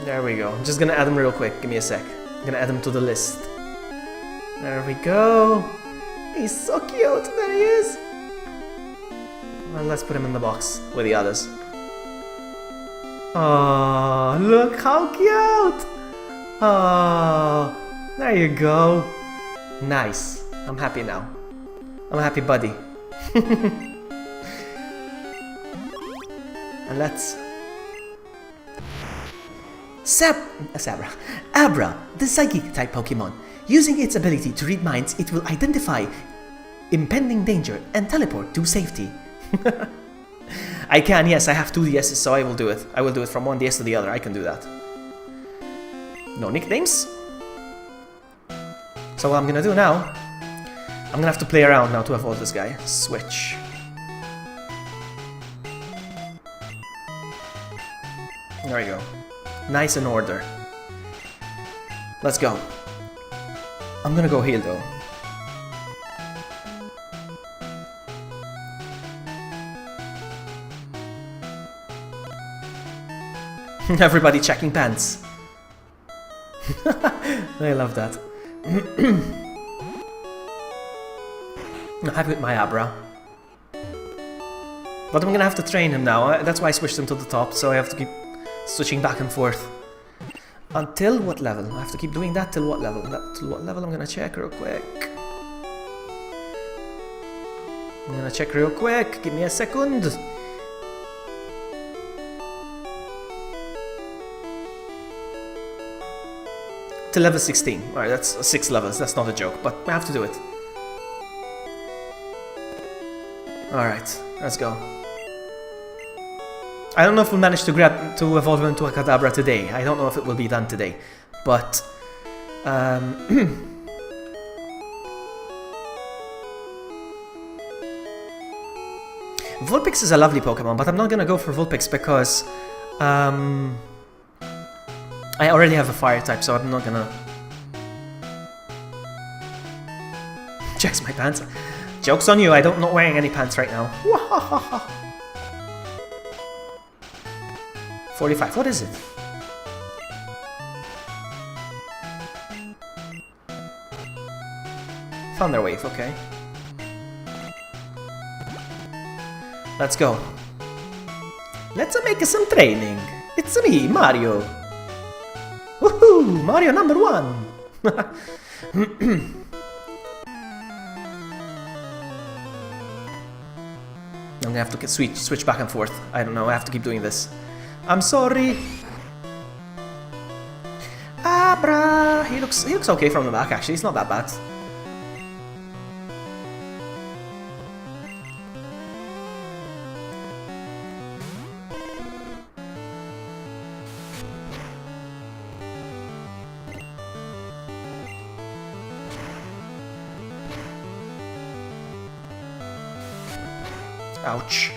There we go. I'm just gonna add him real quick. Give me a sec. I'm gonna add him to the list. There we go. He's so cute. There he is. Well, let's put him in the box with the others. Oh, look how cute. Oh, there you go. Nice. I'm happy now. I'm a happy buddy. And let's... Abra, the psychic type Pokemon. Using its ability to read minds, it will identify impending danger and teleport to safety. I can, yes, I have 2 DSs, so I will do it. I will do it from one DS to the other, I can do that. No nicknames. So what I'm gonna do now, I'm gonna have to play around now to evolve this guy. Switch. There we go. Nice in order. Let's go. I'm gonna go heal though. Everybody checking pants. I love that. I'm happy with my Abra. But I'm gonna have to train him now. That's why I switched him to the top, so I have to keep switching back and forth. Until what level? I have to keep doing that till what level? Till what level? I'm gonna check real quick. Give me a second. To level 16. Alright, that's 6 levels. That's not a joke, but I have to do it. Alright, let's go. I don't know if we'll manage to evolve him into a Kadabra today. I don't know if it will be done today, but Vulpix is a lovely Pokemon, but I'm not gonna go for Vulpix because I already have a fire type, so I'm not gonna... Checks my pants. Joke's on you, I'm not wearing any pants right now. 45, what is it? Thunder Wave, okay. Let's go. Let's make some training. It's me, Mario. Woohoo! Mario number 1! I'm gonna have to switch back and forth. I don't know, I have to keep doing this. I'm sorry. Abra! He looks okay from the back actually, it's not that bad. Ouch.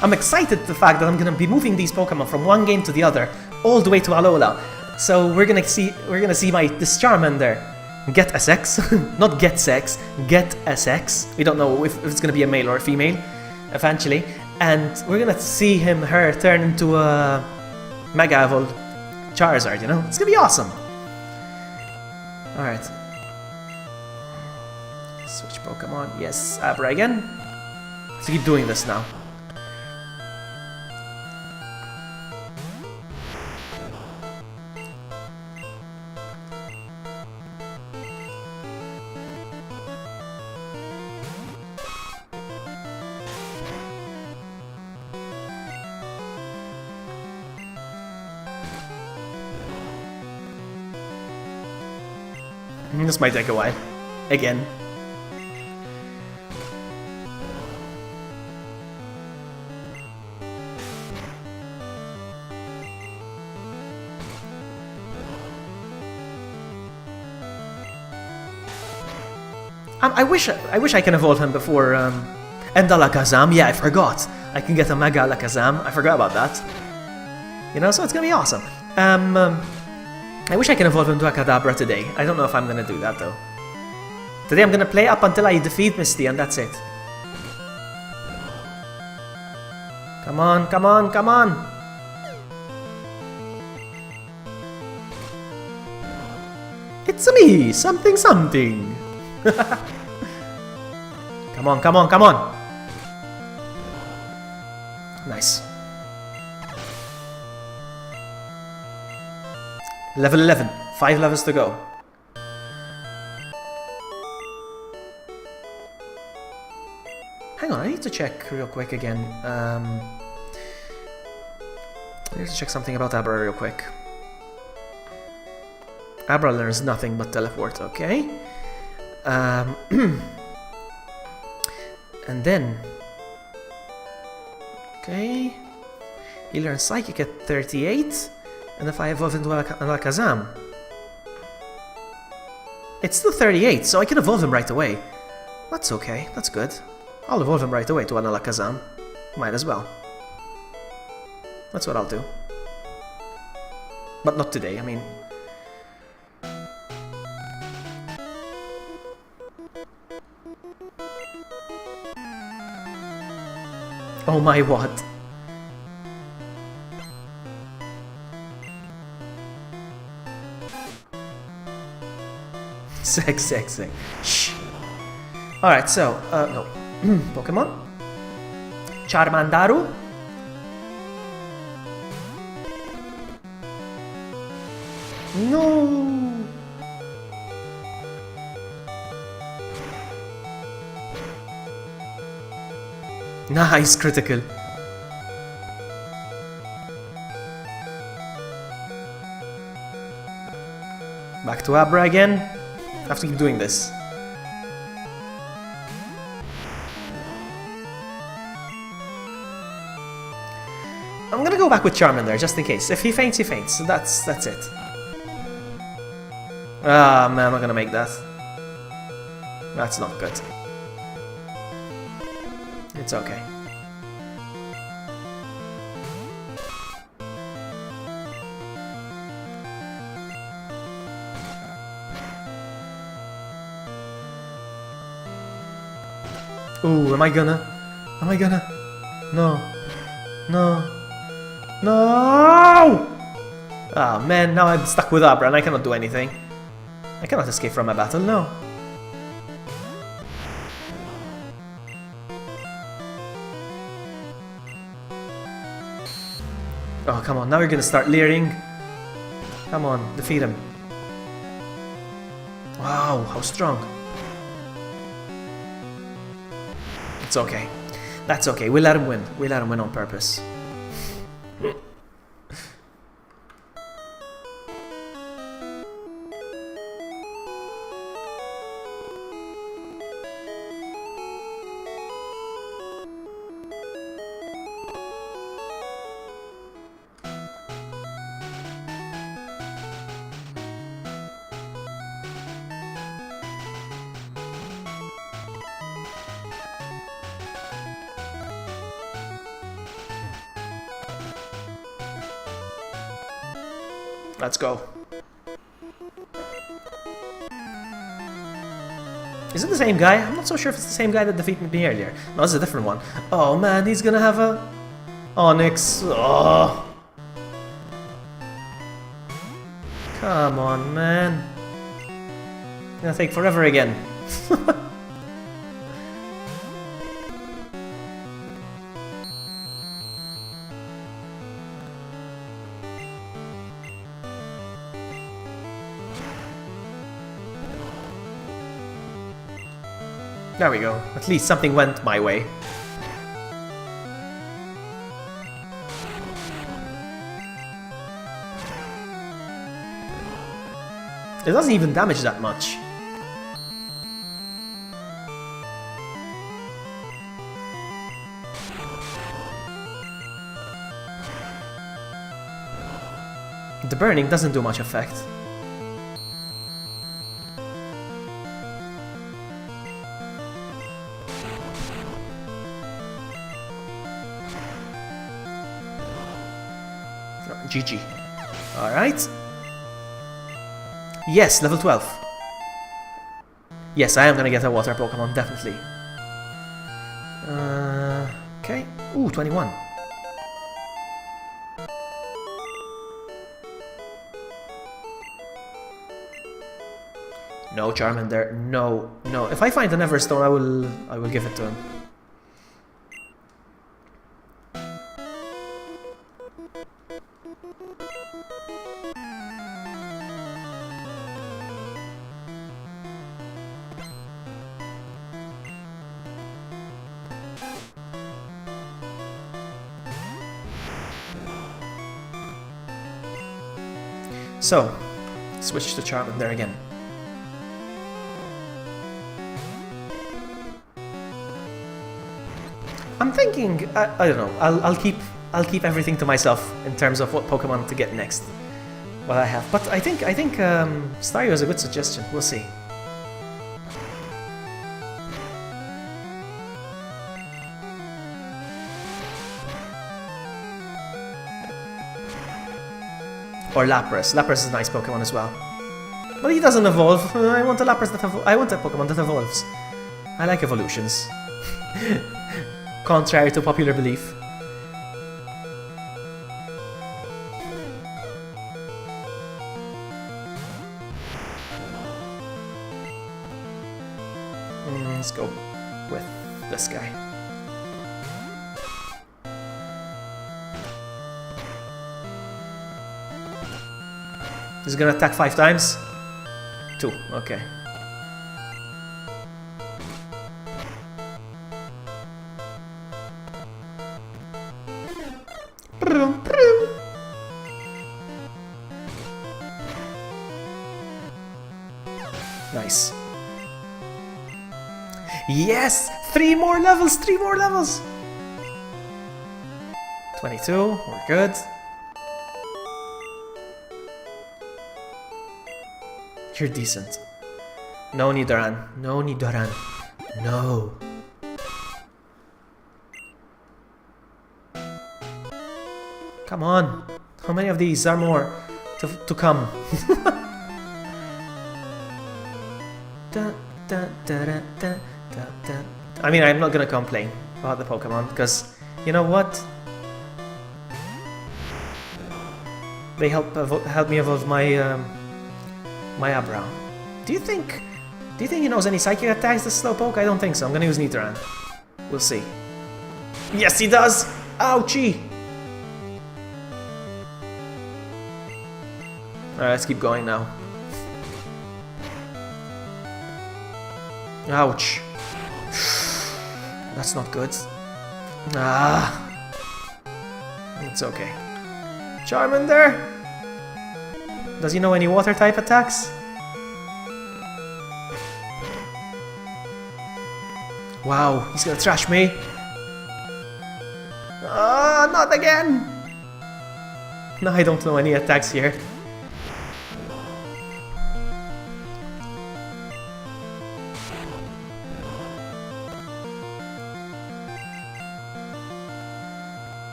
I'm excited the fact that I'm gonna be moving these Pokemon from one game to the other, all the way to Alola. So we're gonna see this Charmander get a sex, not get sex, get a sex. We don't know if it's gonna be a male or a female, eventually. And we're gonna see her turn into a Mega Evolved Charizard, you know? It's gonna be awesome! Alright. Switch Pokemon. Yes, Abra again. Let's keep doing this now. This might take a while. Again. I wish I can evolve him before End Alakazam. Yeah, I forgot. I can get a Mega Alakazam. I forgot about that. You know, so it's gonna be awesome. I wish I can evolve him to a Kadabra today. I don't know if I'm gonna do that though. Today I'm gonna play up until I defeat Misty and that's it. Come on, come on, come on! It's me! Something something! Come on, come on, come on! Nice. Level 11. 5 levels to go. Hang on, I need to check real quick again. I need to check something about Abra real quick. Abra learns nothing but teleport, okay? And then... Okay... He learns Psychic at 38, and if I evolve into an Alakazam... It's still 38, so I can evolve him right away. That's okay, that's good. I'll evolve him right away to an Alakazam. Might as well. That's what I'll do. But not today, I mean... Oh my what? Sex. Shh. Alright, so, no. Pokemon. Charmandaru. No. Nice, critical. Back to Abra again. I have to keep doing this. I'm gonna go back with Charmander just in case. If he faints, he faints. So that's it. Ah man, I'm not gonna make that. That's not good. It's okay. Ooh, am I gonna? No. Ah man, now I'm stuck with Abra and I cannot do anything. I cannot escape from a battle, no. Oh, come on, now you're gonna start leering. Come on, defeat him. Wow, how strong. It's okay. That's okay, we'll let him win. We'll let him win on purpose. Let's go. Is it the same guy? I'm not so sure if it's the same guy that defeated me earlier. No, it's a different one. Oh man, he's gonna have a... Onyx. Oh. Come on, man. It's gonna take forever again. There we go. At least something went my way. It doesn't even damage that much. The burning doesn't do much effect. GG. Alright. Yes, level 12. Yes, I am gonna get a water Pokemon, definitely. Okay. Ooh, 21. No Charmander, no, no. If I find an Everstone, I will give it to him. So, switch to Charmander again. I'm thinking, I don't know. I'll keep everything to myself in terms of what Pokemon to get next. What I have, but I think Staryu is a good suggestion. We'll see. Or Lapras. Lapras is a nice Pokemon as well. But he doesn't evolve. I want a Lapras that I want a Pokemon that evolves. I like evolutions. Contrary to popular belief. Let's go with this guy. He's gonna attack 5 times? 2, okay. Nice. Yes! 3 more levels! 3 more levels! 22, we're good. You're decent. No Nidoran. No Nidoran. No. Come on. How many of these are more to come? I mean, I'm not gonna complain about the Pokemon because you know what? They help me evolve my my Abra. Do you think he knows any psychic attacks, this Slowpoke? I don't think so. I'm gonna use Nidoran. We'll see. Yes, he does! Ouchie! Alright, let's keep going now. Ouch. That's not good. Ah. It's okay. Charmander! Does he know any water type attacks? Wow, he's gonna trash me. Ah, not again! No, I don't know any attacks here.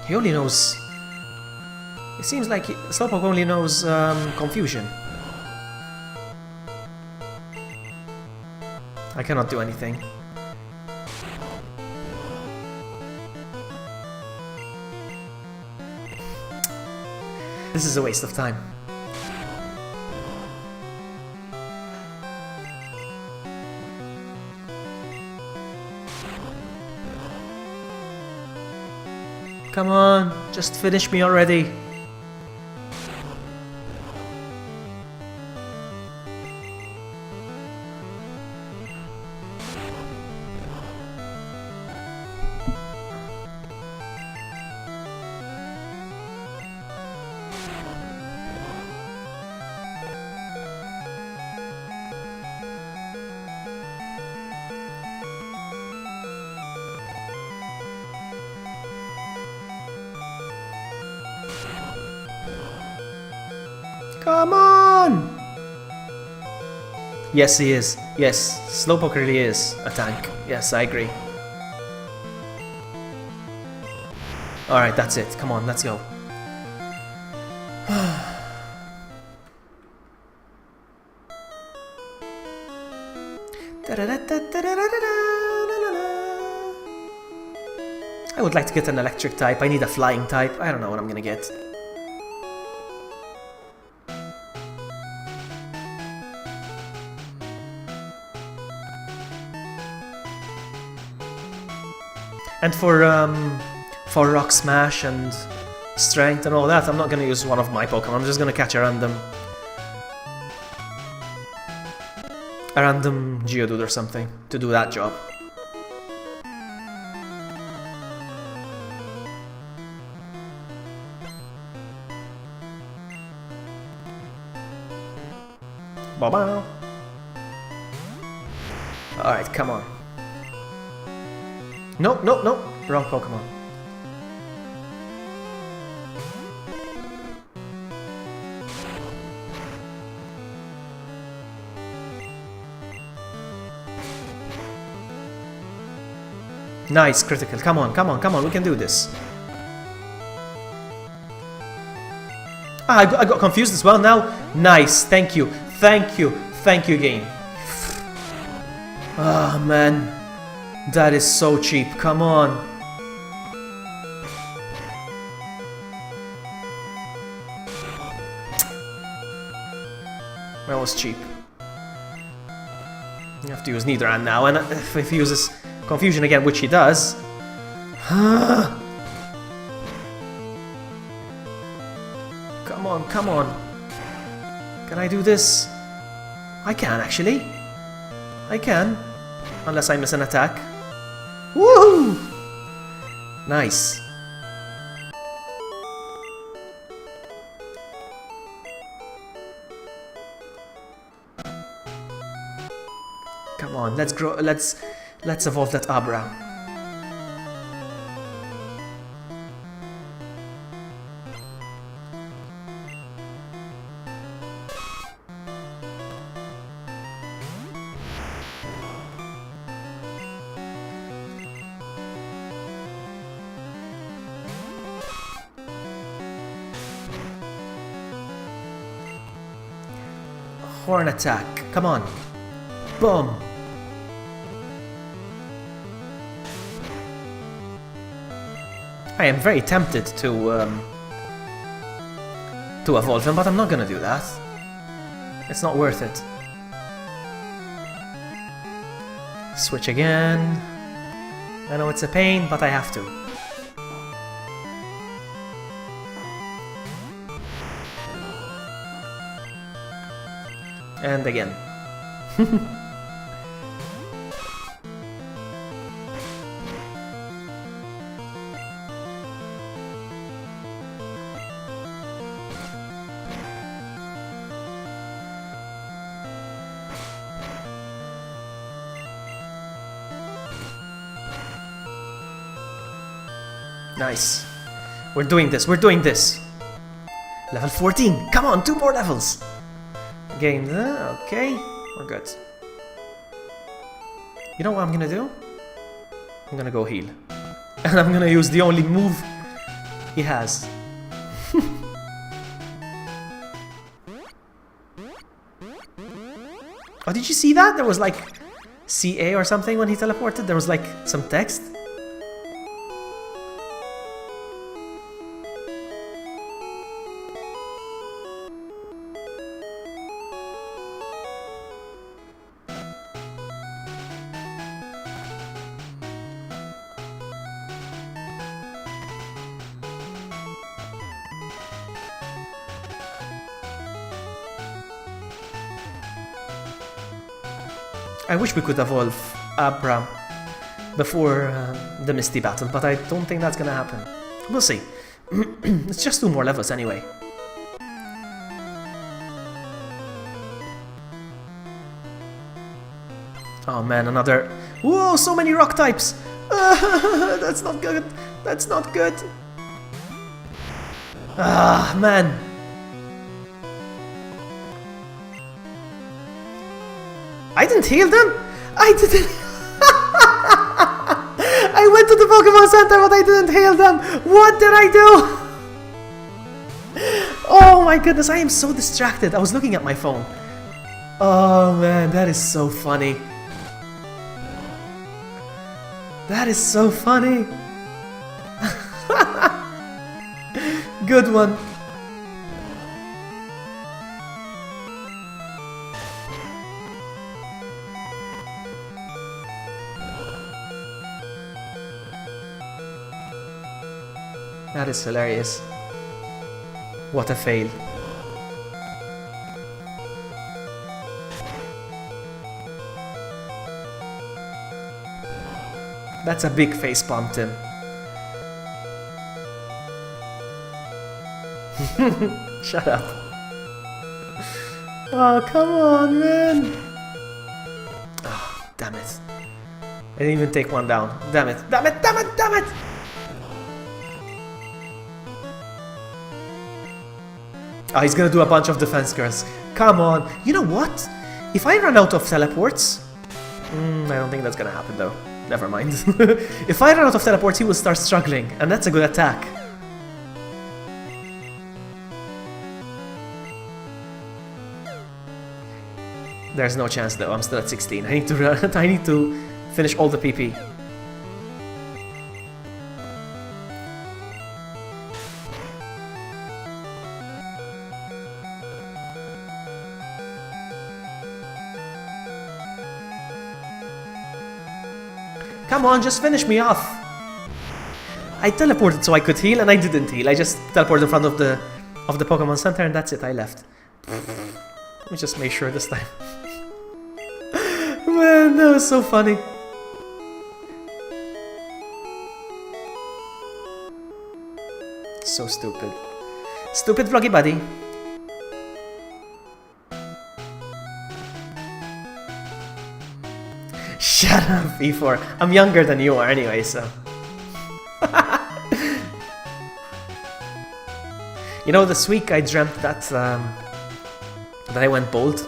He only knows... It seems like Slowpoke only knows confusion. I cannot do anything. This is a waste of time. Come on, just finish me already. Come on! Yes, he is. Yes, Slowpoke really is a tank. Yes, I agree. Alright, that's it. Come on, let's go. I would like to get an electric type. I need a flying type. I don't know what I'm gonna get. And for Rock Smash and Strength and all that, I'm not gonna use one of my Pokemon. I'm just gonna catch a random Geodude or something to do that job. Bye-bye. Alright, come on. Nope, nope, nope. Wrong Pokemon. Nice, critical. Come on, come on, come on. We can do this. Ah, I got confused as well now. Nice, thank you. Thank you. Thank you, game. Ah, man. That is so cheap. Come on. That was cheap. You have to use Nidoran now, and if he uses Confusion again, which he does... Come on, come on. Can I do this? I can, actually. I can. Unless I miss an attack. Woohoo! Nice. Come on, let's grow. Let's evolve that Abra. Horn attack. Come on. Boom. I am very tempted to evolve him, but I'm not gonna do that. It's not worth it. Switch again. I know it's a pain, but I have to. And again. Nice. We're doing this, we're doing this. Level 14, come on, 2 more levels. Gain that, okay, we're good. You know what I'm gonna do? I'm gonna go heal. And I'm gonna use the only move he has. Oh, did you see that? There was like CA or something when he teleported. There was like some text. I wish we could evolve Abra before the Misty battle, but I don't think that's gonna happen. We'll see. It's just 2 more levels anyway. Oh man, another... Whoa, so many rock types! That's not good. That's not good. Ah, man. I didn't heal them! I didn't... I went to the Pokemon Center, but I didn't hail them. What did I do? Oh my goodness, I am so distracted. I was looking at my phone. Oh man, that is so funny. That is so funny. Good one. That is hilarious. What a fail. That's a big face palm, Tim. Shut up. Oh, come on, man. Oh, damn it. I didn't even take one down. Damn it, damn it, damn it, damn it! Oh, he's gonna do a bunch of defense curls. Come on. You know what? If I run out of teleports... I don't think that's gonna happen though. Never mind. If I run out of teleports, he will start struggling. And that's a good attack. There's no chance though. I'm still at 16. I need to run. I need to finish all the PP. Come on, just finish me off. I teleported so I could heal, and I didn't heal. I just teleported in front of the Pokemon Center, and that's it. I left. Let me just make sure this time. Man, that was so funny. So stupid. Stupid VloggyBuddy. Shut up, V4. I'm younger than you are anyway, so... You know, this week I dreamt that that I went bald.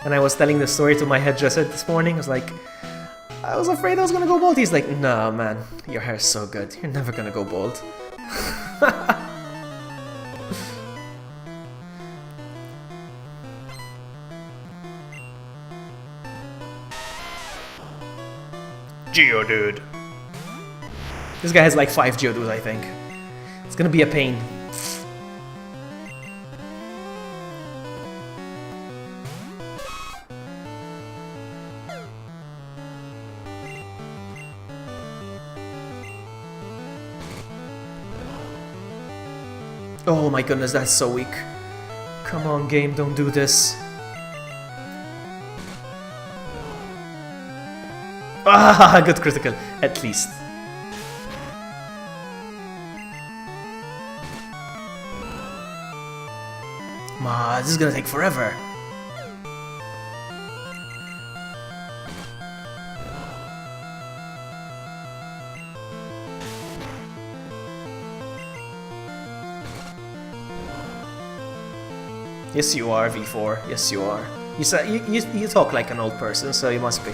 And I was telling the story to my hairdresser this morning. I was like, I was afraid I was gonna go bald. He's like, no man, your hair's so good. You're never gonna go bald. Geodude. This guy has like 5 Geodudes, I think. It's gonna be a pain. Oh my goodness, that's so weak. Come on, game, don't do this. Ah, good critical, at least. Ma, this is gonna take forever. Yes, you are, V4. Yes, you are. You talk like an old person, so you must be.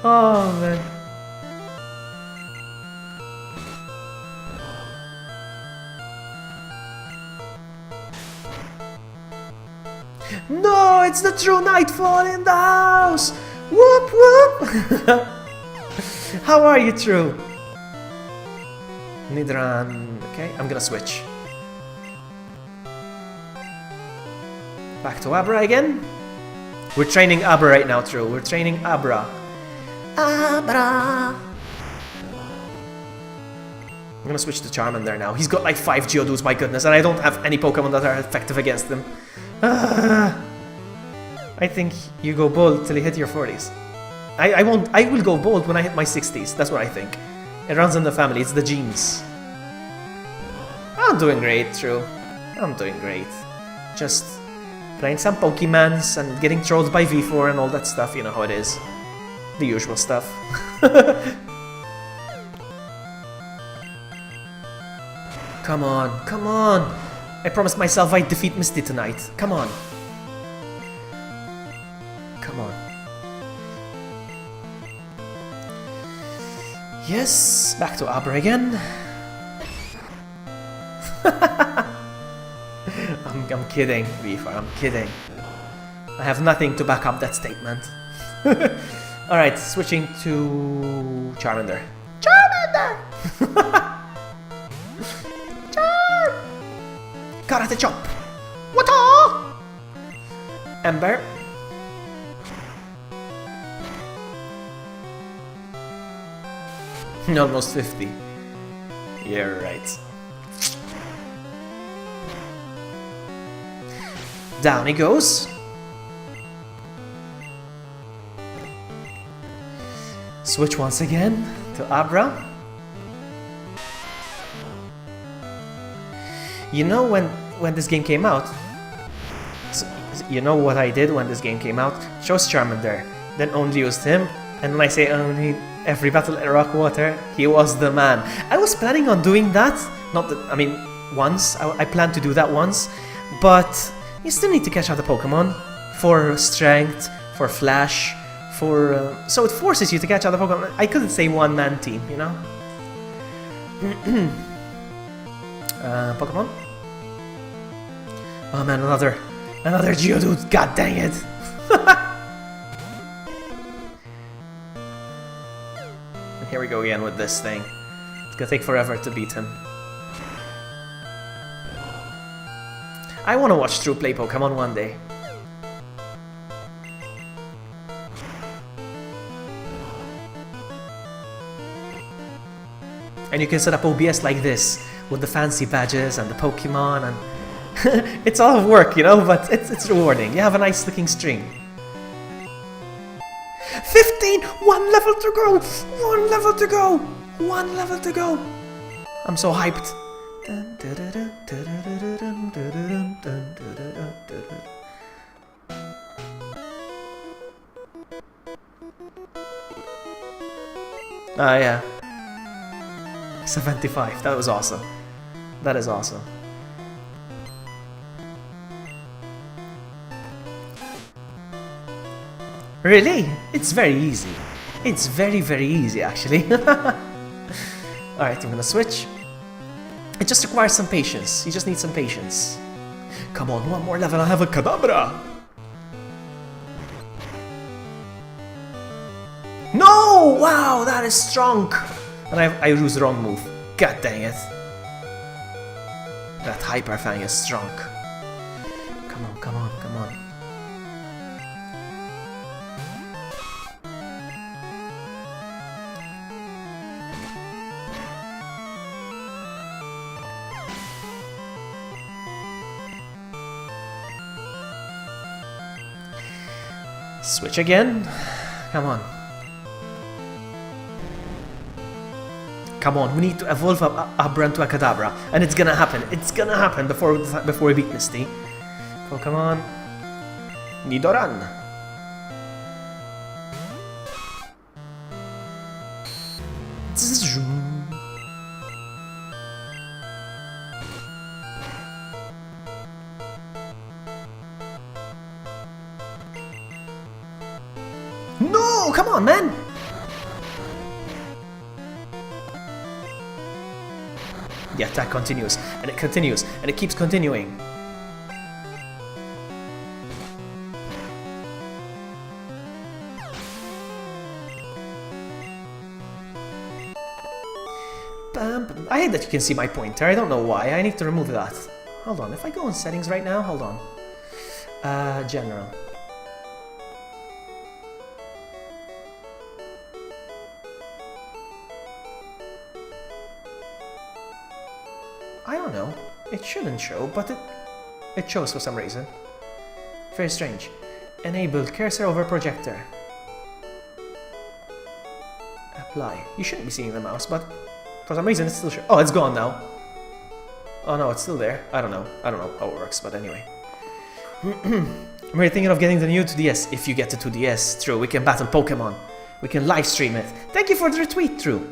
Oh man. No, it's the true nightfall in the house. Whoop whoop. How are you, True? Nidran. Okay, I'm gonna switch. Back to Abra again. We're training Abra right now, True. We're training Abra. Abra. I'm gonna switch to Charmander now. He's got like 5 Geodudes, my goodness, and I don't have any Pokemon that are effective against him. I think you go bold till you hit your 40s. I won't. I will go bold when I hit my 60s. That's what I think. It runs in the family. It's the genes. I'm doing great, True. I'm doing great. Just playing some Pokemons and getting trolled by V4 and all that stuff. You know how it is. The usual stuff. Come on, come on! I promised myself I'd defeat Misty tonight. Come on. Come on. Yes, back to Abra again. I'm kidding, Reefer, I'm kidding. I have nothing to back up that statement. Alright, switching to Charmander. Charmander! Karate chop! Wata! Ember. Almost 50. You're right. Down he goes. Switch once again to Abra. You know when this game came out, you know what I did when this game came out? Chose Charmander, then only used him, and when I say only every battle at Rockwater, he was the man. I was planning on doing that, once, I planned to do that once, but you still need to catch other Pokemon for strength, for flash, for... so it forces you to catch other Pokemon. I couldn't say one-man team, you know? Pokemon? Oh man, another Geodude, god dang it! And here we go again with this thing. It's gonna take forever to beat him. I wanna watch True play Pokemon one day. And you can set up OBS like this, with the fancy badges and the Pokemon, and it's a lot of work, you know, but it's rewarding. You have a nice looking stream. 15! 1 level to go! 1 level to go! 1 level to go! I'm so hyped. Ah, yeah. 75. That was awesome. That is awesome. Really? It's very easy. It's very, very easy, actually. Alright, I'm gonna switch. It just requires some patience. You just need some patience. Come on, 1 more level, I'll have a Kadabra! No! Wow, that is strong! And I use the wrong move. God dang it. That Hyper Fang is strong. Come on, come on, come on. Switch again. Come on. Come on, we need to evolve Abra into a Kadabra. And it's gonna happen. It's gonna happen before we beat Misty. Pokemon. Nidoran. No! Come on, man! The attack continues, and it keeps continuing. I hate that you can see my pointer, I don't know why, I need to remove that. Hold on, if I go in settings right now, hold on. General. I don't know. It shouldn't show, but it shows for some reason. Very strange. Enable cursor over projector. Apply. You shouldn't be seeing the mouse, but for some reason it's still oh, it's gone now. Oh no, it's still there. I don't know how it works, but anyway. I'm really thinking of getting the new 2DS. If you get the 2DS, True, we can battle Pokemon. We can live stream it. Thank you for the retweet, True.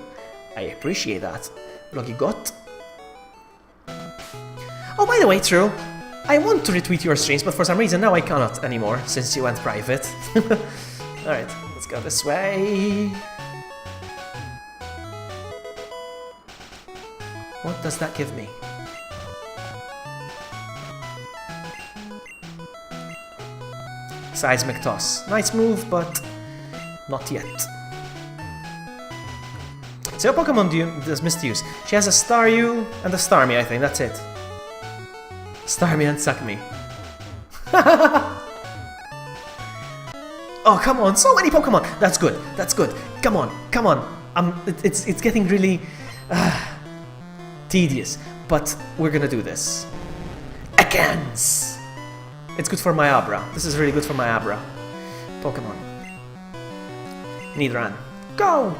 I appreciate that. VloggyBuddy. Oh, by the way, True, I want to retweet your streams, but for some reason now I cannot anymore, since you went private. Alright, let's go this way. What does that give me? Seismic toss. Nice move, but not yet. So what Pokemon does Misty use? She has a Staryu and a Starmie, I think. That's it. Starmie and Suckmie. Oh, come on. So many Pokemon. That's good. That's good. Come on. Come on. It's getting really tedious. But we're gonna do this. Ekans! It's good for my Abra. This is really good for my Abra. Pokemon. Nidoran. Go!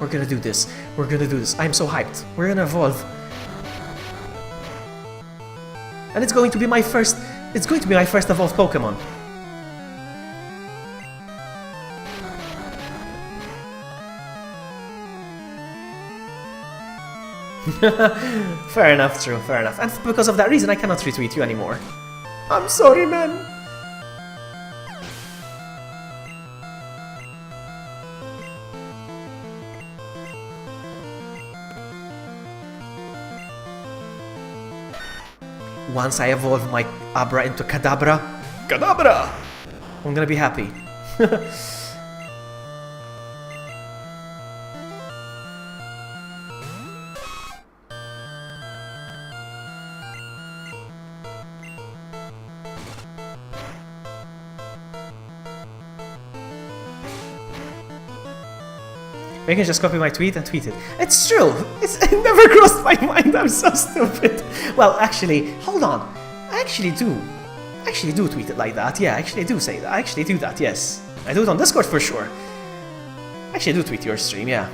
We're gonna do this. We're gonna do this. I'm so hyped. We're gonna evolve. And it's going to be my first... It's going to be my first evolved Pokemon. Fair enough, true, fair enough. And because of that reason, I cannot retweet you anymore. I'm sorry, man. Once I evolve my Abra into Kadabra, I'm gonna be happy. You can just copy my tweet and tweet it. It's true! It never crossed my mind, I'm so stupid. Well, actually, hold on. I actually do tweet it like that. Yeah, I actually do say that. I actually do that, yes. I do it on Discord for sure. I actually do tweet your stream, yeah.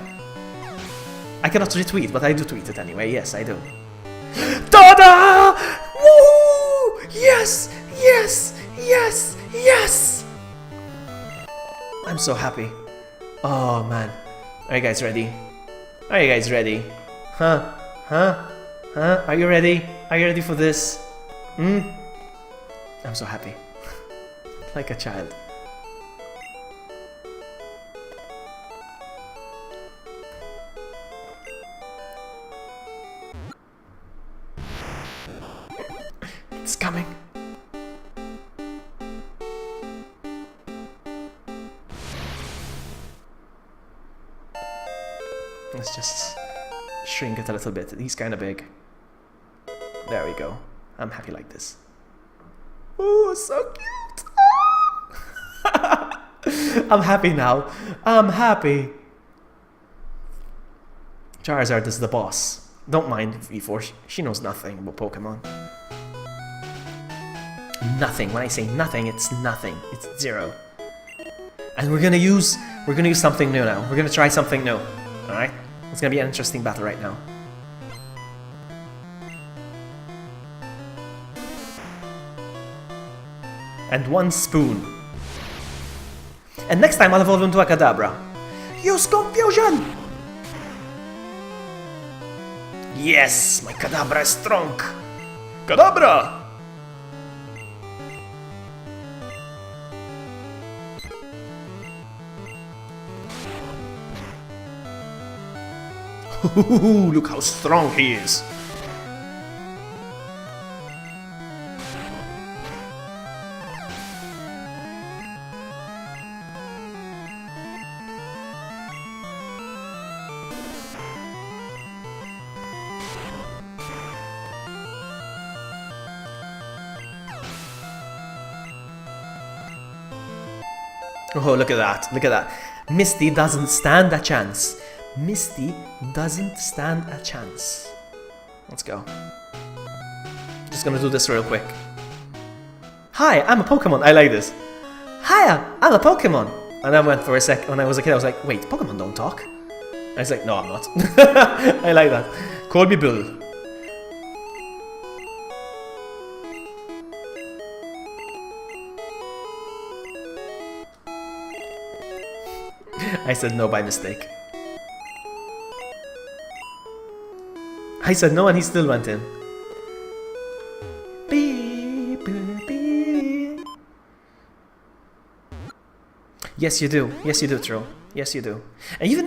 I cannot retweet, but I do tweet it anyway. Yes, I do. Tada! Woo! Yes! Yes! Yes! Yes! I'm so happy. Oh, man. Are you guys ready? Are you guys ready? Huh? Huh? Huh? Are you ready? Are you ready for this? Hmm? I'm so happy. Like a child. It's coming. Let's just shrink it a little bit. He's kind of big. There we go. I'm happy like this. Ooh, so cute! I'm happy now. I'm happy. Charizard is the boss. Don't mind V4. She knows nothing about Pokemon. Nothing. When I say nothing, it's nothing. It's zero. And we're gonna use something new now. We're gonna try something new. Alright? It's gonna be an interesting battle right now. And 1 spoon. And next time I'll evolve into a Kadabra. Use confusion! Yes! My Kadabra is strong! Kadabra! Look how strong he is! Oh, look at that, look at that. Misty doesn't stand a chance. Misty doesn't stand a chance. Let's go. Just gonna do this real quick. Hi, I'm a Pokemon. I like this. Hiya, I'm a Pokemon. And I went for a sec. When I was a kid, I was like, wait, Pokemon don't talk? I was like, no, I'm not. I like that. Call me Bull. I said no by mistake. I said no and he still went in. Beep, beep, beep. Yes, you do. Yes, you do, Tro. Yes, you do. And even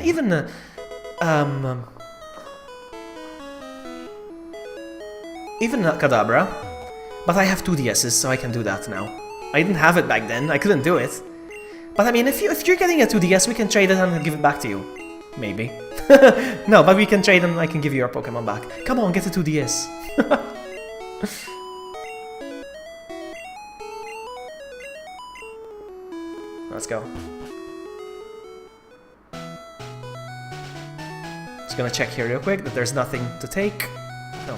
Kadabra. But I have 2DSs, so I can do that now. I didn't have it back then. I couldn't do it. But I mean, if you're getting a 2DS, we can trade it and give it back to you. Maybe. No, but we can trade and I can give you your Pokemon back. Come on, get a 2DS. Let's go. Just gonna check here real quick that there's nothing to take. No.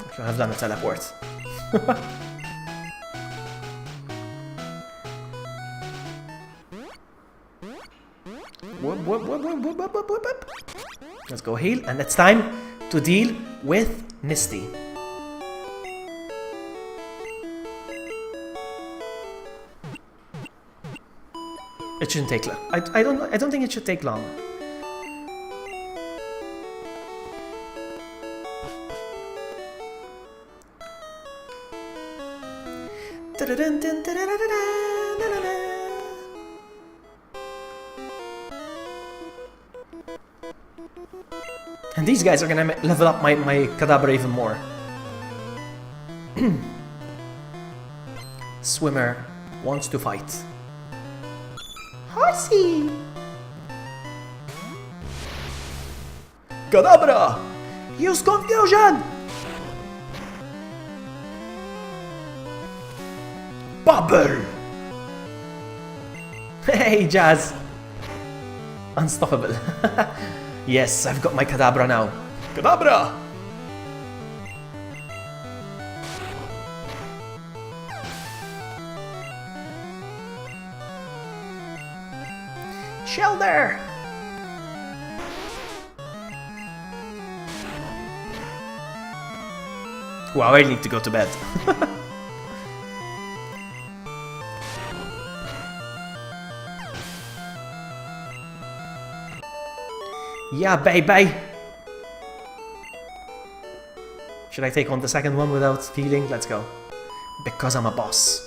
Okay, I've done a teleport. Whoop. Let's go heal, and it's time to deal with Misty. It shouldn't take long. I don't think it should take long. And these guys are gonna level up my Kadabra even more. Swimmer wants to fight. Horsey! Kadabra! Use confusion! Bubble! Hey, Jazz! Unstoppable. Yes, I've got my Kadabra now. Kadabra! Shelter! Wow, I need to go to bed. Yeah, baby! Should I take on the second one without healing? Let's go. Because I'm a boss.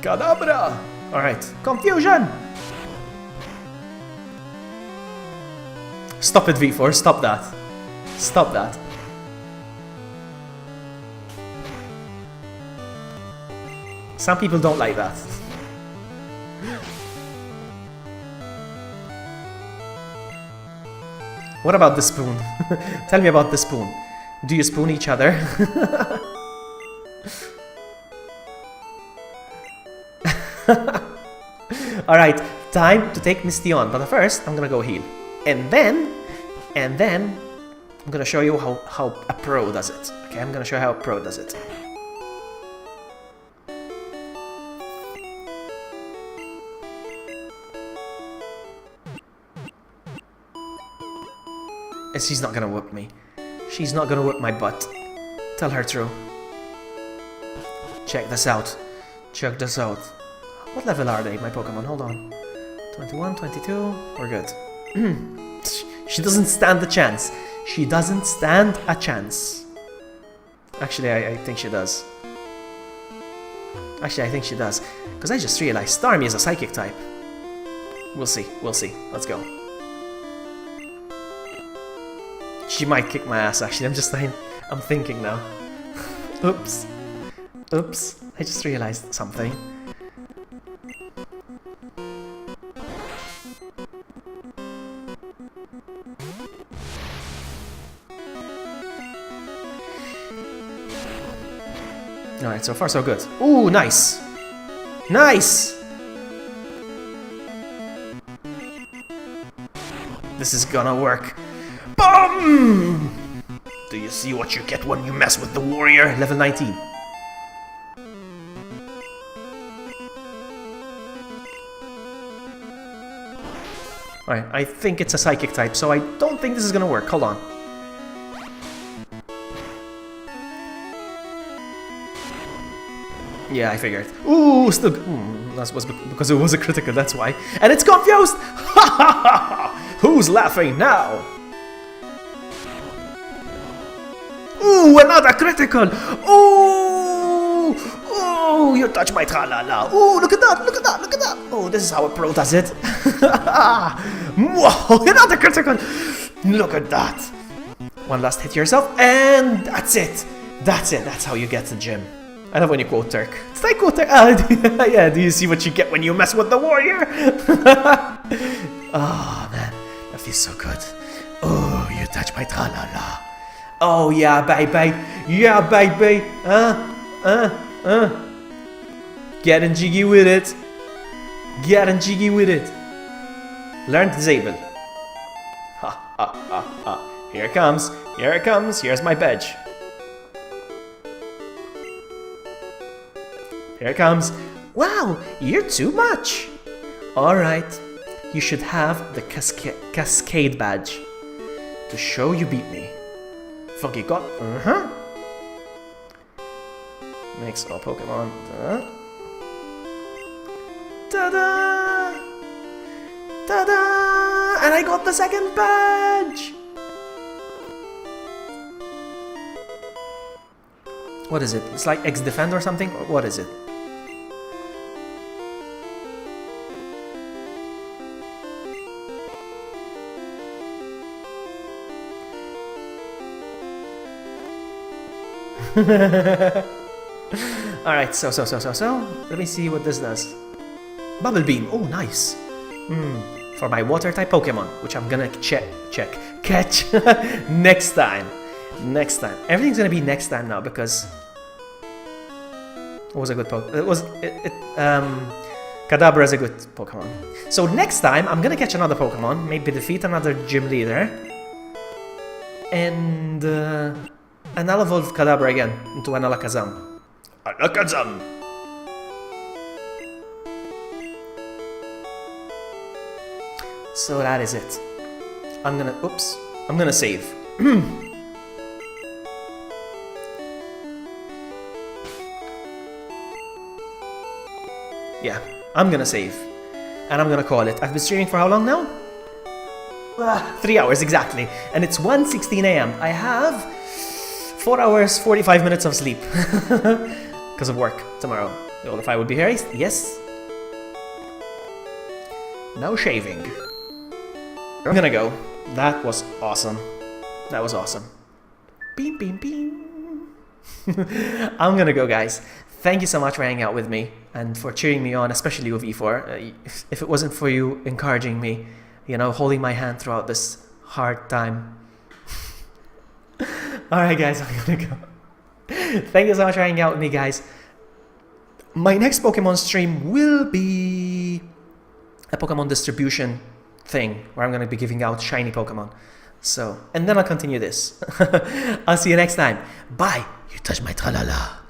Kadabra! Alright, confusion! Stop it, V4, stop that. Stop that. Some people don't like that. What about the spoon? Tell me about the spoon. Do you spoon each other? Alright, time to take Misty on, but first I'm gonna go heal. And then I'm gonna show you how a pro does it. Okay, I'm gonna show you how a pro does it. And she's not gonna whip me. She's not gonna whip my butt. Tell her true. Check this out. Check this out. What level are they, my Pokemon? Hold on. 21, 22. We're good. She doesn't stand a chance. She doesn't stand a chance. Actually, I think she does. Actually, I think she does. Because I just realized Starmie is a psychic type. We'll see. We'll see. Let's go. She might kick my ass, actually. I'm thinking now. Oops. Oops. I just realized something. Alright, so far so good. Ooh, nice! Nice! This is gonna work. BOOM! Do you see what you get when you mess with the warrior? Level 19. Alright, I think it's a psychic type, so I don't think this is gonna work. Hold on. Yeah, I figured. Ooh, still. That was because it was a critical, that's why. And it's confused! Ha ha ha! Who's laughing now? Ooh, another critical! Ooh! Ooh, you touch my tra-la-la. Ooh, look at that, look at that, look at that. Oh, this is how a pro does it. Whoa, another critical. Look at that. One last hit yourself, and that's it. That's it, that's how you get to the gym. I love when you quote Turk. It's like quote Turk. Yeah, do you see what you get when you mess with the warrior? Oh, man, that feels so good. Oh, you touch my tra-la-la. Oh, yeah, baby. Yeah, baby. Getting jiggy with it. Getting jiggy with it. Learn to disable. Ha, ha, ha, ha. Here it comes. Here it comes. Here's my badge. Here it comes. Wow, you're too much. Alright, you should have the cascade badge to show you beat me. Vloggy got. Makes all Pokemon. Ta-da! Ta-da! And I got the second badge! What is it? It's like X-Defend or something? Or what is it? Alright, so. Let me see what this does. Bubble Beam. Oh, nice. For my water type Pokemon, which I'm gonna catch next time. Next time. Everything's gonna be next time now because it was a good Pokemon. Kadabra is a good Pokemon. So next time I'm gonna catch another Pokemon, maybe defeat another gym leader, and I'll evolve Kadabra again into an Alakazam. Alakazam! So that is it. I'm gonna save. Yeah, I'm gonna save. And I'm gonna call it. I've been streaming for how long now? 3 hours exactly. And it's 1:16 AM. I have 4 hours, 45 minutes of sleep. Because of work tomorrow. Well, if I would be here, yes. No shaving. I'm gonna go. That was awesome. That was awesome. Beam, beam, beam. I'm gonna go, guys. Thank you so much for hanging out with me and for cheering me on, especially with E4. If it wasn't for you encouraging me, you know, holding my hand throughout this hard time. Alright, guys, I'm gonna go. Thank you so much for hanging out with me, guys. My next Pokemon stream will be a Pokemon distribution thing where I'm going to be giving out shiny Pokemon. So, and then I'll continue this. I'll see you next time. Bye. You touch my tra-la-la.